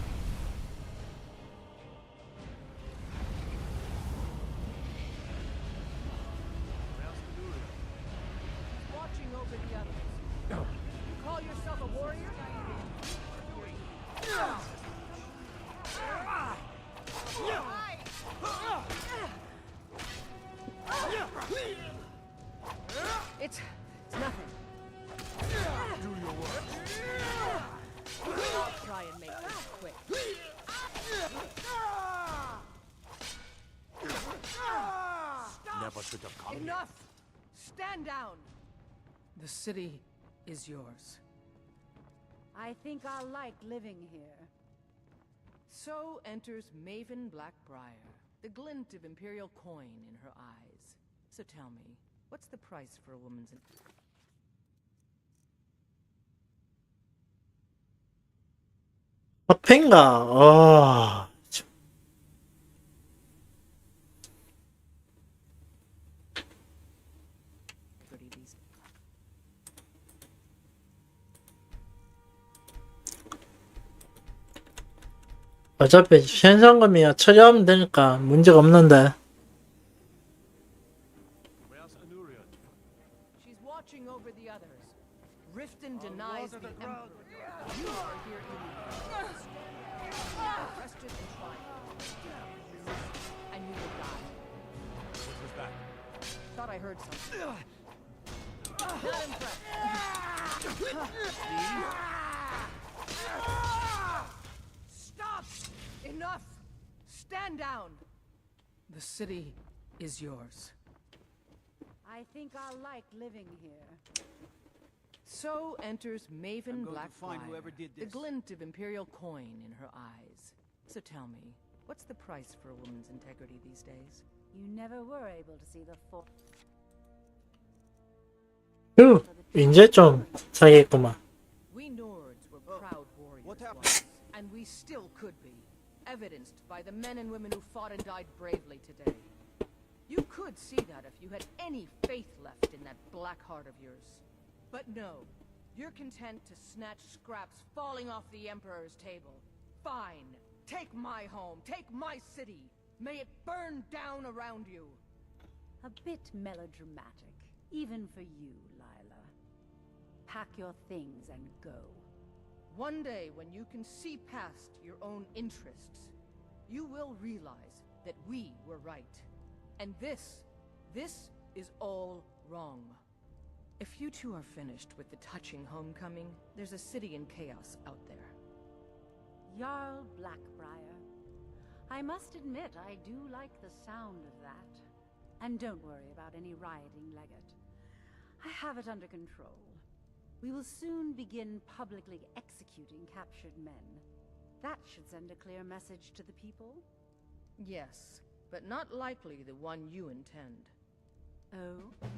Watching over the others. You call yourself a warrior? It's nothing. Do your work. I'll try and make this quick. Never should have come here. Enough! Stand down! The city is yours. I think I'll like living here. So enters Maven Blackbriar, the glint of Imperial coin in her eyes. So tell me, what's the price for a woman's... 팽가. 어차피 현상금이야 처리하면 되니까 문제가 없는데. She's watching over the others. Riften denies the Emperor. You are here illegally. Arrested and tried. And you will die. What was that? Thought I heard something. Not impressed. Stop! Enough! Stand down! The city is yours. I think I'll like living here. So enters Maven I'm going to find Blackbriar, whoever did the this. glint of Imperial coin in her eyes. So tell me, what's the price for a woman's integrity these days? You never were able to see the full. 휴, 이제 좀 사겠구만. We Nords were proud warriors once, and we still could be, evidenced by the men and women who fought and died bravely today. You could see that if you had any faith left in that black heart of yours. But no, you're content to snatch scraps falling off the Emperor's table. Fine, take my home, take my city. May it burn down around you. A bit melodramatic, even for you, Lila. Pack your things and go. One day, when you can see past your own interests, you will realize that we were right. And this is all wrong. If you two are finished with the touching homecoming, there's a city in chaos out there. Jarl Blackbriar. I must admit, I do like the sound of that. And don't worry about any rioting legate. I have it under control. We will soon begin publicly executing captured men. That should send a clear message to the people. Yes, but not likely the one you intend. Oh?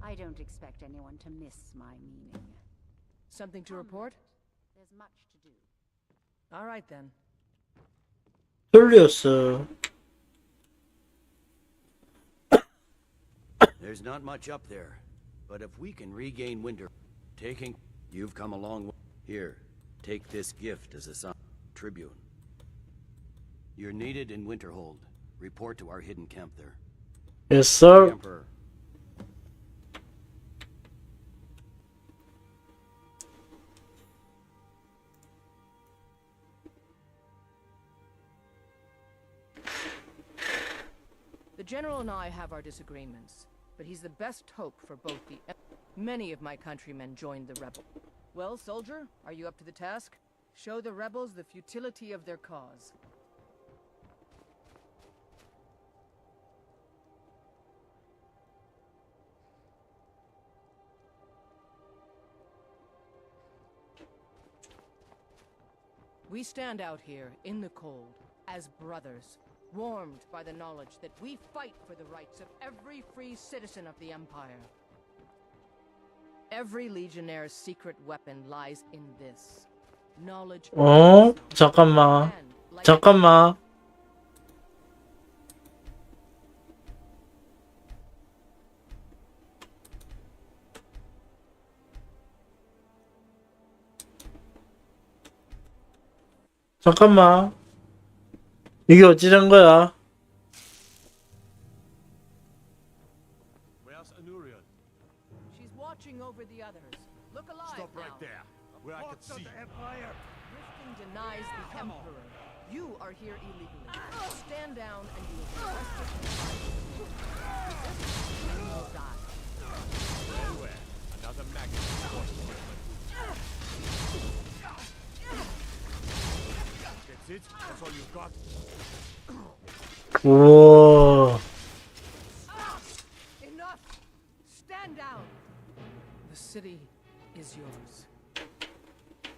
I don't expect anyone to miss my meaning. Something to report? There's much to do. All right then. 돌렸어. There's not much up there, but if we can regain winter, you've come a long way. Here, take this gift as a sign. Tribune. You're needed in Winterhold. Report to our hidden camp there. Yes, sir. The Emperor. The General and I have our disagreements, but he's the best hope for both the... Many of my countrymen joined the rebel. Well, soldier, are you up to the task? Show the rebels the futility of their cause. We stand out here in the cold as brothers, warmed by the knowledge that we fight for the rights of every free citizen of the Empire. Every Legionnaire's secret weapon lies in this. Knowledge. 잠깐만. 잠깐만. 잠깐만. 이게 어찌 된 거야? Where's Anuriel? She's watching over the others. Look alive. Stop right there, where I can see. Riften denies the Emperor. You are here illegally. Stand down and you will be arrested. Resist and you will die. Nowhere. Another magnet. That's it? That's all you've got? 우와. Enough! Stand down! The city is yours.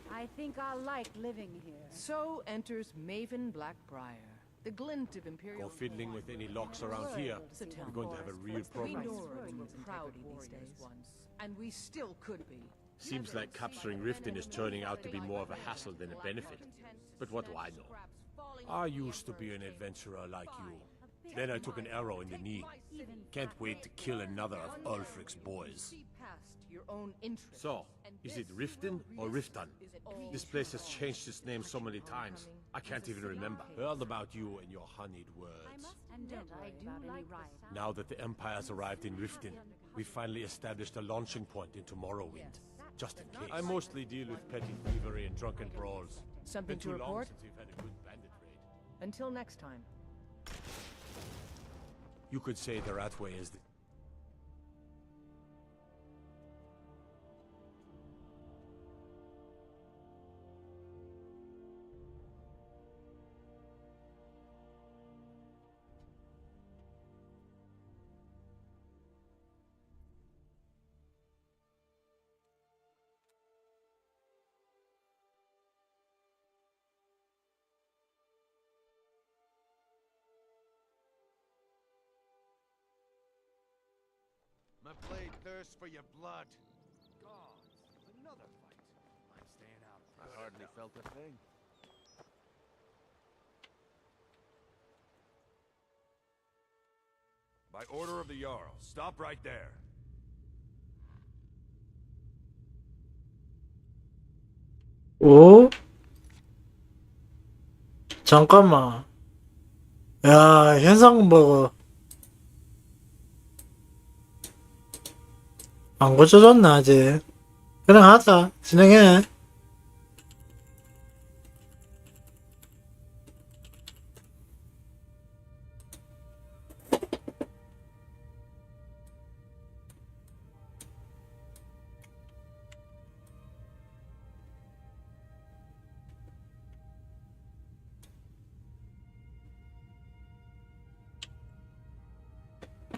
I think I'll like living here. So enters Maven Blackbriar, the glint of Imperial... Go fiddling with any locks around here. We're going to have a real problem. We Nords were proud these days once, and we still could be. Seems like capturing Riften is turning out to be more of a hassle than a benefit. But what do I know? I used to be an adventurer like you. Then I took an arrow in the knee. Can't wait to kill another of Ulfric's boys. So, is it Riften or Riftan? This place has changed its name so many times, I can't even remember. Heard about you and your honeyed words. Now that the Empire's arrived in Riften, we finally established a launching point into Morrowind. Just in case. I mostly deal with petty thievery and drunken brawls. Something to report? Been too long since we've had a good bandit raid. Until next time. You could say the Ratway is the... My blade thirsts for your blood. Gods, another fight. I'm staying out. I hardly felt a thing. By order of the Jarl, stop right there. 오? 잠깐만. 야, 현상버거. 안 고쳐졌나, 아직? 그냥 하자. 진행해.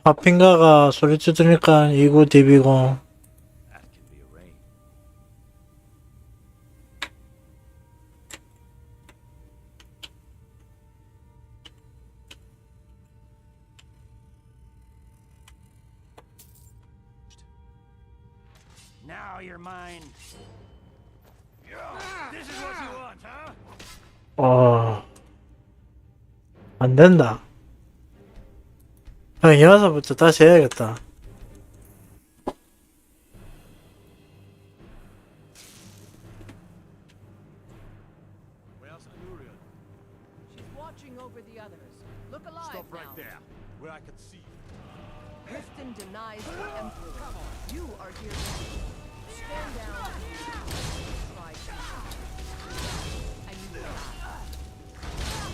아핑가가 소리쳐 들으니까 29 DB0. That can be arranged. Now you're mine. This is what you want, huh? 안 된다. 형, 여기서부터 다시 해야겠다. Where's Anuriel? She's watching over the others. Look alive Stop right now. there, where I can see. Riften denies the Emperor. You are here now. Stand down. Try to. And you will die.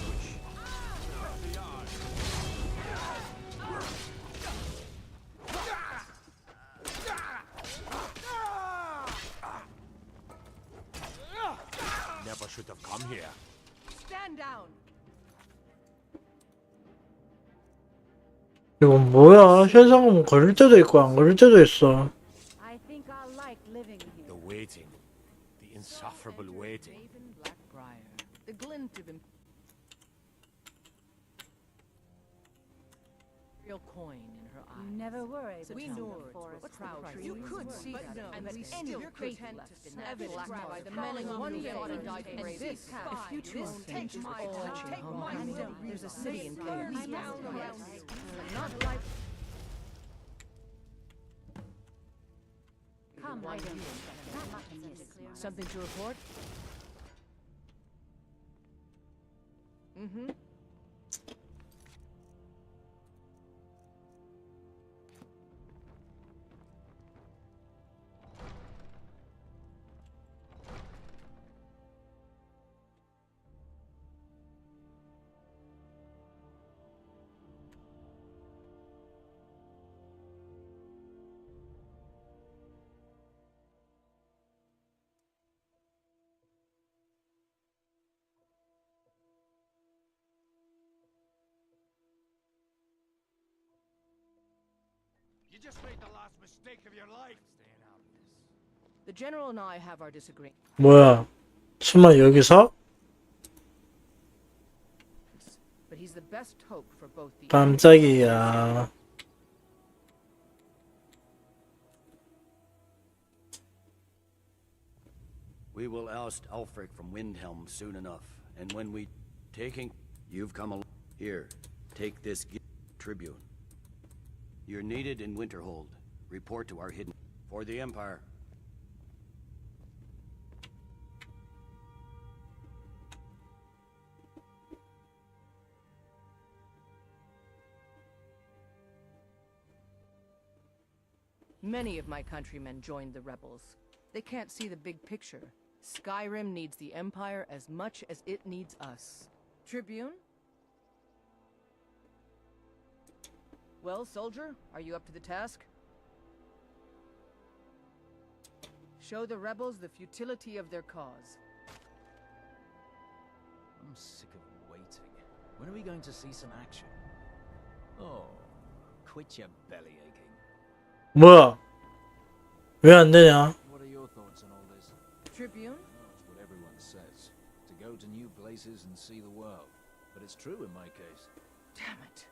Never should have come here. Stand down. 이건 뭐야? 현상금 걸릴 때도 있고 안 걸릴 때도 있어. I think I'll like living here. The waiting. The insufferable waiting. Raven Blackbriar. The glint of imperial coin in her eyes. You never were able We to knew tell the forest what's the proud price? trees You could were see worth. that, And but we still still you're crate content left to in snap that it black by the forest. men one If fought you and died take for this this. if you This choose to takes my touching home. I know There's a this city in is chaos. down Down around yes. you. Not like Come, I don't that much is clear. something to report? Mm-hmm. You just made the last mistake of your life. Staying out of this. The general and I have our disagreement. 뭐야? 숨어 여기서? But he's the best hope for both the 깜짝이야. We will oust Ulfric from Windhelm soon enough, and when we taking, you've come along. Here, take this tribune. You're needed in Winterhold. Report to our hidden for the Empire. Many of my countrymen joined the rebels. They can't see the big picture. Skyrim needs the Empire as much as it needs us. Tribune? Well, soldier, are you up to the task? Show the rebels the futility of their cause. I'm sick of waiting. When are we going to see some action? Oh, quit your belly aching. 뭐야? 왜 안 되냐? What are your thoughts on all this? Tribune? I know it's what everyone says. To go to new places and see the world. But it's true in my case. Damn it.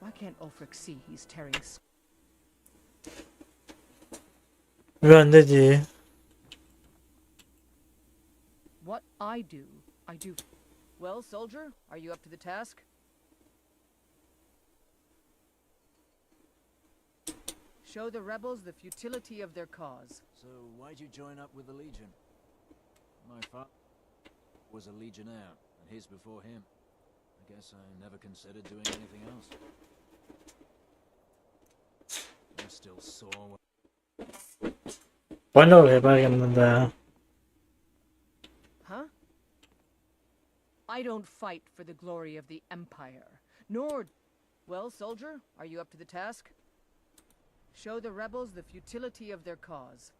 Why can't Ulfric see he's tearing 왜 안 되지? What I do. Well, soldier, are you up to the task? Show the rebels the futility of their cause. So why'd you join up with the Legion? My father was a legionnaire, and his before him. I guess I never considered doing anything else. I'm still sore. 번역을 해봐야겠는데. Huh? I don't fight for the glory of the Empire, nor... Well, soldier, are you up to the task? Show the rebels the futility of their cause.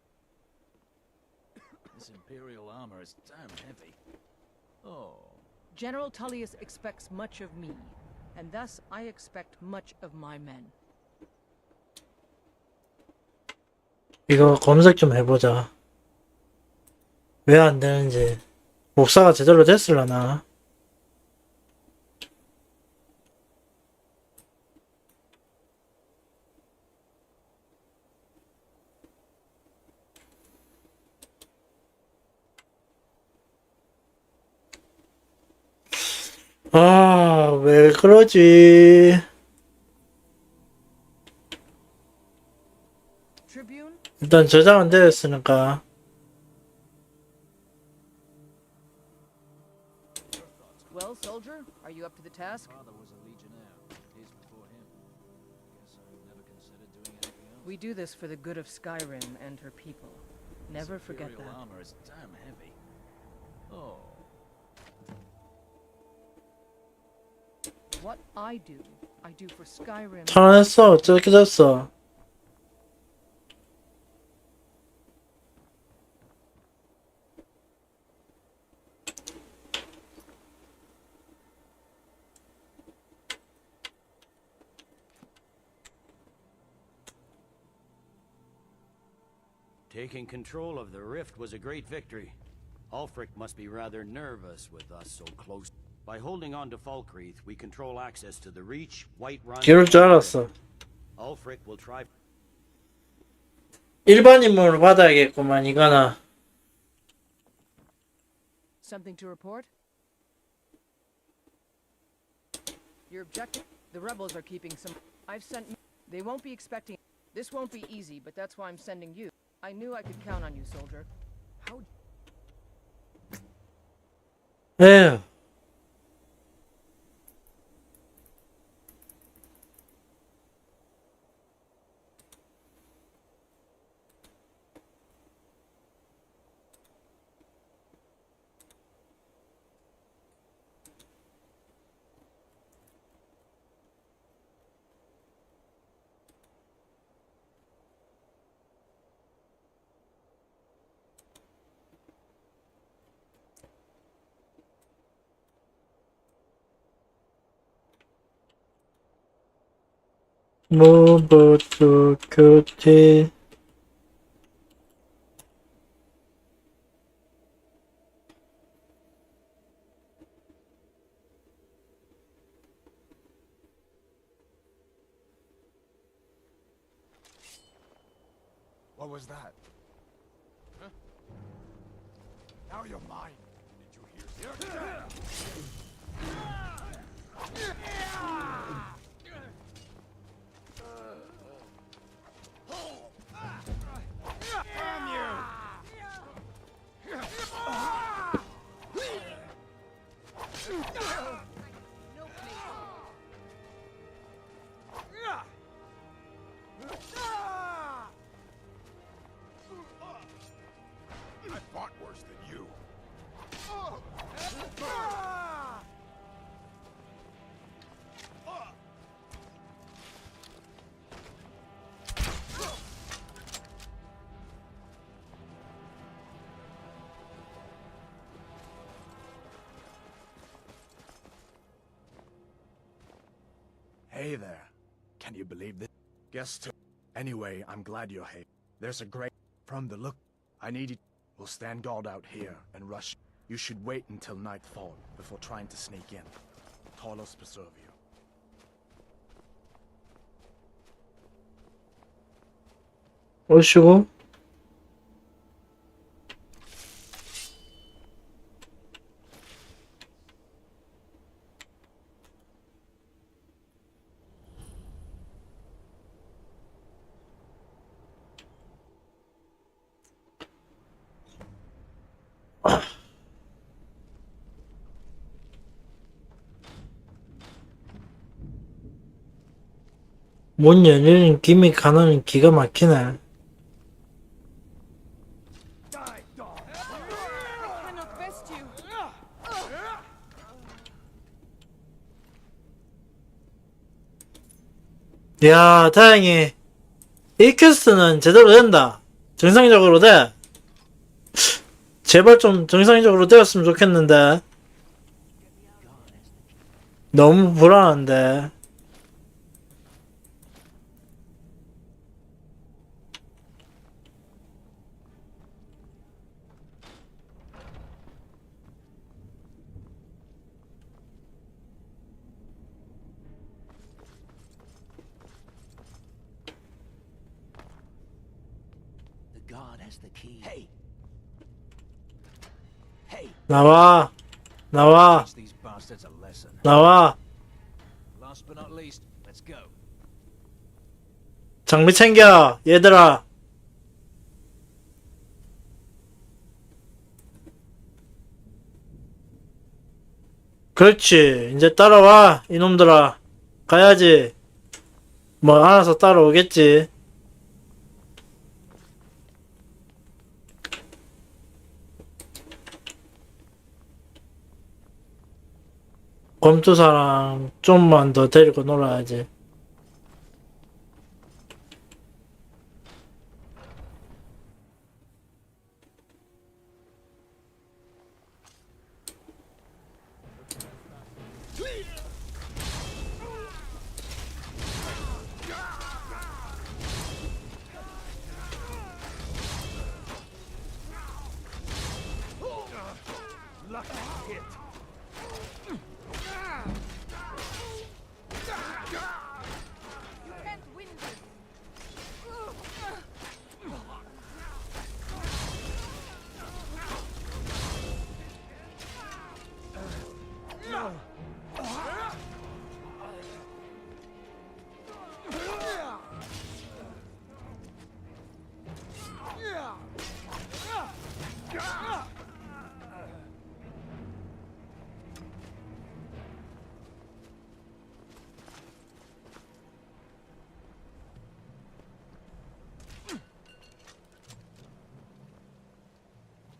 This Imperial armor is damn heavy. Oh. General Tullius expects much of me, and thus I expect much of my men. 이거 검색 좀 해보자. 왜 안 되는지. 목사가 제대로 됐을라나? 왜 그러지? 일단 저장은 되었으니까. Well, soldier, are you up to the task? We do this for the good of Skyrim and her people. Never forget that. Armor is damn heavy. Oh. What I do for Skyrim. 잘했어. 어떻게 됐어? Taking control of the rift was a great victory. Ulfric must be rather nervous with us so close. By holding on to Falkreath, we control access to the Reach, Whiterun. 기록 줄 알았어. Ulfric will try. 일반 임무를 받아야겠구만 이거는. Something to report? Your objective? The rebels are keeping some. I've sent. They won't be expecting. This won't be easy, but that's why I'm sending you. I knew I could count on you, soldier. How? 에휴. 뭐부터 교체. What was that? Huh? Now you're mine. Did you hear? Damn you! I fought worse than you. Hey there. Can you believe this? Guess too. Anyway, I'm glad you're here. There's a great... From the look, I need you... We'll stand guard out here and rush. You should wait until nightfall before trying to sneak in. Talos preserve you. 오시고. 문 열리는 김이 가는 기가 막히네. 야, 다행히 이 퀘스트는 제대로 된다. 정상적으로 돼. 제발 좀 정상적으로 되었으면 좋겠는데. 너무 불안한데. 나와. 나와. 나와. Last but not least, let's go. 장비 챙겨, 얘들아. 그렇지. 이제 따라와, 이놈들아. 가야지. 뭐, 알아서 따라오겠지. 검투사랑 좀만 더 데리고 놀아야지. Lucky hit. You can't win this.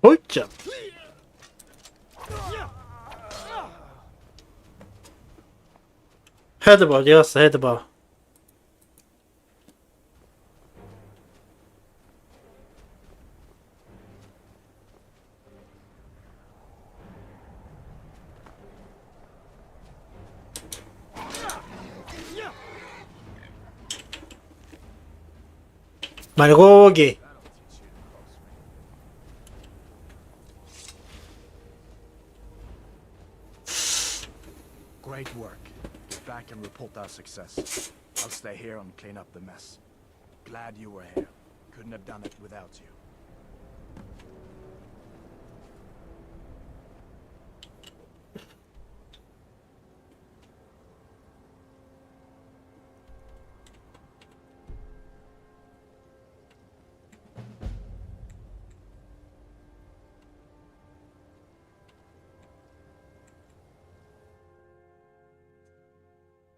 어이짜. 헤드바 어디 갔어, 헤드바. 말고기. Great work. Get back and report our success. I'll stay here and clean up the mess. Glad you were here. Couldn't have done it without you.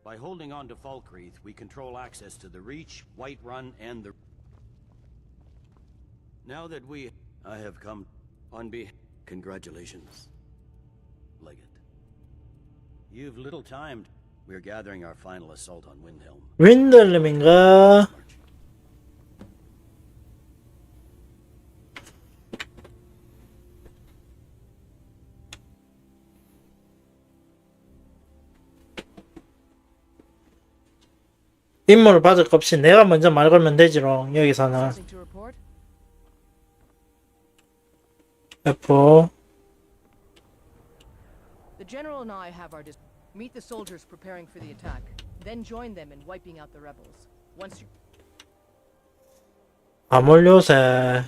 By holding on to Falkreath, we control access to the Reach, Whiterun, and the... Now that I have come on Congratulations, Legate. You've little time. We're gathering our final assault on Windhelm. 윈들림인가? 임무를 받을 것 없이 내가 먼저 말 걸면 되지롱. 여기서는 F. The general and I have our meet the soldiers preparing for the attack, then join them in wiping out the rebels. Once you 아몰 요새.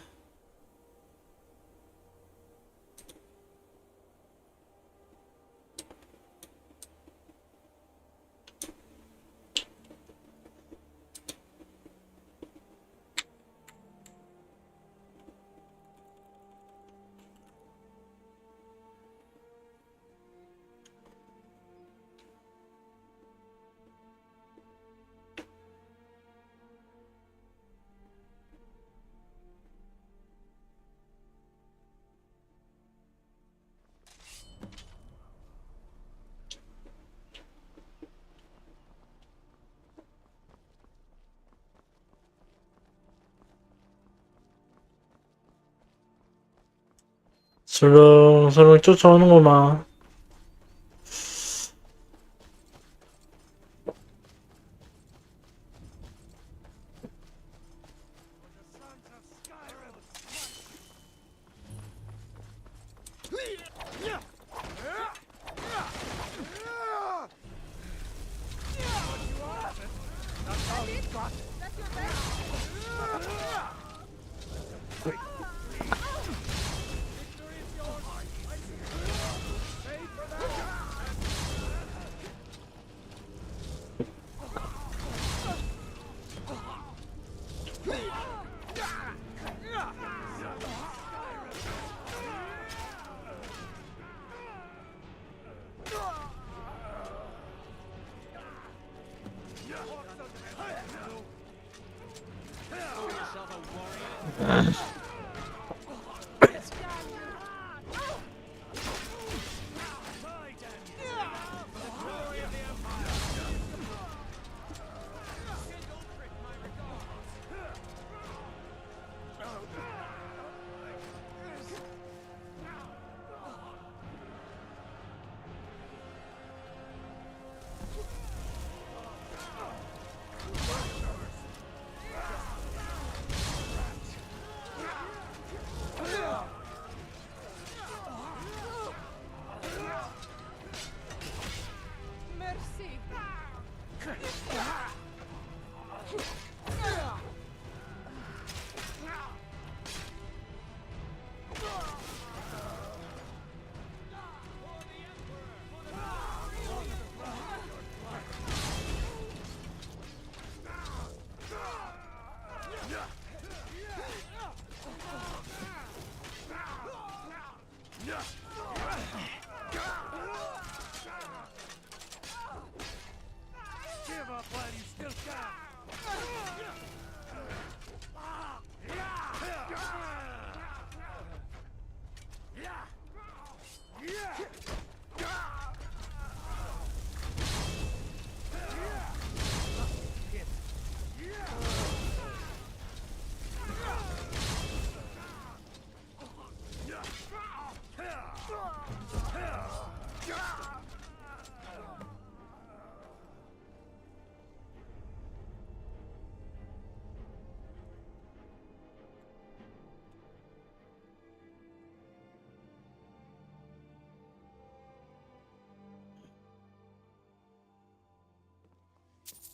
스릉스릉 쫓아오는구만.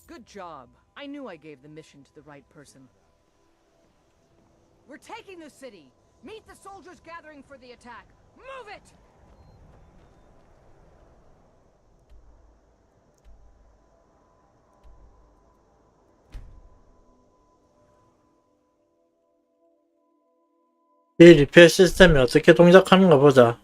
Good job. I knew I gave the mission to the right person. We're taking the city! Meet the soldiers gathering for the attack! Move it! 이 리페어 시스템이 어떻게 동작하는가 보자.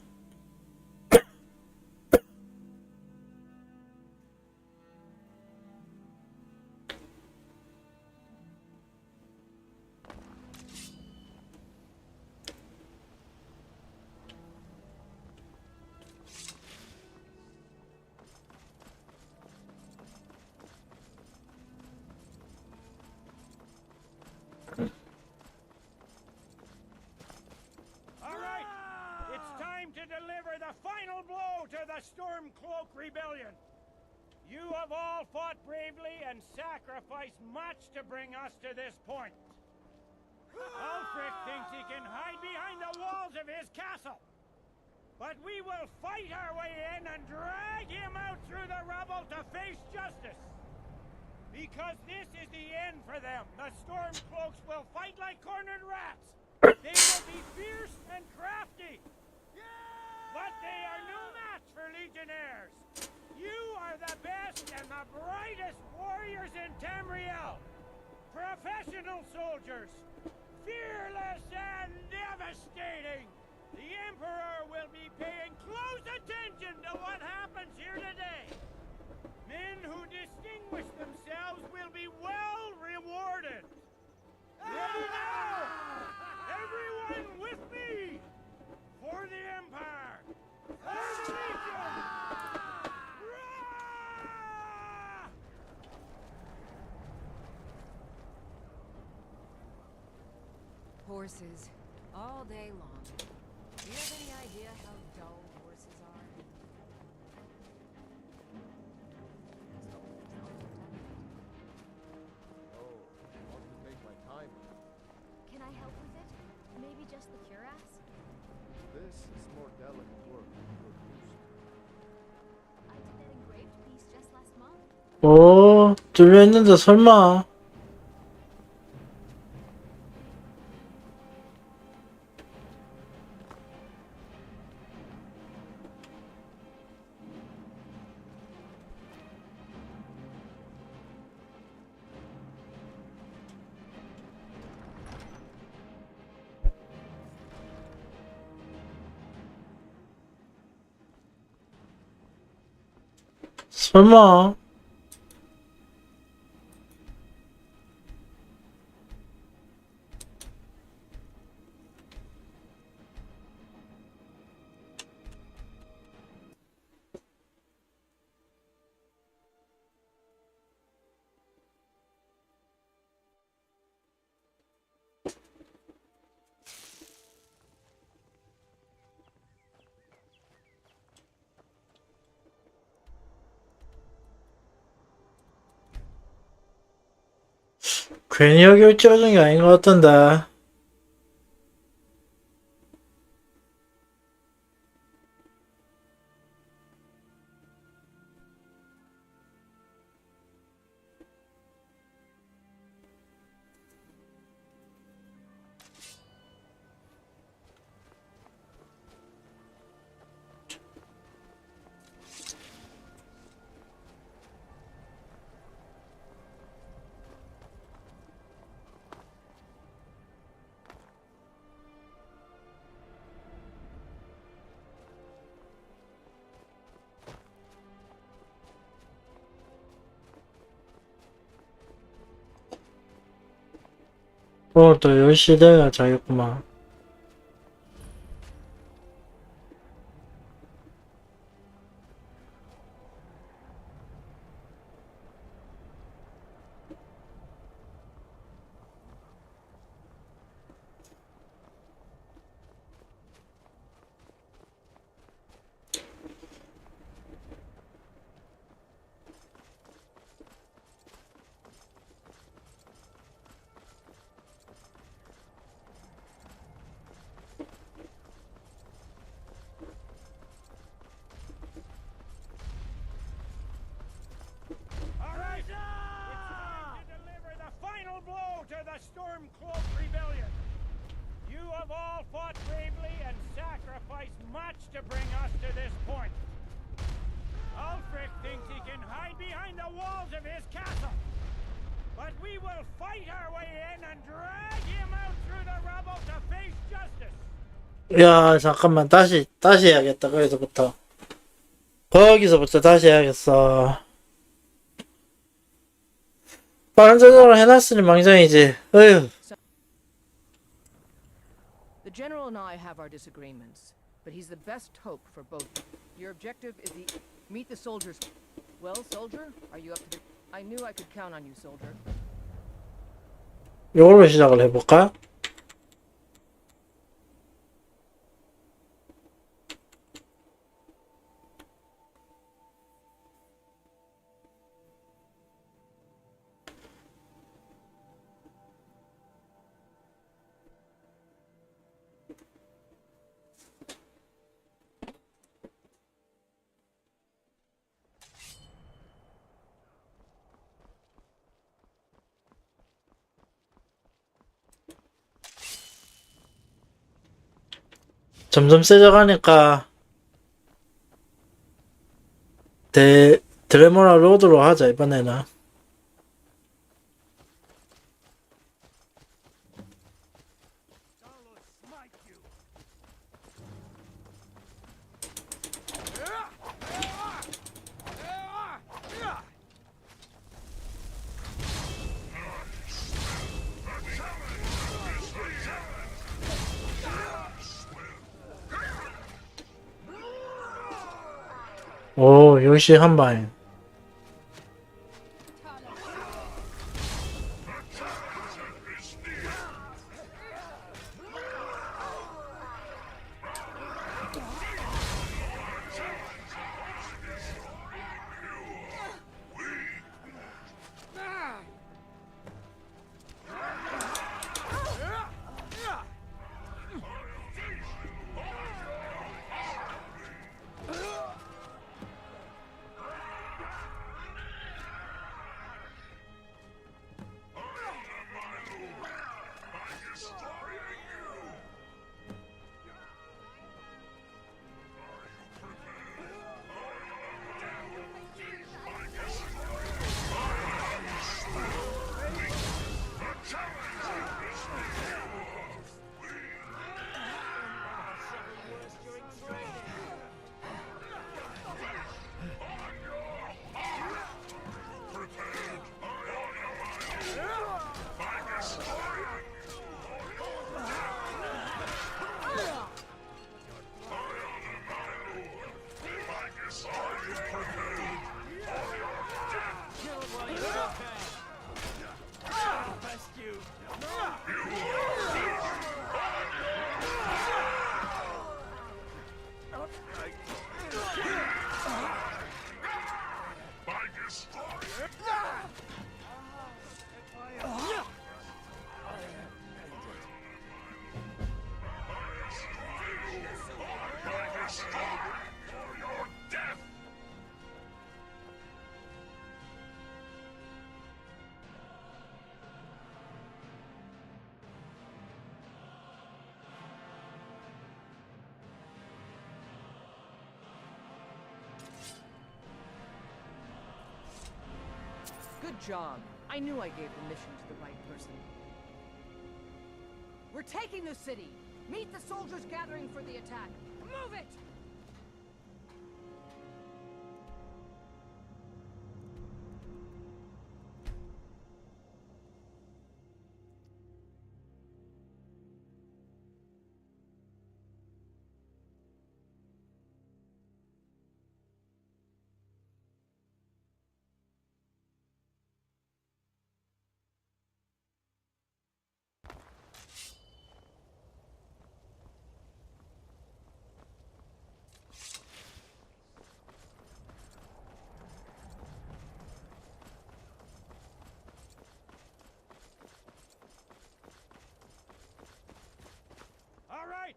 Stormcloak Rebellion. You have all fought bravely and sacrificed much to bring us to this point. Ulfric thinks he can hide behind the walls of his castle. But we will fight our way in and drag him out through the rubble to face justice. Because this is the end for them. The Stormcloaks will fight like cornered rats. They will be fierce and crafty. But they are no match for Legionnaires. You are the best and the brightest warriors in Tamriel. Professional soldiers, fearless and devastating. The Emperor will be paying close attention to what happens here today. Men who distinguish themselves will be well rewarded. Ready now! Everyone with me! For the Empire! For the Legion! Horses, all day long. Do you have any idea how dull horses are? Oh, I want to take my time. Can I help with it? Maybe just the cuirass? This is more delicate work than you're used to. I did that engraved piece just last month. 오, 뚫려있는데 설마. 설마. 괜히 여기 찍어준 게 아닌 것 같던데. 오늘 또 10시 돼야 자겠구만. All right, it's time to deliver the final blow to the Stormcloak Rebellion. You have all fought bravely and sacrificed much to bring us to this point. Ulfric thinks he can hide behind the walls of his castle. But we will fight our way in and drag him out through the rubble to face justice. 야, 잠깐만. 다시 해야겠다. 거기서부터 다시 해야겠어. 빠른 전화로 해놨으니 망정이지. 어휴. The general and I have our disagreements, but he's the best hope for both. Your objective is the meet the soldiers. Well, soldier, are you up to the... I knew I could count on you, soldier. 이걸로 시작을 해볼까? 점점 세져가니까 드레모라 로드로 하자 이번에는. 오, 역시 한 방에. Good job. I knew I gave the mission to the right person. We're taking the city! Meet the soldiers gathering for the attack! Move it! All right!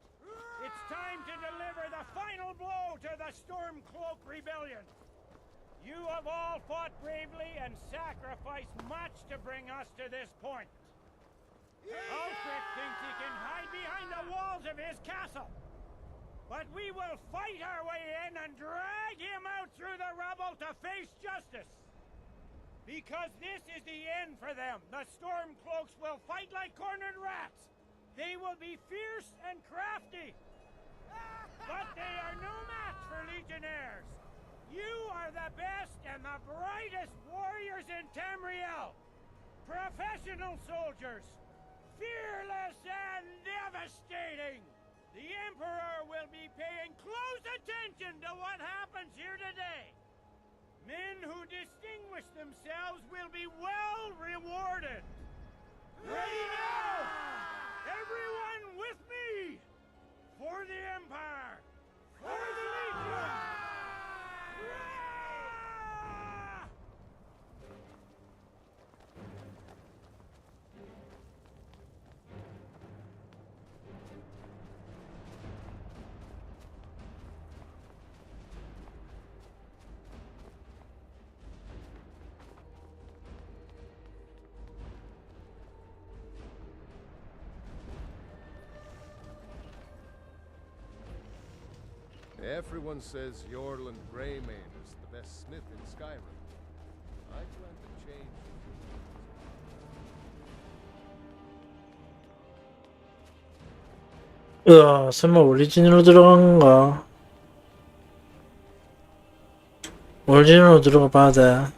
It's time to deliver the final blow to the Stormcloak Rebellion! You have all fought bravely and sacrificed much to bring us to this point. Ulfric thinks he can hide behind the walls of his castle. But we will fight our way in and drag him out through the rubble to face justice. Because this is the end for them. The Stormcloaks will fight like cornered rats. They will be fierce and crafty. But they are no match for Legionnaires. You are the best and the brightest warriors in Tamriel. Professional soldiers. Fearless and devastating. The Emperor will be paying close attention to what happens here today. Men who distinguish themselves will be well rewarded. Ready now! Everyone with me! For the Empire! For the Legion! Everyone says Yorland Greymane is the best smith in Skyrim. I plan to change. 설마 오리진으로 들어간가? 오리진으로 들어가 봐야 돼.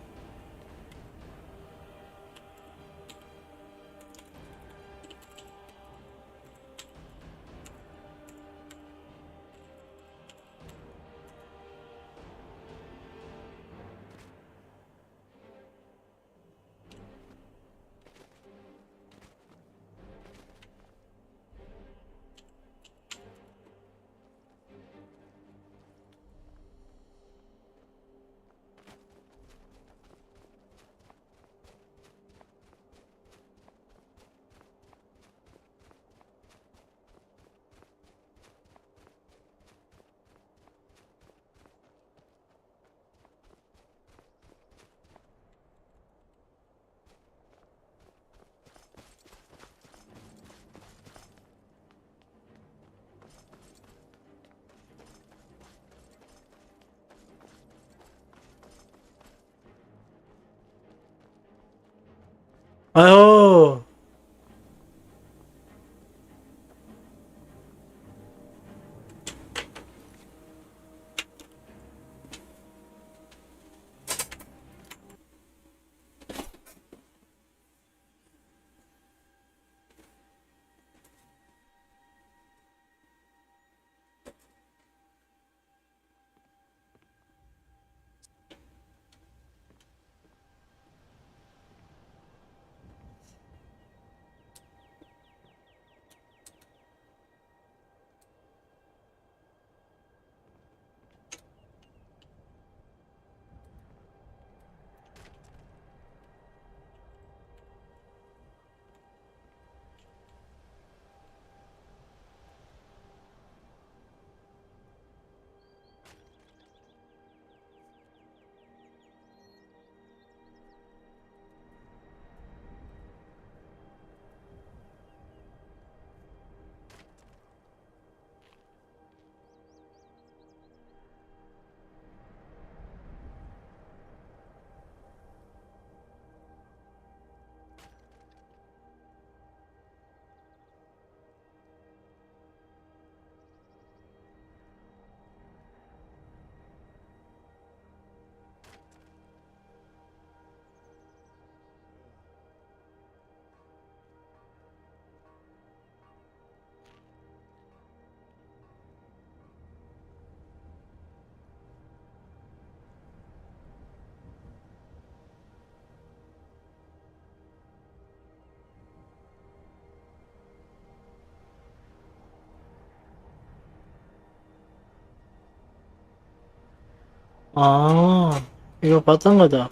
아, 이거 봤던 거다.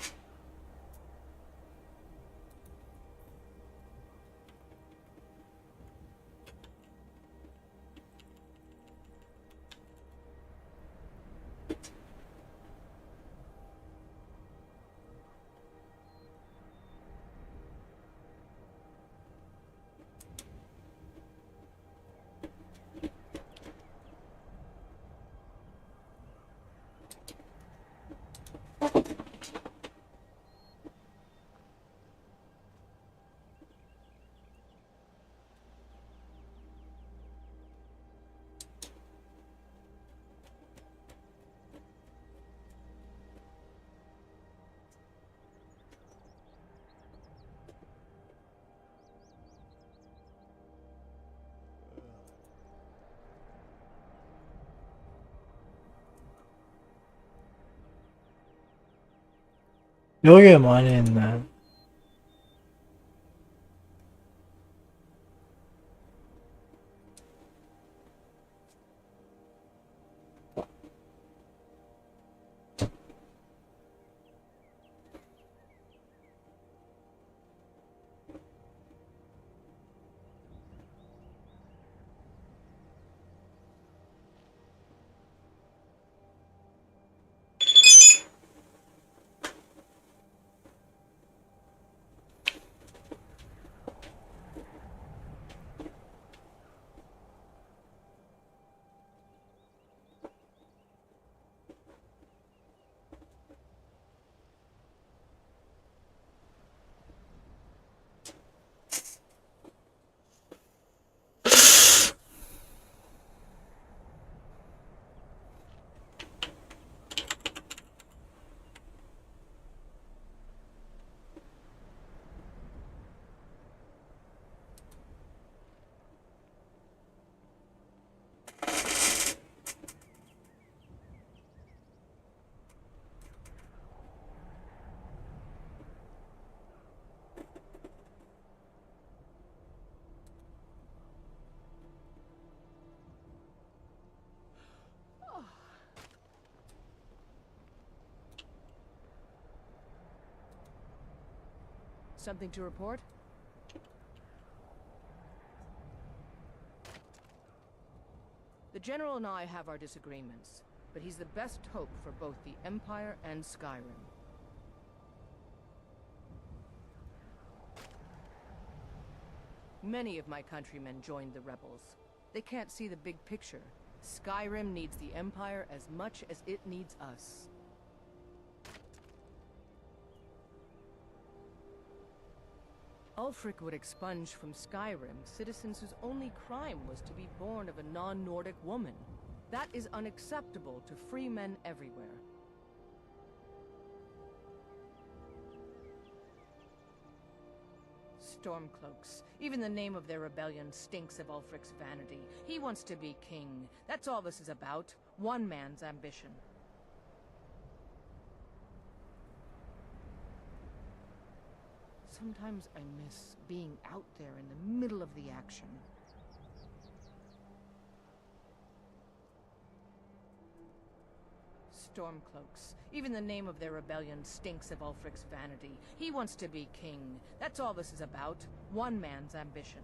여기에 많이 있네. Something to report? The General and I have our disagreements, but he's the best hope for both the Empire and Skyrim. Many of my countrymen joined the rebels. They can't see the big picture. Skyrim needs the Empire as much as it needs us. Ulfric would expunge from Skyrim citizens whose only crime was to be born of a non-Nordic woman. That is unacceptable to free men everywhere. Stormcloaks. Even the name of their rebellion stinks of Ulfric's vanity. He wants to be king. That's all this is about. One man's ambition. Sometimes I miss being out there in the middle of the action. Stormcloaks. Even the name of their rebellion stinks of Ulfric's vanity. He wants to be king. That's all this is about. One man's ambition.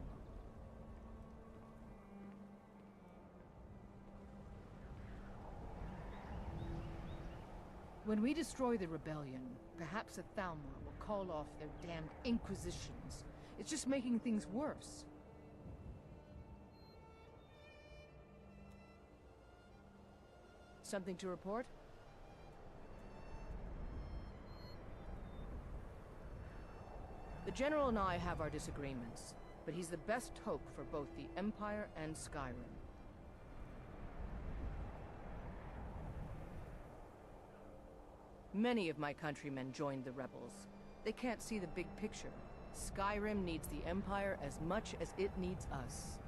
When we destroy the rebellion, perhaps the Thalmor will call off their damned inquisitions. It's just making things worse. Something to report? The General and I have our disagreements, but he's the best hope for both the Empire and Skyrim. Many of my countrymen joined the rebels. They can't see the big picture. Skyrim needs the Empire as much as it needs us.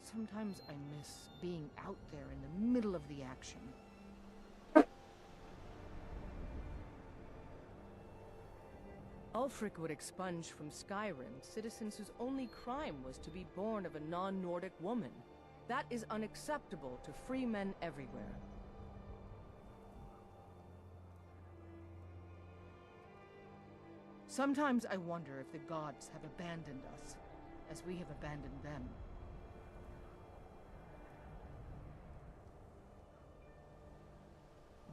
Sometimes I miss being out there in the middle of the action. Ulfric would expunge from Skyrim citizens whose only crime was to be born of a non-Nordic woman. That is unacceptable to free men everywhere. Sometimes I wonder if the gods have abandoned us, as we have abandoned them.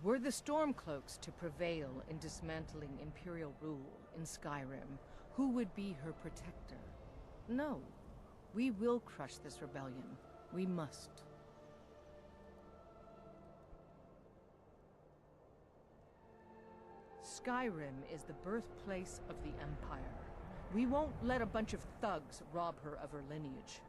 Were the Stormcloaks to prevail in dismantling Imperial rule in Skyrim, who would be her protector? No. We will crush this rebellion. We must. Skyrim is the birthplace of the Empire. We won't let a bunch of thugs rob her of her lineage.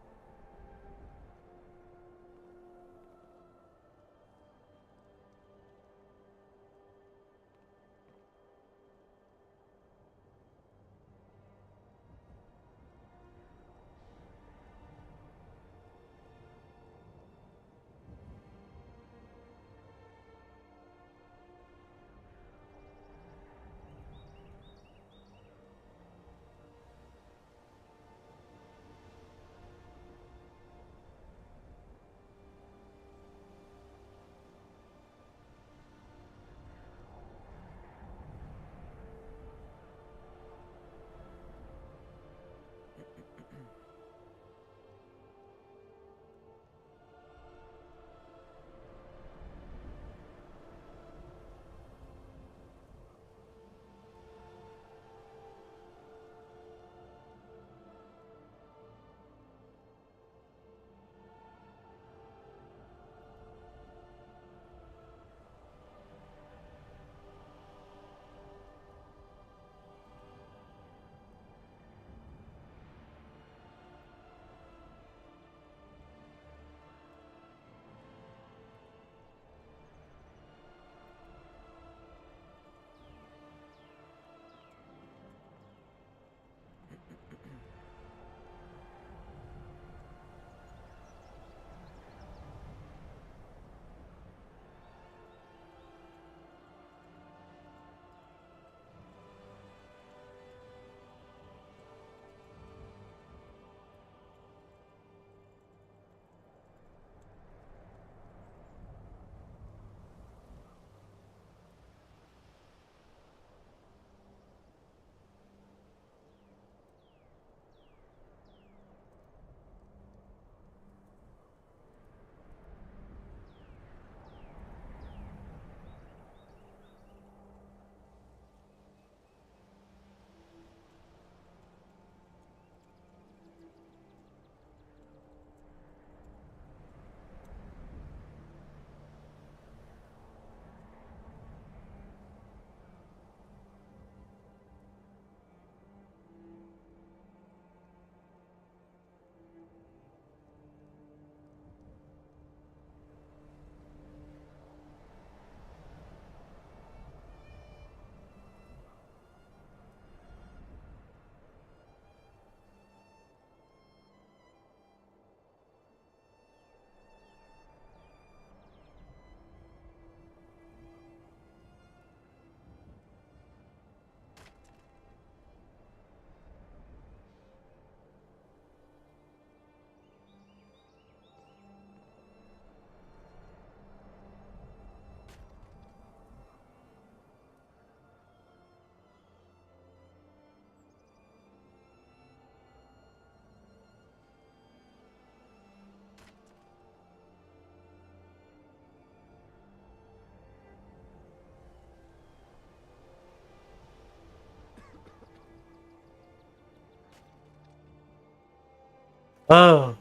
아,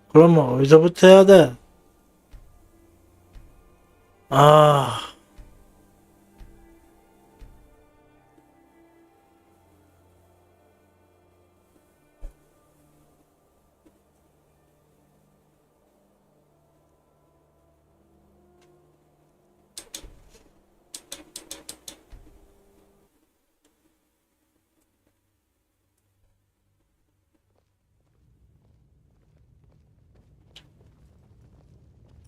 그러면 어디서부터 해야 돼? 아,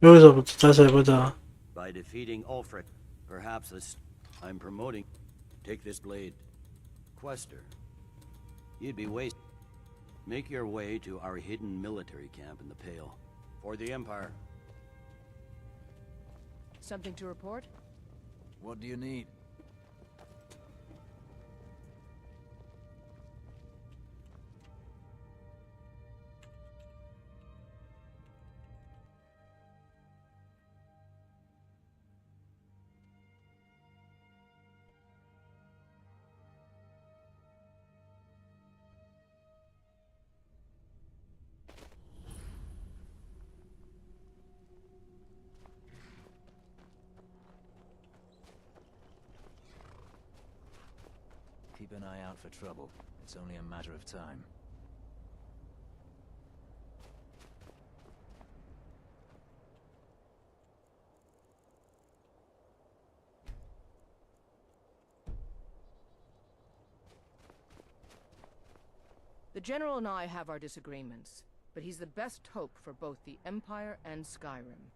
여기서부터 다시 해보자. By defeating Ulfric, perhaps this I'm promoting. Take this blade. Quester, you'd be wasted. Make your way to our hidden military camp in the Pale. For the Empire. Something to report? What do you need? Keep an eye out for trouble. It's only a matter of time. The General and I have our disagreements, but he's the best hope for both the Empire and Skyrim.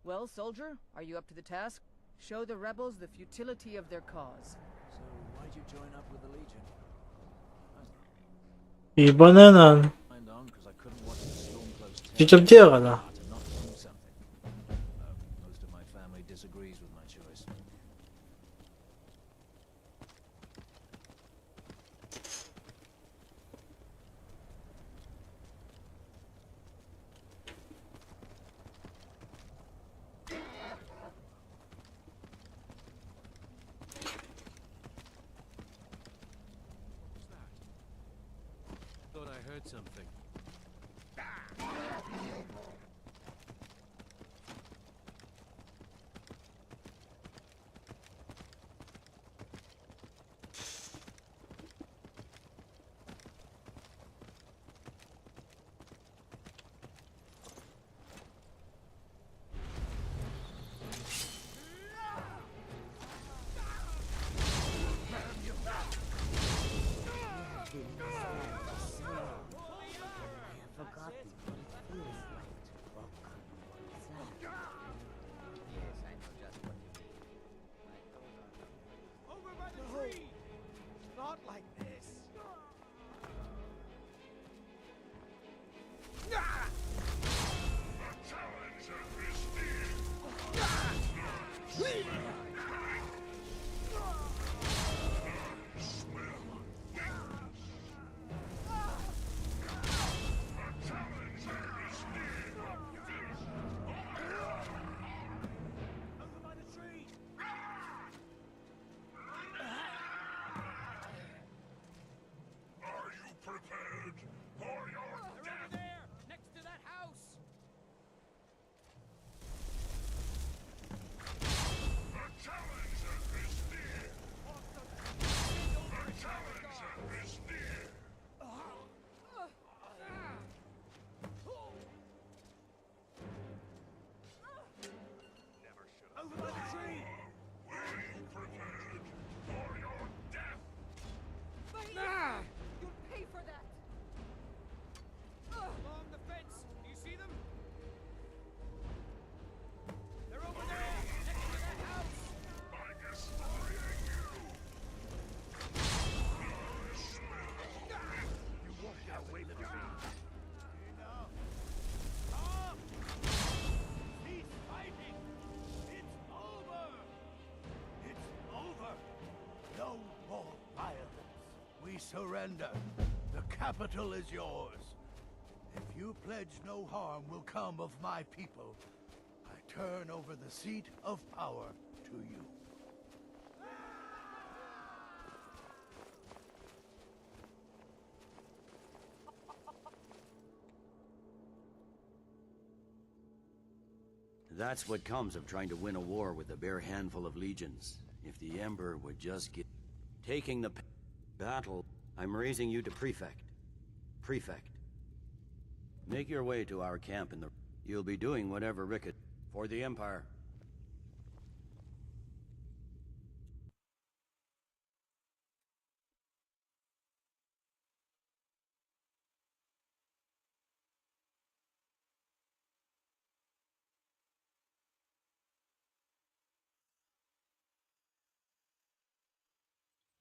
Well, soldier, are you up to the task? Show the rebels the futility of their cause. So, why'd you join up with the Legion? 이번에는 Signed on because I couldn't watch the Stormcloaks tear 직접 뛰어가자. apart and not do something. Most of my family disagrees with my choice. Thought I heard something. Over by the tree! Not like this! Over by the tree! Are you prepared for your They're over there! Next to that house! The challenger is near! The challenger is near! Over by the tree! Were you prepared for your death? You'll pay for that! Along the fence! Do you see them? They're over there! Next to that house! By destroying you! You won't get away from me! Stop! Cease fighting! It's over! It's over! No more violence! We surrender! The capital is yours! If you pledge no harm will come of my people, I turn over the seat of power to you. That's what comes of trying to win a war with a bare handful of legions. If the Emperor would just get... Taking the battle, I'm raising you to Prefect. Prefect. Make your way to our camp in the... You'll be doing whatever Rickett... For the Empire.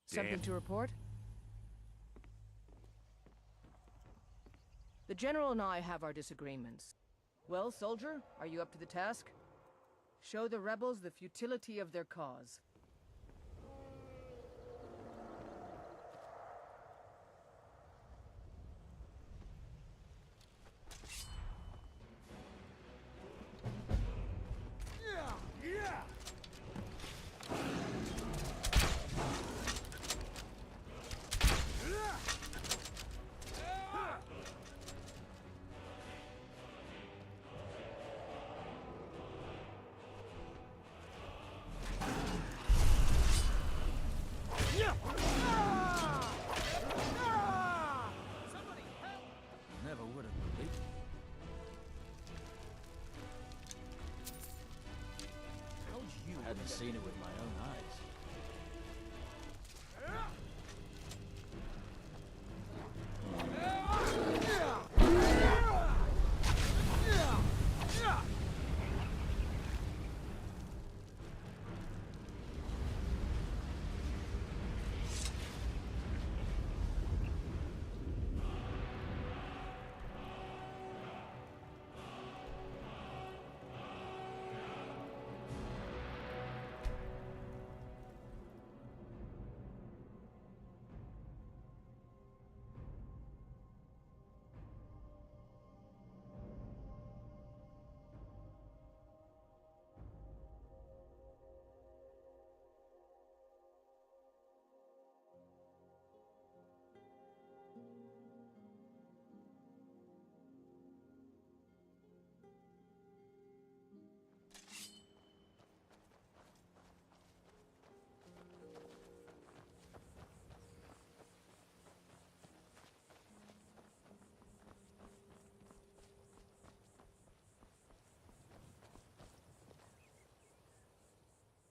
Something to report? The General and I have our disagreements. Well, soldier, are you up to the task? Show the rebels the futility of their cause. Never would have believed. How'd you hadn't seen it with my own eyes?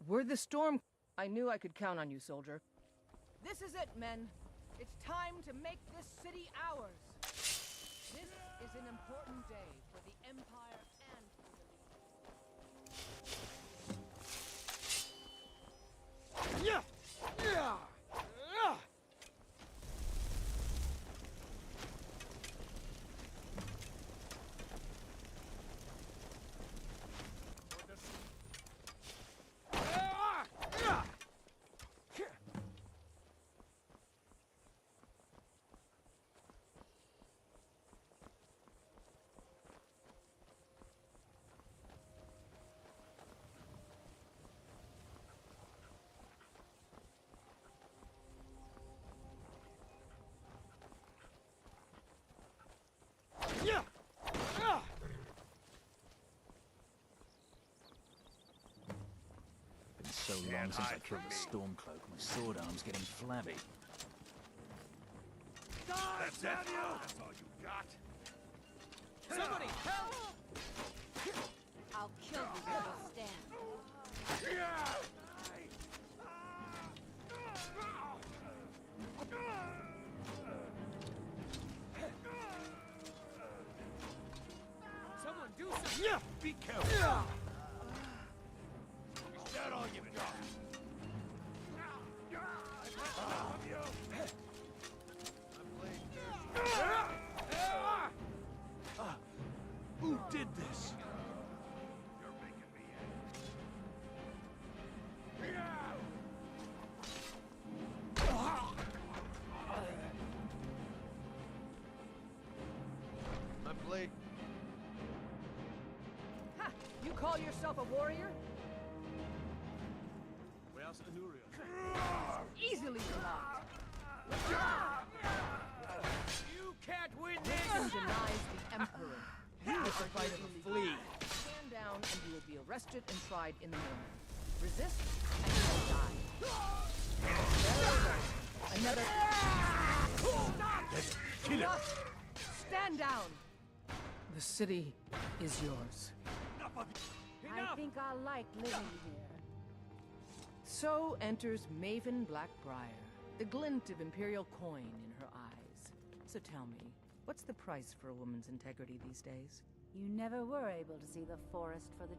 We're the storm. I knew I could count on you, soldier. This is it, men. It's time to make this city ours. This is an important day for the Empire and for the Legion. Been so long since I killed the Stormcloak, my sword arm's getting flabby. That's it. That's all you got. Somebody help! I'll kill you where you stand. Someone do something. Be careful. Is that all you've got? Who did this? You're making me My blade. Ha! You call yourself a warrior? Where's Anuria? Easily blocked. You can't win This this! denies the Emperor. It's a fight of a flea. Stand down and you will be arrested and tried in the morning. Resist and you will die. Very well. Another... Kill him. Stand down! The city is yours. I think I like living here. So enters Maven Blackbriar, the glint of Imperial coin in her eyes. So tell me, what's the price for a woman's integrity these days? You never were able to see the forest for the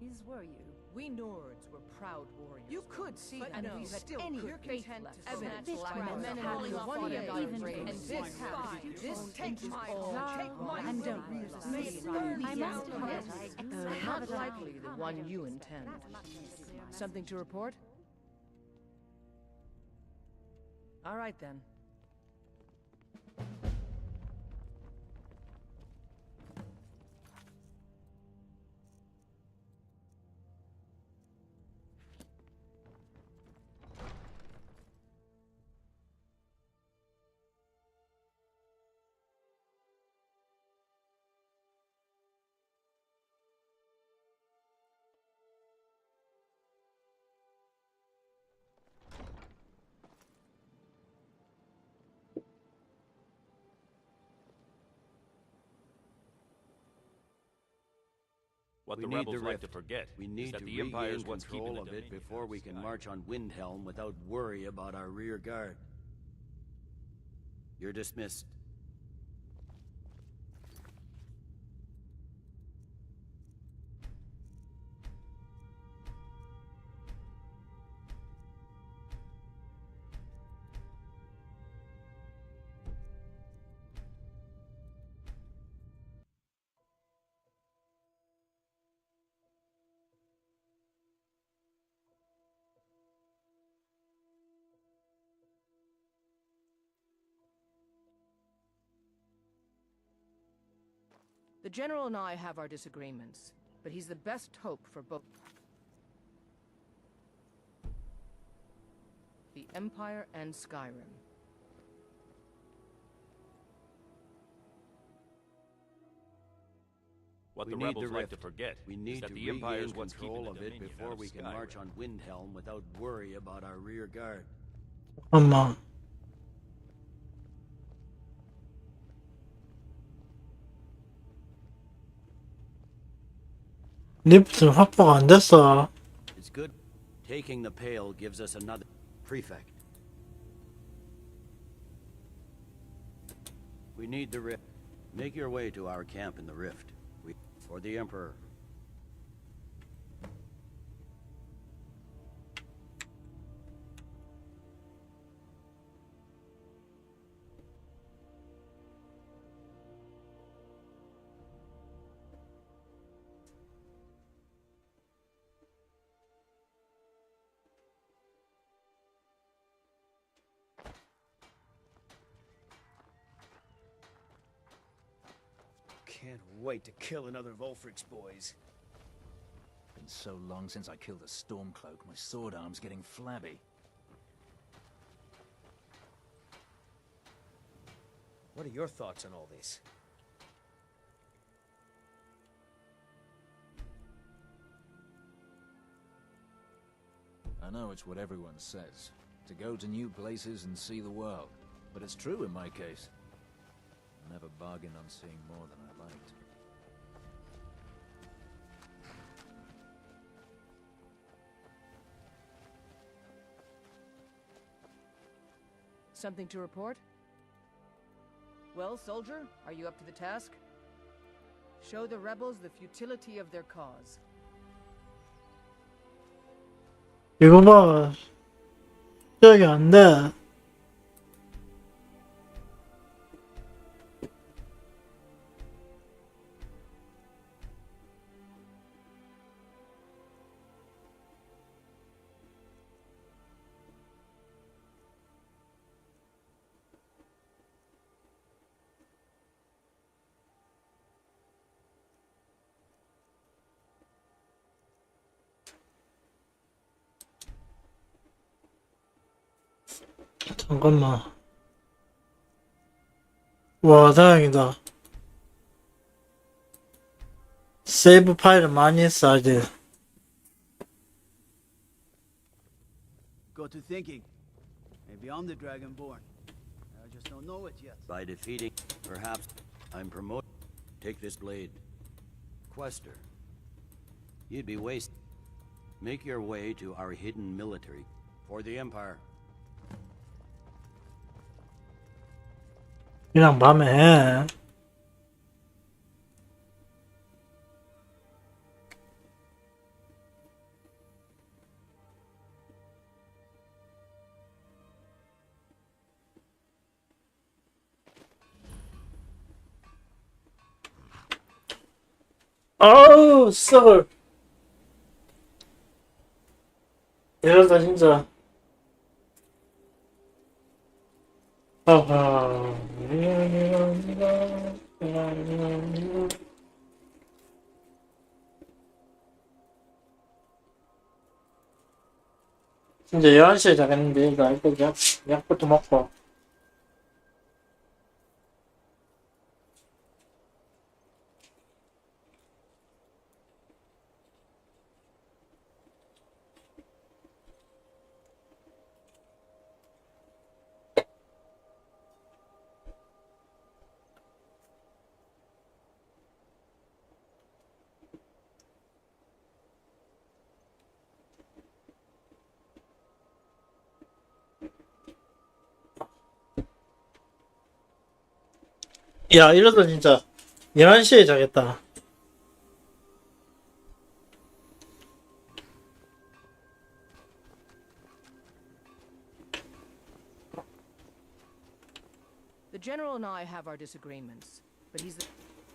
trees, were you? We Nords were proud warriors. You could see but that, no, and we but still any could faith content left to over. snatch This lives man of had men to and one women day and even brave. to And this takes my all. Take my and will. don't realize May it burn I down must the admit, rest. Not likely the one you intend. Something to report? All right then. What the the rebels rebels like to forget We is need that to the Empire regain is what's keeping control the of it Dominion before we can march on Windhelm without worry about our rear guard. You're dismissed. The General and I have our disagreements, but he's the best hope for both the Empire and Skyrim. What We the need rebels like rift. to forget We is need that to the Empire regain is what's keeping control the of it Dominion before out we of can Skyrim. march on Windhelm without worry about our rear guard. 잠깐만. 리프트는 확보가 안 됐어. It's good. Taking the Pale gives us another prefect. We need the rift. Make your way to our camp in the rift. For the Emperor. Can't wait to kill another Volfrix, boys. Been so long since I killed a Stormcloak, my sword arm's getting flabby. What are your thoughts on all this? I know it's what everyone says, to go to new places and see the world. But it's true in my case. I never bargained on seeing more than I liked. Something to report? Well, soldier, are you up to the task? Show the rebels the futility of their cause. 이거 봐. 시작이 안 돼. 잠깐만. 와, 다행이다. 세이브 파일을 많이 했어, 아직. Got to thinking. Maybe I'm the Dragonborn. I just don't know it yet. By defeating, perhaps, I'm promoted. Take this blade. Quester. You'd be wasted. Make your way to our hidden military. For the Empire. 그냥 밤에 해. 아우 썩을. 이러다 진짜. 아하. 진짜 11시에 자겠는데 이거 알고 약부터 먹고. 야, 이러다 진짜 11시에 자겠다. The General and I have our disagreements, but he's the...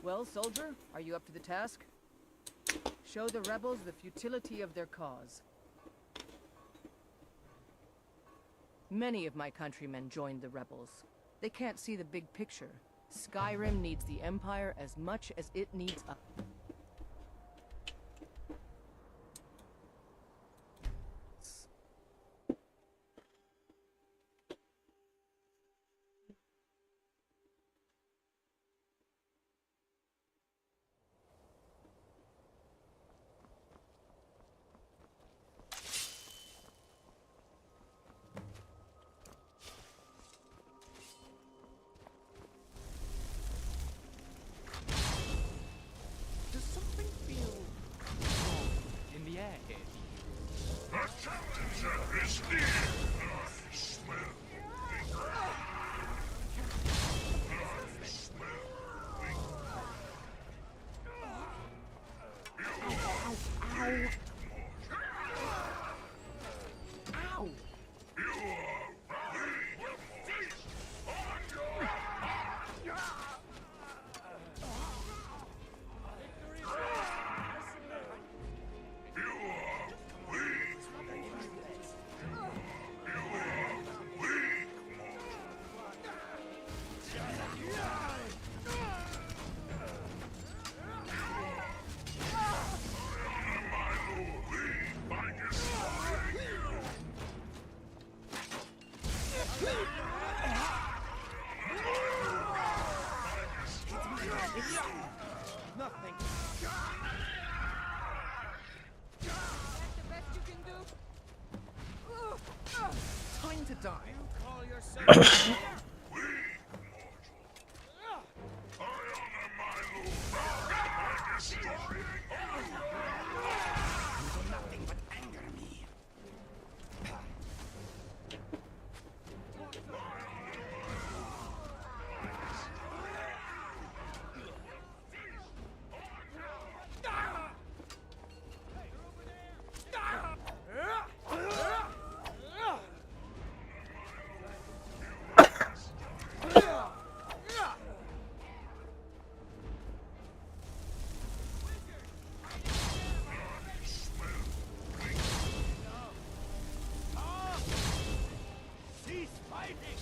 Well, soldier, are you up to the task? Show the rebels the futility of their cause. Many of my countrymen joined the rebels. They can't see the big picture. Skyrim needs the Empire as much as it needs us. Does something feel wrong in the air here? Nothing. Time to die. You call yourself Nothing but anger me. Cease fighting!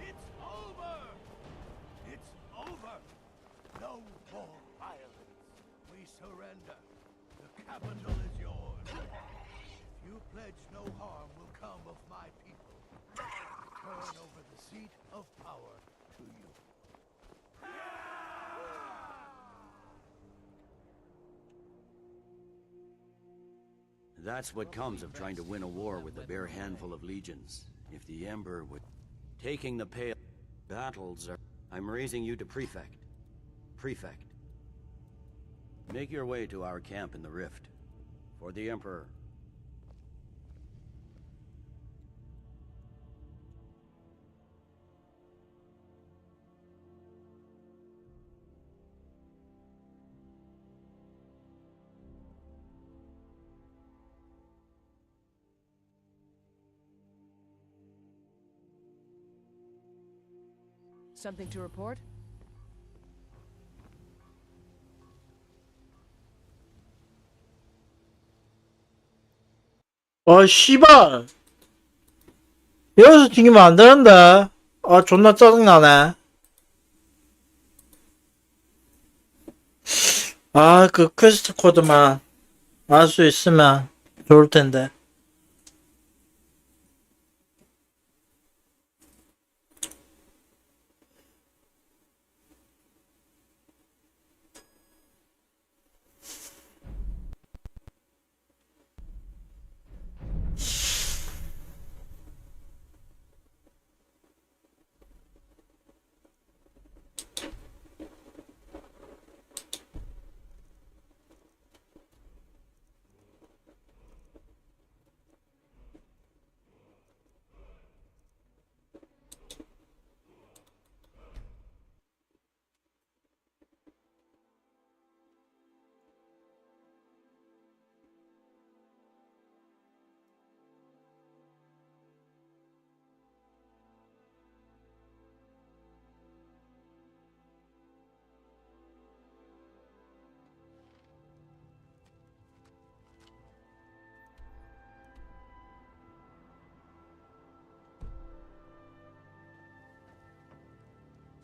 It's over! It's over! No more violence. We surrender. The capital is yours. If you pledge no harm will come of my people, turn over the seat of power to you. That's what comes of trying to win a war with a bare handful of legions. If the Emperor would... Taking the pale... Battles are... I'm raising you to Prefect. Prefect. Make your way to our camp in the Rift. For the Emperor. Something to report? 씨발. 여기서 튕기면 안 되는데. 존나 짜증나네. 그 퀘스트 코드만 알 수 있으면 좋을 텐데.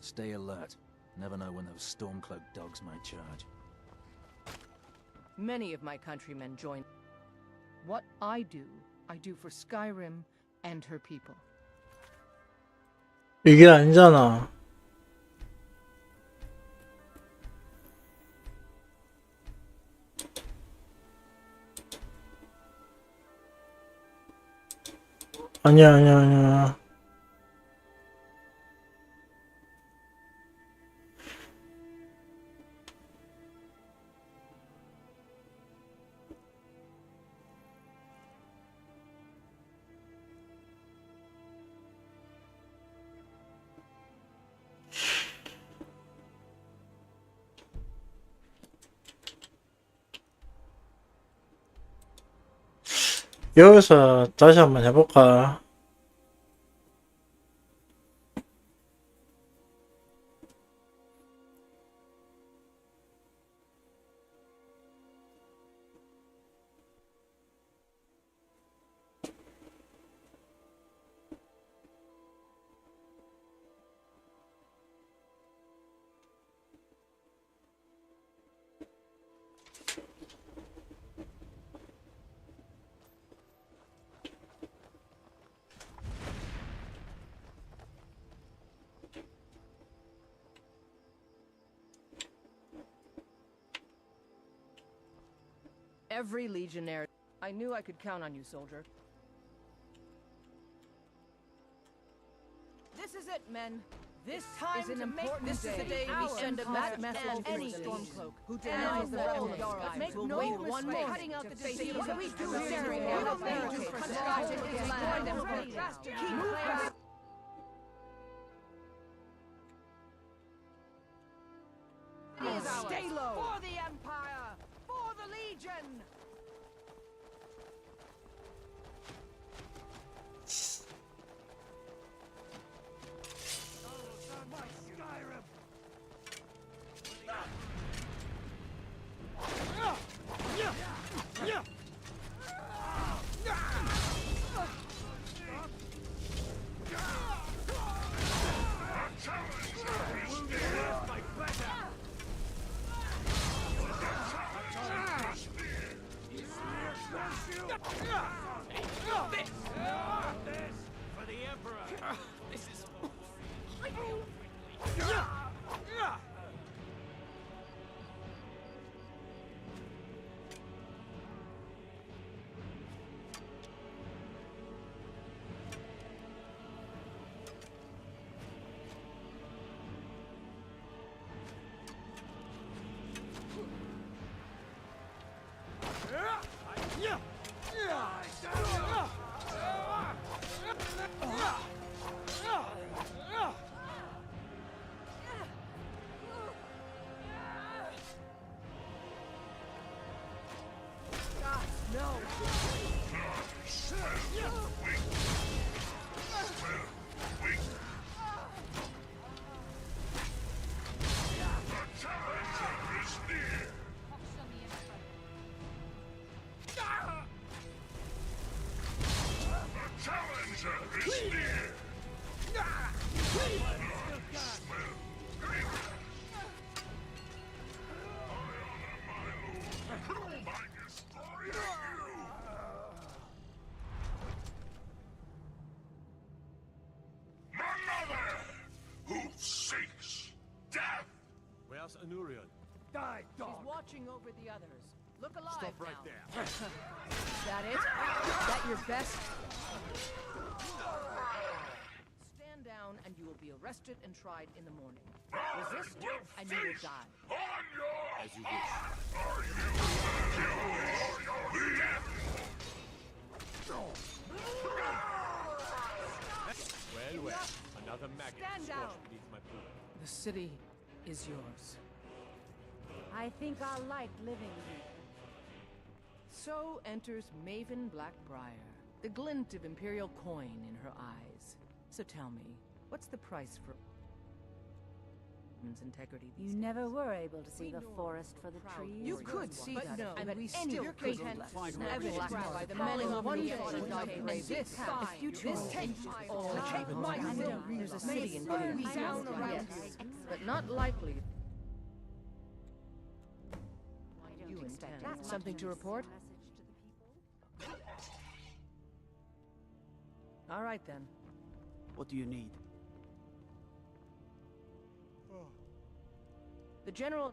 Stay alert. Never know when those storm-cloaked dogs might charge. Many of my countrymen join. What I do for Skyrim and her people. 이게 아니잖아. 아니야. 여기서 다시 한번 해볼까? Every legionnaire. I knew I could count on you, soldier. This is it, men. This is an important day. This is the day we send a message to any stormcloak who denies the realm of Skyrim. Make no one more cutting out the disease. What do we do here? Stay low. For the Empire. For the Legion. sakes! Death! Where's Anurion? Die, She's watching over the others. Look alive Stop right now. there. Is that it? Is that your best? Stand down and you will be arrested and tried in the morning. Resist and you will die. As you wish. Well, another maggot Stand down. squashed beneath my boot. The city is yours. I think I'll like living here. So enters Maven Blackbriar, the glint of Imperial coin in her eyes. So tell me, what's the price for integrity these You days? never were able to see the forest for the trees. You could see but that, no, and but we any still couldn't couldn't find find evidence evidence by the the men men who of won the the age and died and brave. this The time, future this will takes change all all. the Take my I will. don't There's a realize city in burn Greece down down around around you. you, but not likely. I don't You expect intend that something much to of a report? message to the people. All right then. What do you need? The general.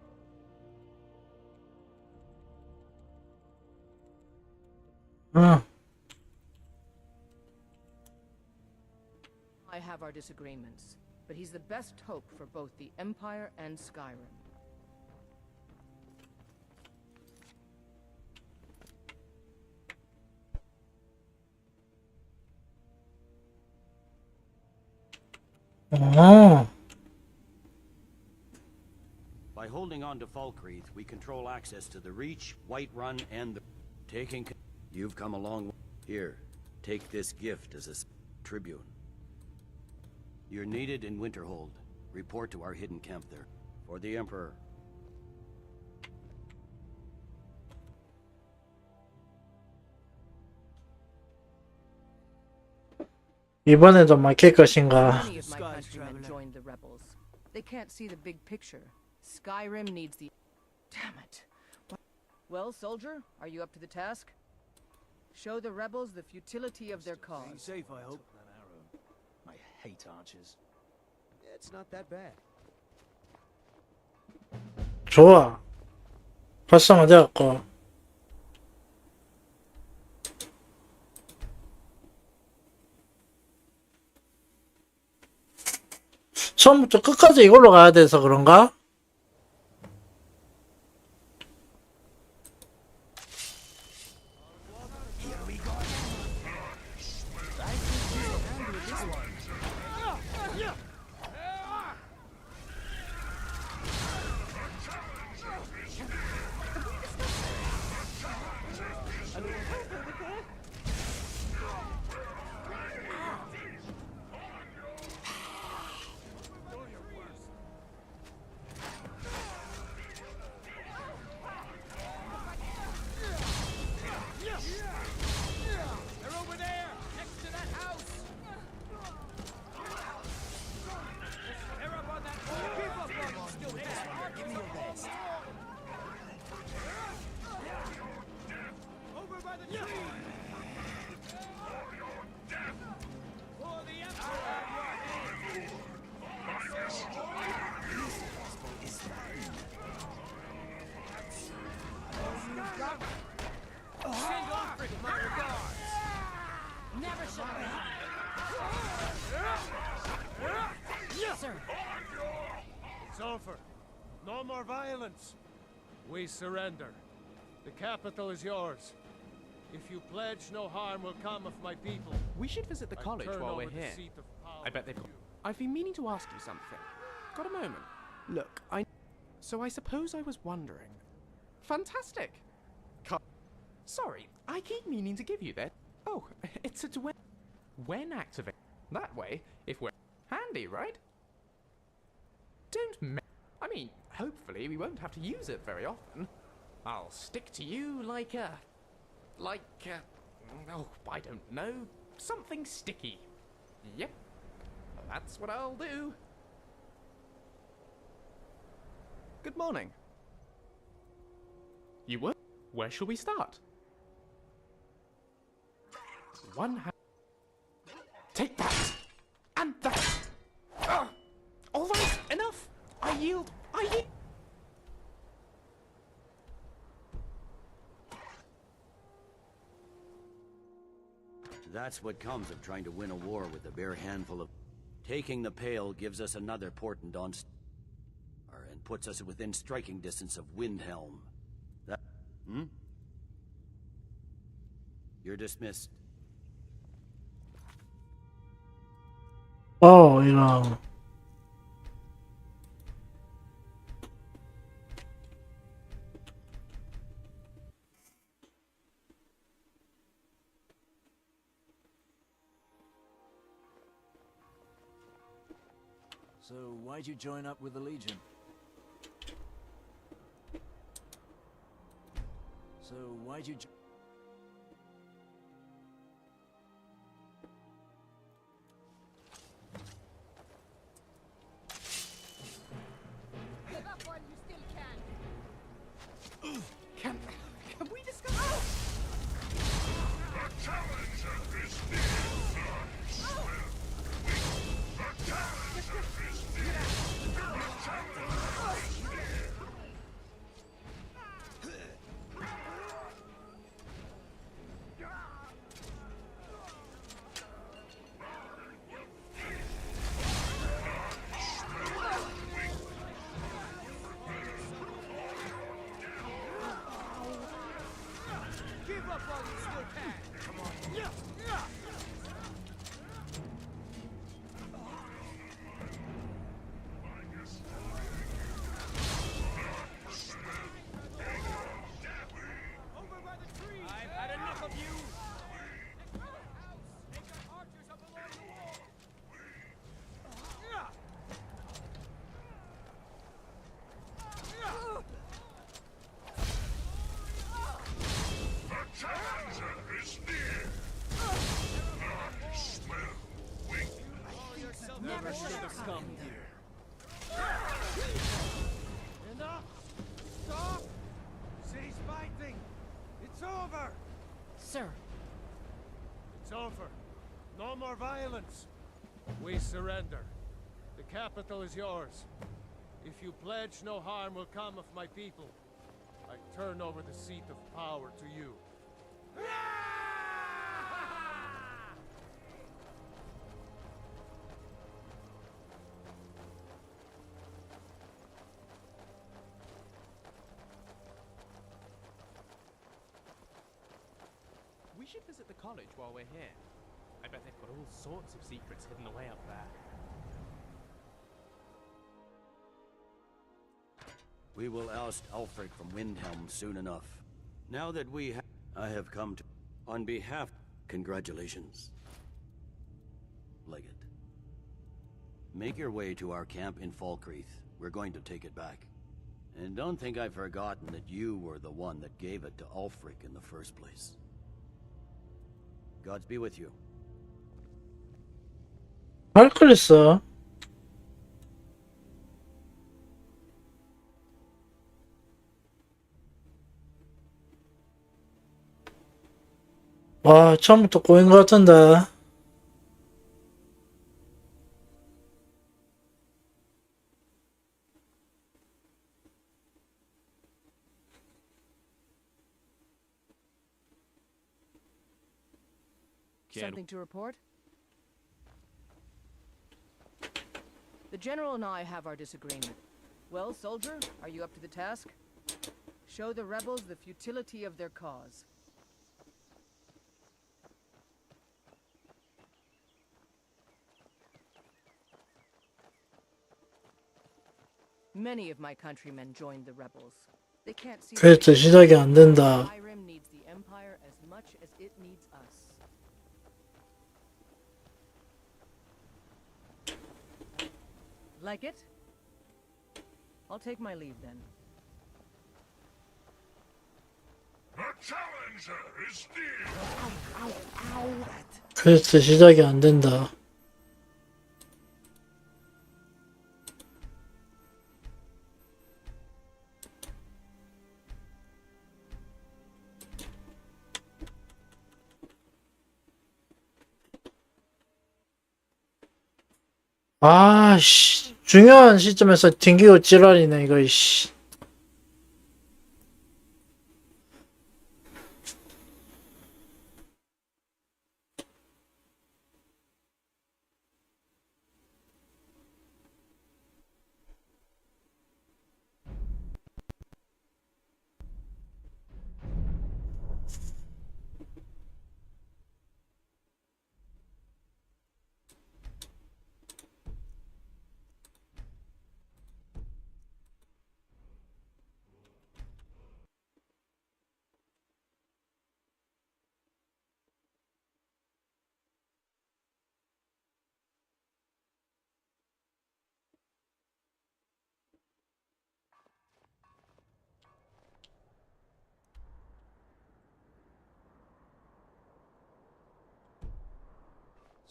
I have our disagreements, but he's the best hope for both the Empire and Skyrim. By holding on to Falkreath, we control access to the Reach, Whiterun, and the... You've come a long way. Here, take this gift as a tribute. You're needed in Winterhold. Report to our hidden camp there. For the Emperor. 이번에도 막힐 것인가? Many of my countrymen joined the rebels. They can't see the big picture. Skyrim needs the... Damn it. Well, soldier, are you up to the task? Show the rebels the futility of their cause. Safe, I hope. That arrow. I hate archers. It's not that bad. 좋아. 활성화되었고. 처음부터 끝까지 이걸로 가야 돼서 그런가? They're over there, next to that house. They're up on that wall. Keep up on them. Still there. Give me your best. Over by the tree. For the Emperor. Send Alfred my regards. Never shut up. Yes, sir. It's over. No more violence. We surrender. The capital is yours. If you pledge, no harm will come of my people. We should visit the I college turn while over we're the here. seat of power I bet they've... to you. I've been meaning to ask you something. Got a moment? Look, So I suppose I was wondering... Fantastic! Sorry, I keep meaning to give you that. Oh, it's a duet. When activate... That way, if we're... Handy, right? I mean, hopefully we won't have to use it very often. I'll stick to you like a... oh, I don't know. Something sticky. Yep. That's what I'll do. Good morning. You would? Where shall we start? One hand. Take that! And that! All right! yield. I yield. That's what comes of trying to win a war with a bare handful of... Taking the Pale gives us another portent on... and puts us within striking distance of Windhelm. That... You're dismissed. 이런. So, why'd you join up with the Legion? So, why'd you... Give up while you still can. Can we discuss? The challenger is near. The challenger is near. The challenger is near. Give up while you still can. Come on. Over by the tree. I've had enough of you. Take your archers up along the wall. The challenger is near. I smell weak. Never should have come here. Enough! Stop! Cease fighting! It's over! Sir. It's over. No more violence. We surrender. The capital is yours. If you pledge no harm will come of my people, I turn over the seat of power to you. We should visit the college while we're here. I bet they've got all sorts of secrets hidden away up there. We will oust Ulfric from Windhelm soon enough. Now that I have come to... On behalf... Congratulations. Legate. Make your way to our camp in Falkreath. We're going to take it back. And don't think I've forgotten that you were the one that gave it to Ulfric in the first place. Gods be with you. 할 그랬어. 와, 처음부터 꼬인 것 같은데. Something to report? The General and I have our disagreement. Well, soldier, are you up to the task? Show the rebels the futility of their cause. Many of my countrymen joined the rebels. They can't see 그래도 시작이 안 된다. Skyrim needs the Empire as much as it needs us. Like it? I'll take my leave then. The challenger is near. 그래도 시작이 안 된다. 아, 씨. 중요한 시점에서 튕기고 지랄이네, 이거, 씨.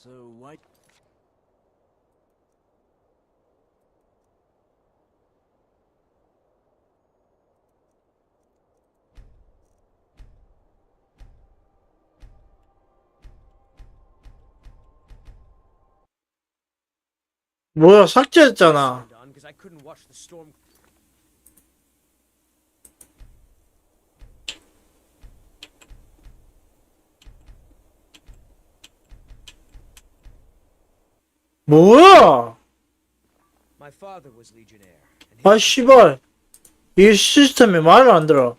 So why? 뭐야, 삭제했잖아. Because I couldn't watch the storm. 뭐야? My father was legionnaire. 아, 씨발. 이 시스템이 말을 안 들어.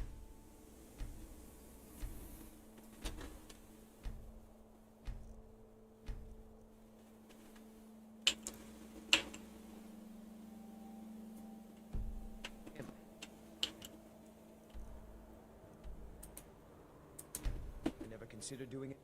I never considered doing it.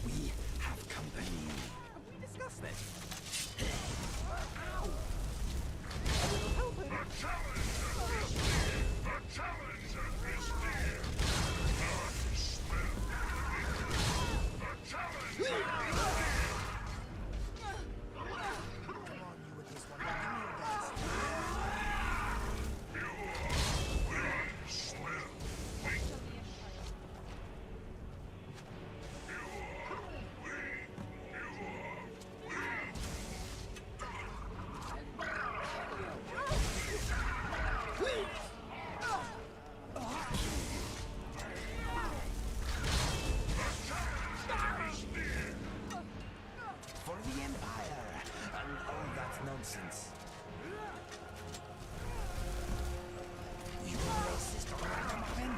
We have company. Have we discussed this? For the Empire and all that nonsense. You racist ragamuffin!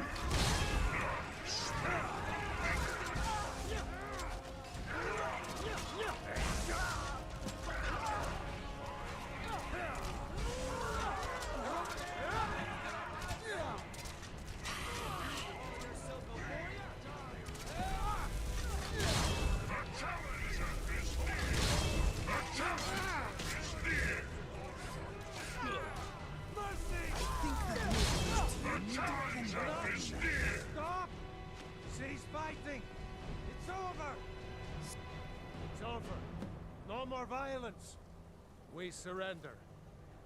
Stop! Cease fighting! It's over! It's over. No more violence. We surrender.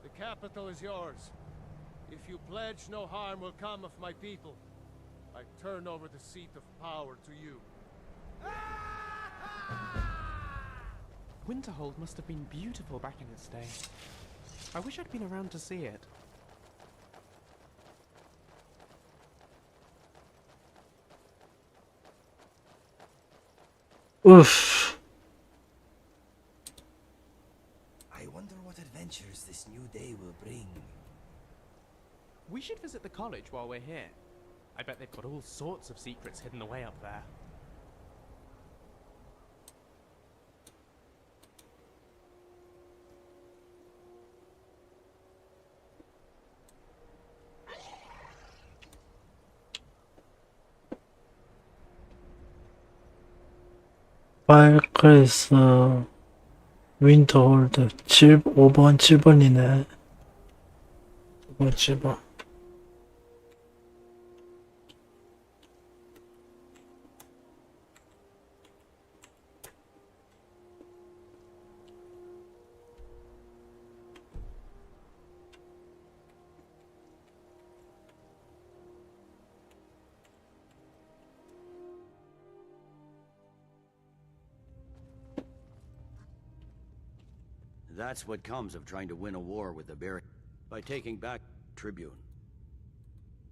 The capital is yours. If you pledge no harm will come of my people, I turn over the seat of power to you. Winterhold must have been beautiful back in its day. I wish I'd been around to see it. Oof. I wonder what adventures this new day will bring. We should visit the college while we're here. I bet they've got all sorts of secrets hidden away up there. 발크레스 윈터홀드 5번 7번이네. 5번 7번. That's what comes of trying to win a war with the Barry by taking back Tribune.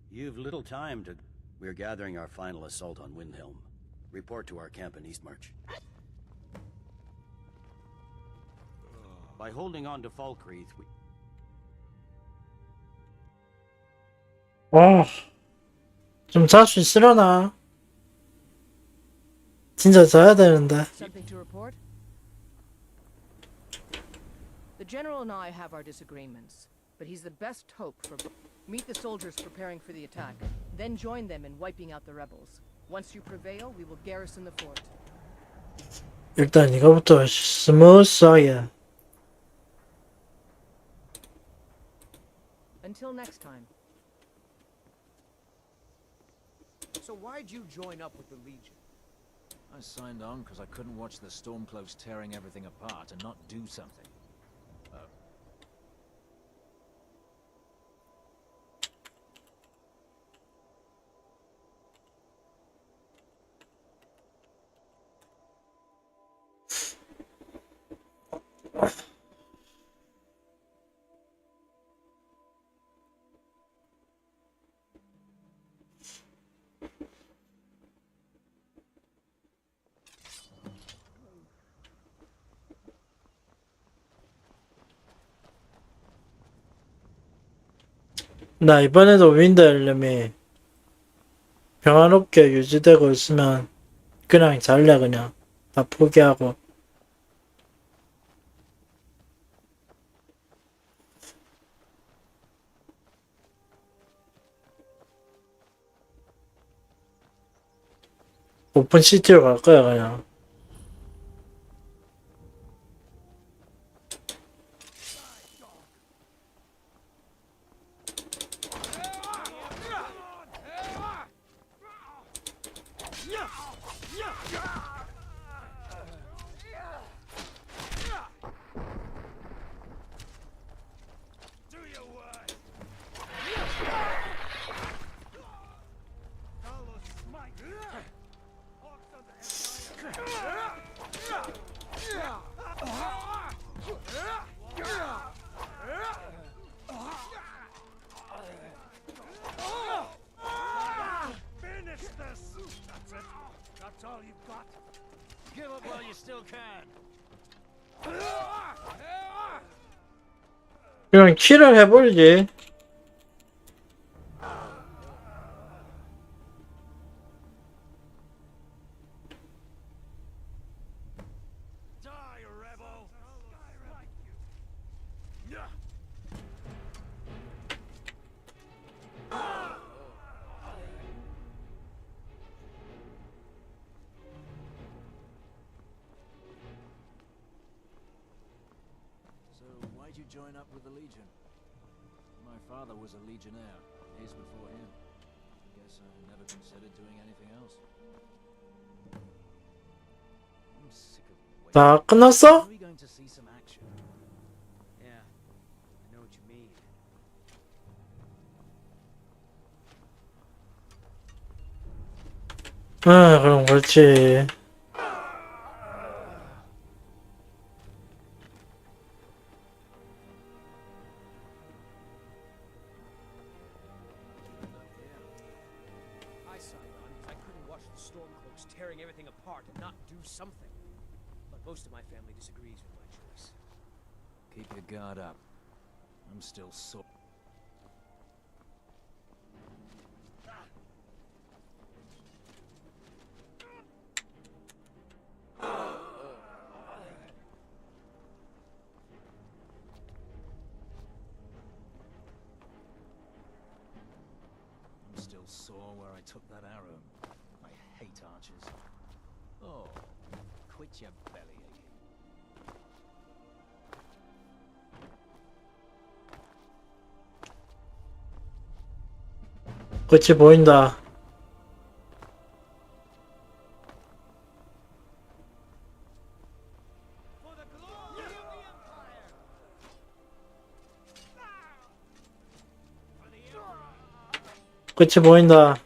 You've little time to... We're gathering our final assault on Windhelm. Report to our camp in Eastmarch. By holding on to Falkreath, we... 좀 잘 수 있으려나? 진짜 자야 되는데. Something to report? The general and I have our disagreements, but he's the best hope for... Meet the soldiers preparing for the attack, then join them in wiping out the rebels. Once you prevail, we will garrison the fort. 일단 이거부터 스무스하게. Until next time. So why'd you join up with the Legion? I signed on because I couldn't watch the Stormcloaks tearing everything apart and not do something. 나 이번에도 윈드헬름이 평화롭게 유지되고 있으면 그냥 잘래. 그냥 다 포기하고. 오픈시티로 갈 거야 그냥. 그냥 킬을 해버리지. Why'd you join up with the Legion? My father was a Legionnaire, days before him. Guess I never considered doing anything else. I'm sick of waiting. 다 끝났어? Are we going to see some action? Yeah, I know what you mean. 그럼 그렇지. I signed on because I couldn't watch the Stormcloaks tearing everything apart and not do something. But most of my family disagrees with my choice. Keep your guard up. I'm still sore. I'm still sore where I took that arrow. I hate archers. Oh, quit your belly aching. 끝이 보인다. 끝이 보인다.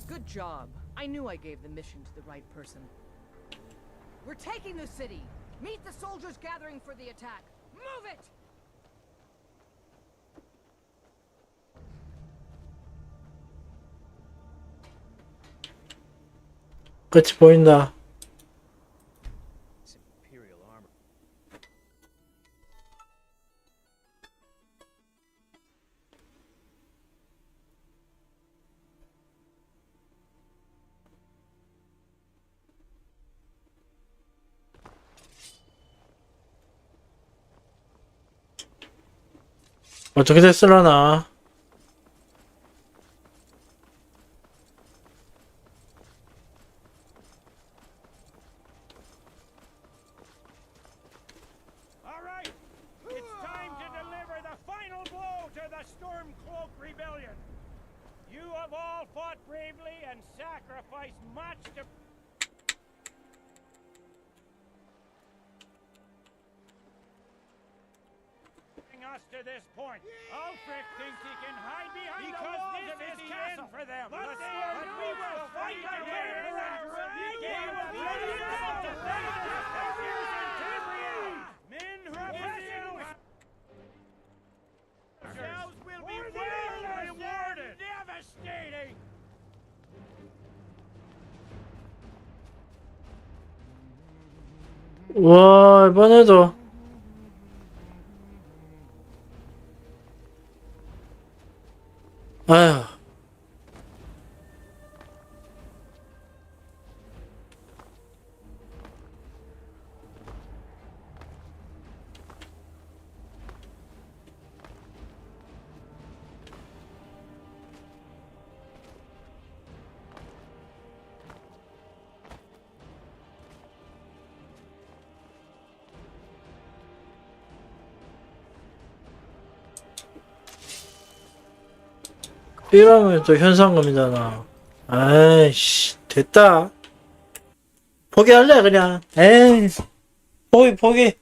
Good job. I knew I gave the mission to the right person. We're taking the city. Meet the soldiers gathering for the attack. Move it! 끝이 보인다. It's Imperial armor. 어떻게 됐을라나. All right, it's time to deliver the final blow to the Stormcloak Rebellion. You have all fought bravely and sacrificed much to bring us to this point. Ulfric thinks he can hide behind the walls of his castle for them. But we will fight our way in and drag him out to men who ourselves will be well rewarded. Devastating. 와, 이번에도 아휴. 이러면 또 현상금이잖아. 아이씨, 됐다. 포기할래, 그냥. 에이, 포기.